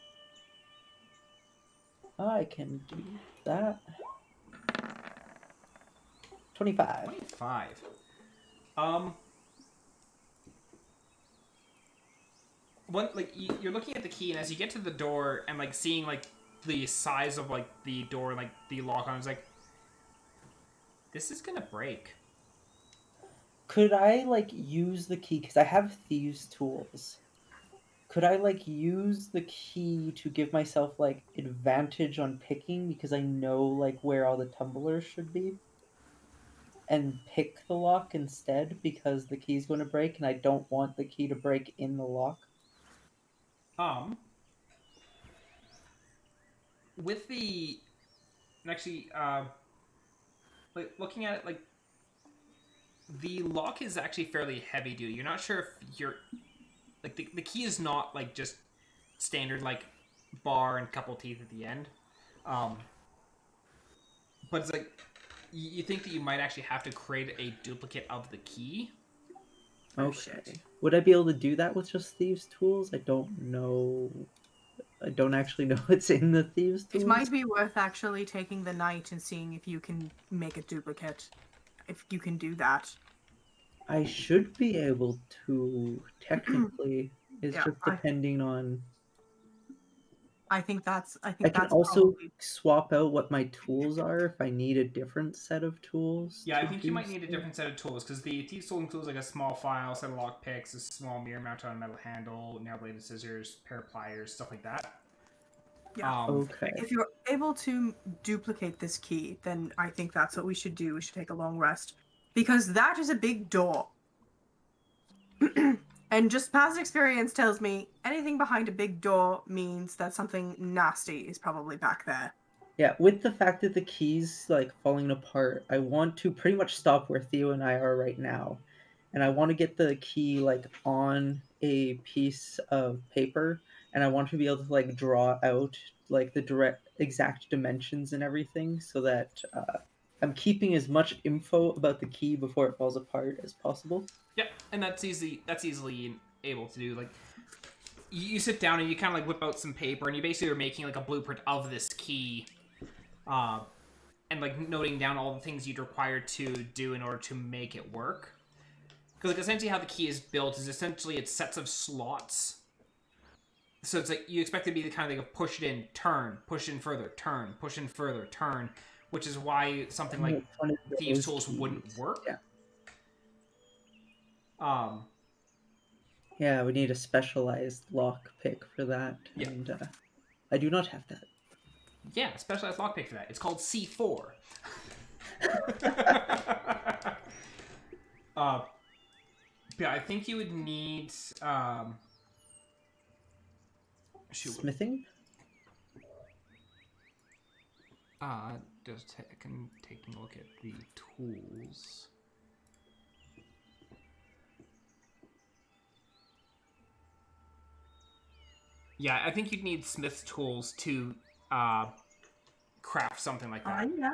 I can do that. 25. 25. You're looking at the key, and as you get to the door and like seeing like the size of like the door and like the lock on, it's like, this is gonna break. Could I like use the key because I have thieves' tools? Could I like use the key to give myself like advantage on picking because I know like where all the tumblers should be? And pick the lock instead because the key's going to break and I don't want the key to break in the lock? With the... Actually, like, looking at it, like, the lock is actually fairly heavy duty. You're not sure if you're... Like, the key is not, like, just standard, like, bar and couple teeth at the end. But it's like... You think that you might actually have to create a duplicate of the key? Okay. Would I be able to do that with just thieves' tools? I don't know. I don't actually know what's in the thieves' tools. It might be worth actually taking the night and seeing if you can make a duplicate. If you can do that. I should be able to, technically. It's Yeah, just depending on... I can also swap out what my tools are if I need a different set of tools. Yeah, I think you might need a different set of tools, because the thieves' tool includes like a small file, set of lock picks, a small mirror mounted on a metal handle, nail-bladed scissors, pair of pliers, stuff like that. Yeah. Okay. If you're able to duplicate this key, then I think that's what we should do. We should take a long rest. Because that is a big door. And just past experience tells me anything behind a big door means that something nasty is probably back there. Yeah, with the fact that the key's like falling apart, I want to pretty much stop where Theo and I are right now. And I want to get the key like on a piece of paper, and I want to be able to like draw out like the exact dimensions and everything so that I'm keeping as much info about the key before it falls apart as possible. And that's easily able to do. Like, you sit down and you kind of like whip out some paper, and you basically are making like a blueprint of this key, and like noting down all the things you'd require to do in order to make it work. Because like essentially how the key is built is essentially it's sets of slots. So it's like you expect it to be the kind of thing of push it in, turn, push in further, turn, push in further, turn, which is why something like One of thieves' those tools keys. wouldn't work. Yeah. Yeah, we need a specialized lock pick for that, Yeah. and I do not have that. Yeah, specialized lockpick for that. It's called C4. Yeah, I think you would need Smithing? just taking a look at the tools. Yeah, I think you'd need smith's tools to craft something like that. Yeah.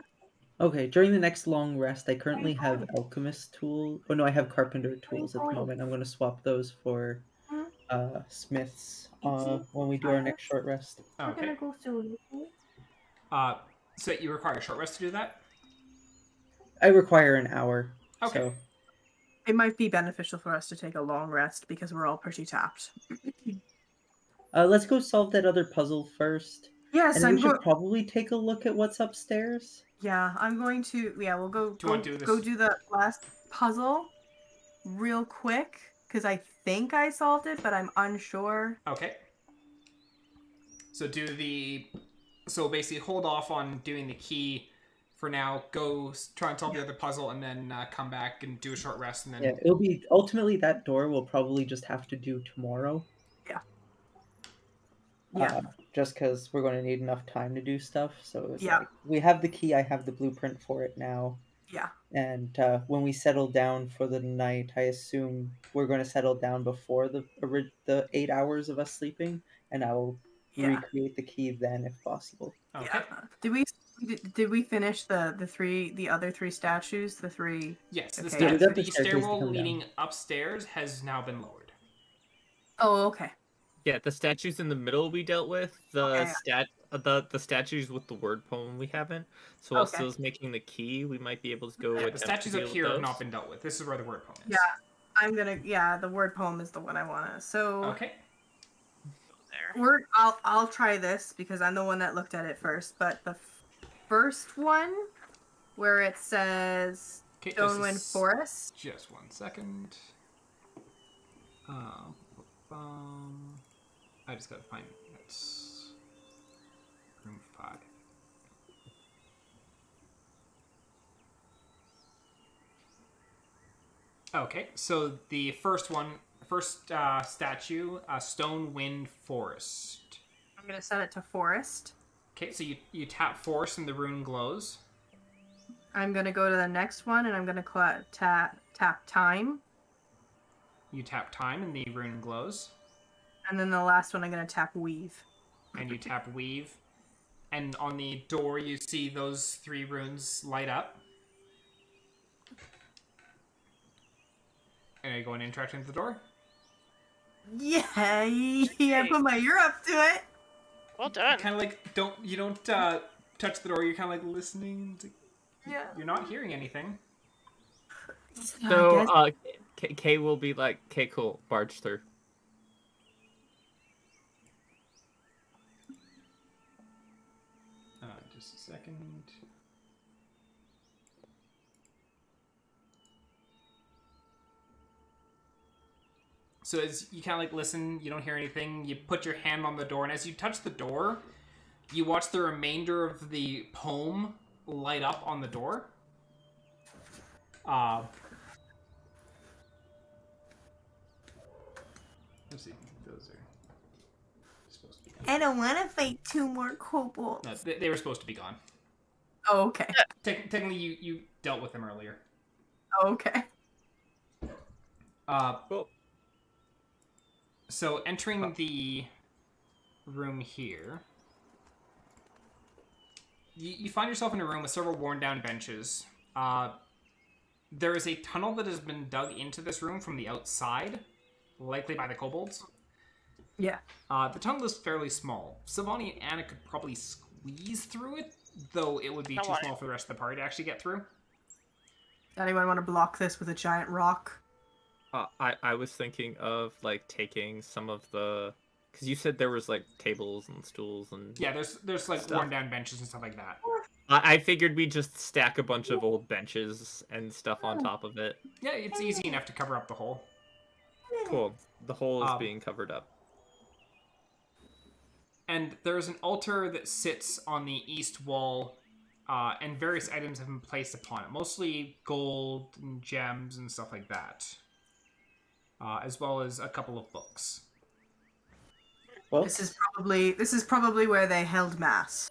Okay, during the next long rest, I currently have alchemist tool. Oh no, I have carpenter tools at the moment. I'm going to swap those for smiths when we do our next short rest. Okay. We're gonna go soon. So you require a short rest to do that? I require an hour. Okay. So It might be beneficial for us to take a long rest because we're all pretty tapped. let's go solve that other puzzle first. Yes, And then I'm we should going. probably take a look at what's upstairs. Yeah, I'm going to. Yeah, we'll go. Do you want to do this? Go do the last puzzle real quick because I think I solved it, but I'm unsure. Okay. So so basically hold off on doing the key for now. Go try and solve the other puzzle, and then come back and do a short rest, and then Yeah, it'll be ultimately that door we'll probably just have to do tomorrow. Yeah. Yeah. Just because we're going to need enough time to do stuff. So it's Yeah. like we have the key. I have the blueprint for it now. Yeah. And when we settle down for the night, I assume we're going to settle down before the 8 hours of us sleeping, and I will recreate the key then if possible. okay. Yeah. Did we finish the other three statues? The three. Yes, Okay. Yeah, we got the the staircase to stairwell come leading down. upstairs has now been lowered. Oh, okay. Yeah, the statues in the middle we dealt with. The Okay. the statues with the word poem we haven't. So while Okay. Syl's making the key, we might be able to go. Yeah, the attempt to statues up deal with here have those. not been dealt with. This is where the word poem is. Yeah. I'm gonna. Yeah, the word poem is the one I wanna. So. Okay. There. I'll try this because I'm the one that looked at it first. But the first one, where it says Okay. Stonewind Forest. Just 1 second. I just gotta find that's room 5. Okay, so the first statue, Stonewind Forest. I'm gonna set it to forest. Okay, so you tap forest and the rune glows. I'm gonna go to the next one and I'm gonna tap time. You tap time and the rune glows. And then the last one I'm gonna tap weave. And you tap weave. And on the door you see those 3 runes light up. And are you going to interact into the door? Yeah, I put my ear up to it. Well done. Kind of like you don't touch the door. You're kind of like listening. Yeah. You're not hearing anything. So Kay will be like, "Okay, cool, barge through." Just a second. So as you kind of like listen, you don't hear anything. You put your hand on the door, and as you touch the door, you watch the remainder of the poem light up on the door. Let's see. Those are supposed to be gone. I don't want to fight 2 more kobolds. No, they were supposed to be gone. Oh, okay. Technically, you dealt with them earlier. Oh, okay. Cool. So entering the room here, you find yourself in a room with several worn down benches. There is a tunnel that has been dug into this room from the outside, likely by the kobolds. Yeah. The tunnel is fairly small. Sylvania and Anna could probably squeeze through it, though it would be I too want small for the rest of the party to actually get through. Anyone want to block this with a giant rock? I was thinking of like taking some of the, because you said there was like tables and stools and Yeah, there's like Stuff. worn down benches and stuff like that. I figured we'd just stack a bunch of old benches and stuff on top of it. Yeah, it's easy enough to cover up the hole. Cool. The hole is Um, being covered up. And there's an altar that sits on the east wall, and various items have been placed upon it, mostly gold and gems and stuff like that, as well as a couple of books. This is probably where they held mass.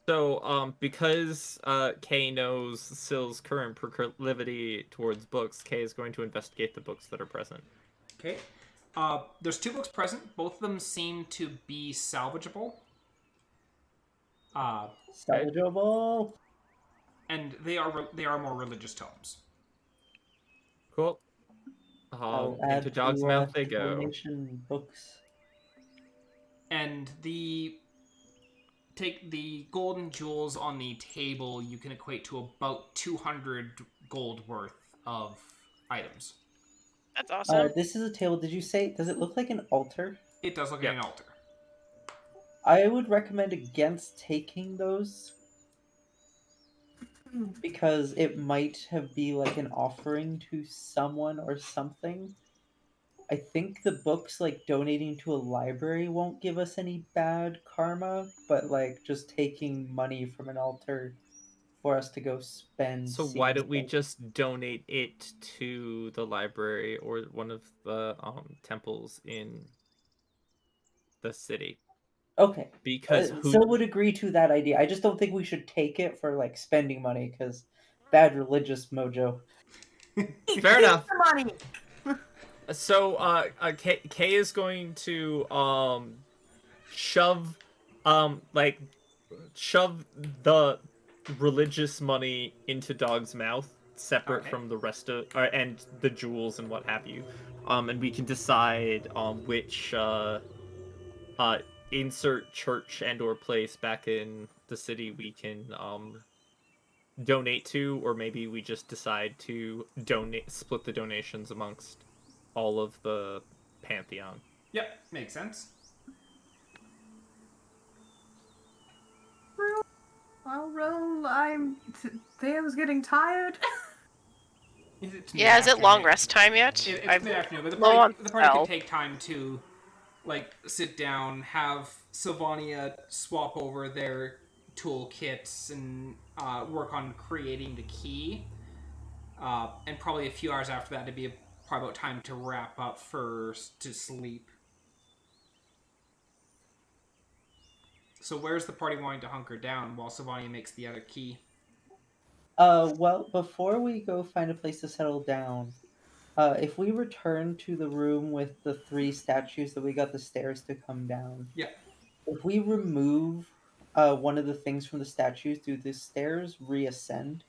So, because Kay knows Syl's current proclivity towards books, Kay is going to investigate the books that are present. Okay. There's 2 books present. Both of them seem to be salvageable. Salvageable. And they are more religious tomes. Cool. I'll Into add Dog's to, mouth they go. donation books. And take the golden jewels on the table, you can equate to about 200 gold worth of items. That's awesome. This is a table. Did you say? Does it look like an altar? It does look like an altar. I would recommend against taking those because it might have be like an offering to someone or something. I think the books like donating to a library won't give us any bad karma, but like just taking money from an altar for us to go spend. So why seems don't we like- just donate it to the library or one of the temples in the city? Okay. Because Sil would agree to that idea. I just don't think we should take it for like spending money because bad religious mojo. Fair enough. The money. So Kay is going to shove shove the religious money into Dog's mouth, separate Okay. from the rest of and the jewels and what have you. And we can decide on which insert church and or place back in the city we can donate to, or maybe we just decide to split the donations amongst all of the pantheon. Yep, makes sense. I'll roll. Theo's getting tired. It's Yeah, is it long mid-afternoon. rest time yet? It's I've mid-afternoon, but the low on party can spell. take time to like sit down, have Sylvania swap over their toolkits and work on creating the key. And probably a few hours after that to be probably about time to wrap up to sleep. So where's the party wanting to hunker down while Sylvania makes the other key? Well, before we go find a place to settle down, if we return to the room with the 3 statues that we got the stairs to come down, Yeah. if we remove one of the things from the statues, do the stairs reascend?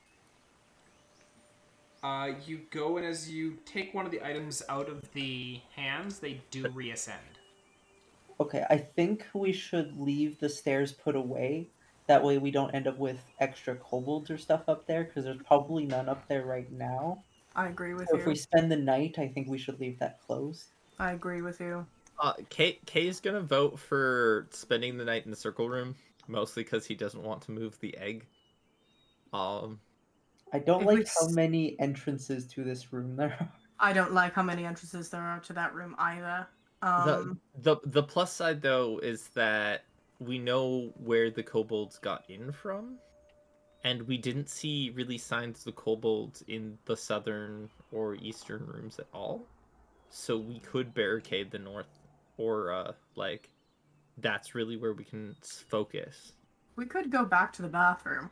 You go, and as you take one of the items out of the hands, they do reascend. Okay, I think we should leave the stairs put away. That way we don't end up with extra kobolds or stuff up there, because there's probably none up there right now. I agree with So you. if we spend the night, I think we should leave that closed. I agree with you. Kay's gonna vote for spending the night in the circle room, mostly because he doesn't want to move the egg. I don't If like we how s- many entrances to this room there are. I don't like how many entrances there are to that room either. The plus side though is that we know where the kobolds got in from, and we didn't see really signs of the kobolds in the southern or eastern rooms at all. So we could barricade the north, or that's really where we can focus. We could go back to the bathroom.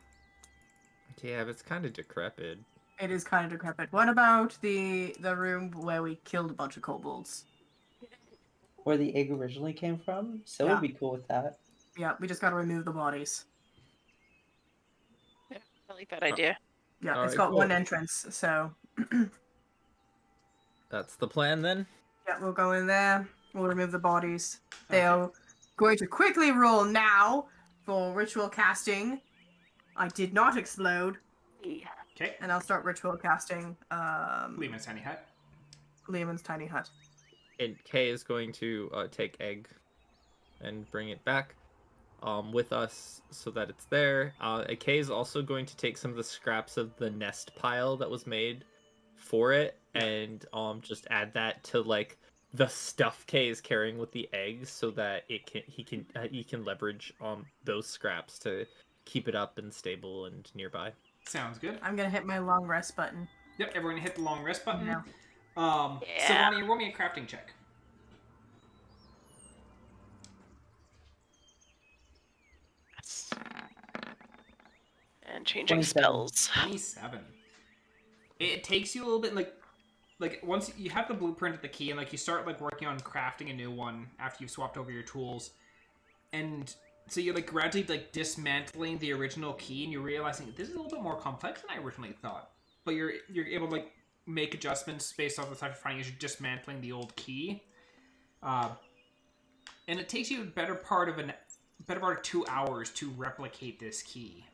Yeah, but it's kind of decrepit. It is kind of decrepit. What about the room where we killed a bunch of kobolds? Where the egg originally came from? So Yeah. would be cool with that. Yeah, we just gotta remove the bodies. I like that idea. Yeah, All it's right, got one cool. entrance, so That's the plan then. yeah, we'll go in there. We'll remove the bodies. Okay. They're going to quickly roll now for ritual casting. I did not explode, Okay. and I'll start ritual casting. Lehman's tiny hut. Lehman's tiny hut. And Kay is going to take egg and bring it back with us so that it's there. Kay is also going to take some of the scraps of the nest pile that was made for it Yeah. and just add that to like the stuff Kay is carrying with the eggs so that he can leverage those scraps to keep it up and stable and nearby. Sounds good. I'm gonna hit my long rest button. Yep, everyone hit the long rest button. Yeah. Yeah. Sylvania, roll me a crafting check. Yes. And changing 27. spells. 27. It takes you a little bit, like once you have the blueprint of the key and like you start like working on crafting a new one after you've swapped over your tools, and so you're like gradually like dismantling the original key and you're realizing this is a little bit more complex than I originally thought. But you're able to like make adjustments based off the stuff you're finding as you're dismantling the old key. And it takes you a better part of 2 hours to replicate this key.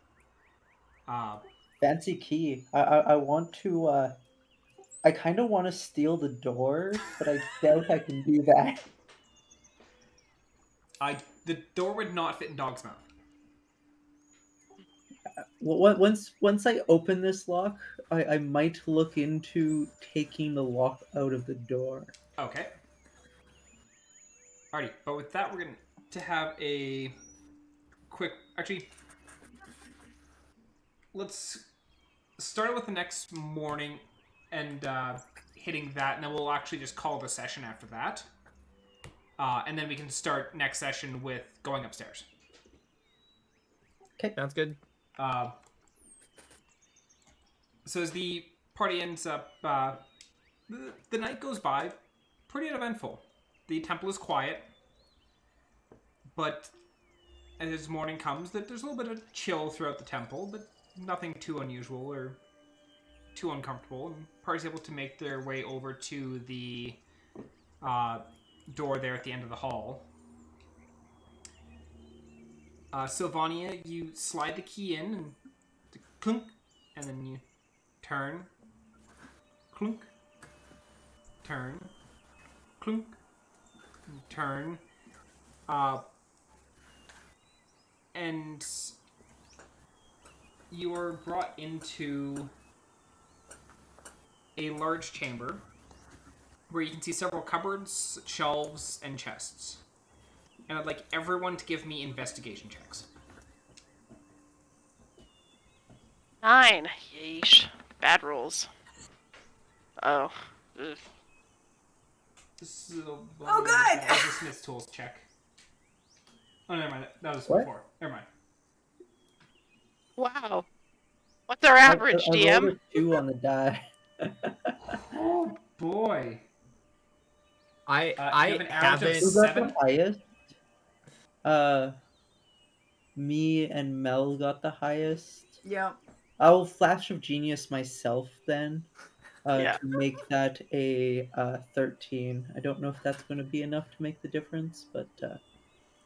Fancy key. I want to. I kind of want to steal the door, but I doubt I can do that. The door would not fit in Dog's mouth. Once I open this lock, I might look into taking the lock out of the door. Okay. Alrighty, but with that, we're going to have a quick... Actually, let's start with the next morning and hitting that, and then we'll actually just call the session after that. And then we can start next session with going upstairs. Okay. Sounds good. So as the party ends up, the night goes by pretty uneventful. The temple is quiet, but as morning comes, there's a little bit of chill throughout the temple, but nothing too unusual or too uncomfortable. And the party's able to make their way over to the door there at the end of the hall. Sylvania, you slide the key in and clunk, and then you turn, clunk, turn, clunk, turn, and you are brought into a large chamber where you can see several cupboards, shelves, and chests. And I'd like everyone to give me investigation checks. 9. Yeesh. Bad rolls. Oh. Ugh. Oh, good! That was a Smith's Tools check. Oh, never mind. That was What? before. Never mind. Wow. What's our average, I DM? rolled a 2 on the die. Oh, boy. I you have an average of haven't. Who got 7? the highest? Me and Mel got the highest. Yep. I'll flash of genius myself then. Yeah. To make that a 13. I don't know if that's going to be enough to make the difference, but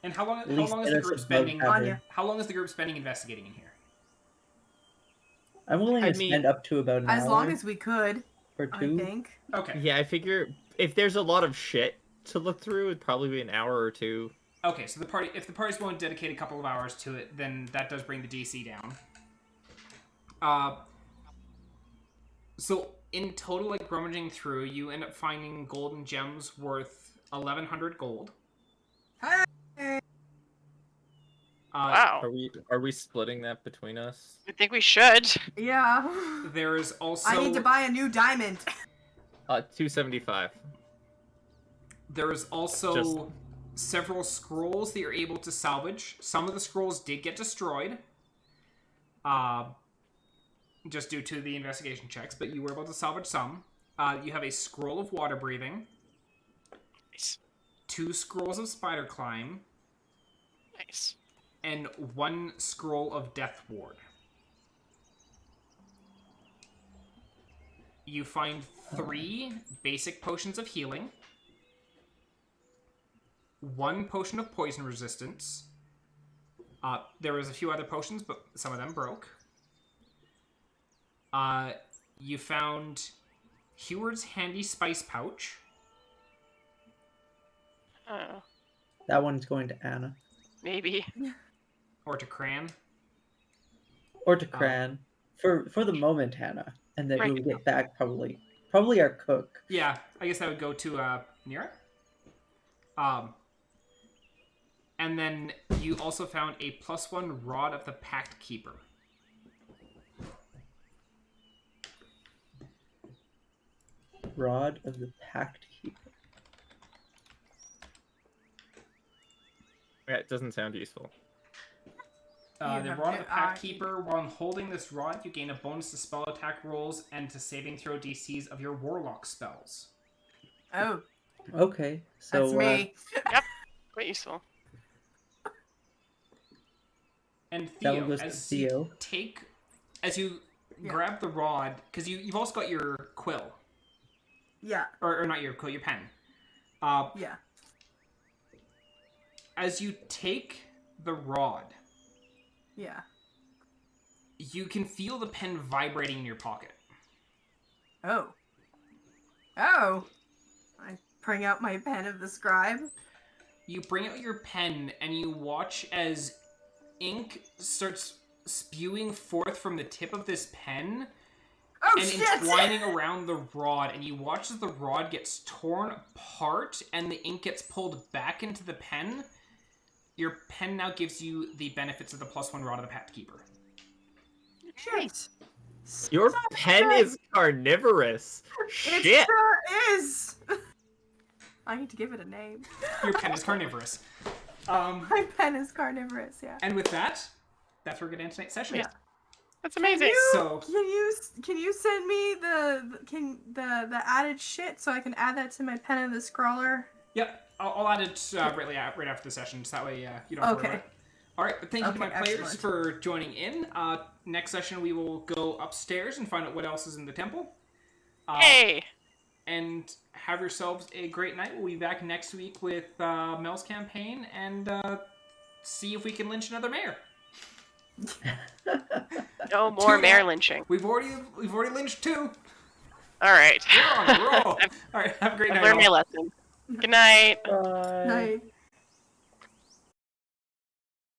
And how long at is least the get us group above spending? average. Anya. How long is the group spending investigating in here? I'm willing I to mean, spend up to about an As hour long as we could, or I 2. think. Okay. Yeah, I figure if there's a lot of shit to look through, it'd probably be an hour or 2. Okay, so if the party's willing to dedicate a couple of hours to it, then that does bring the DC down. So in total, like rummaging through, you end up finding gold and gems worth 1,100 gold. Hey! Wow. Are we splitting that between us? I think we should. Yeah. There is also I need to buy a new diamond. 275. there is also several scrolls that you're able to salvage. Some of the scrolls did get destroyed, just due to the investigation checks, but you were able to salvage some. You have a scroll of water breathing, Nice. 2 scrolls of spider climb, Nice. and 1 scroll of death ward. you find 3 basic potions of healing, 1 potion of poison resistance. There was a few other potions, but some of them broke. You found Heward's handy spice pouch. Oh, That one's going to Anna. maybe. Or to Cran. Or to Cran. For the moment, Hannah. And then Right. we'll get back probably our cook. Yeah, I guess that would go to Nira. And then you also found a +1 Rod of the Pact Keeper. Rod of the Pact Keeper. Yeah, it doesn't sound useful. The have Rod no of the Pact idea. Keeper, while holding this rod, you gain a bonus to spell attack rolls and to saving throw DCs of your warlock spells. Oh, Okay, so that's me. Quite useful. And That Theo, one goes to as Theo. you Yeah. grab the rod, because you've also got your quill, Yeah, or not your quill, your pen. yeah. As you take the rod, Yeah. you can feel the pen vibrating in your pocket. Oh. Oh. I bring out my pen of the scribe. You bring out your pen and you watch as ink starts spewing forth from the tip of this pen Oh and shit! entwining around the rod, and you watch as the rod gets torn apart and the ink gets pulled back into the pen. Your pen now gives you the benefits of the +1 Rod of the Pact Keeper. Shit. Your pen is carnivorous. It Shit. sure is. I need to give it a name. Your pen is carnivorous. My pen is carnivorous. Yeah. And with that, that's where we're going to end tonight's session. Yeah. That's amazing. So Can you send me the added shit so I can add that to my pen of the scrawler? Yep, I'll add it right after the session, so that way you don't have to worry about it. All right, but thank you to my players excellent. for joining in. Next session, we will go upstairs and find out what else is in the temple. Hey! And have yourselves a great night. We'll be back next week with Mel's campaign and see if we can lynch another mayor. No more Two mare now. lynching. We've already lynched 2. Alright. We're on a roll. All right, have a great I've night. learned all. my lesson. Good night. Bye. Night.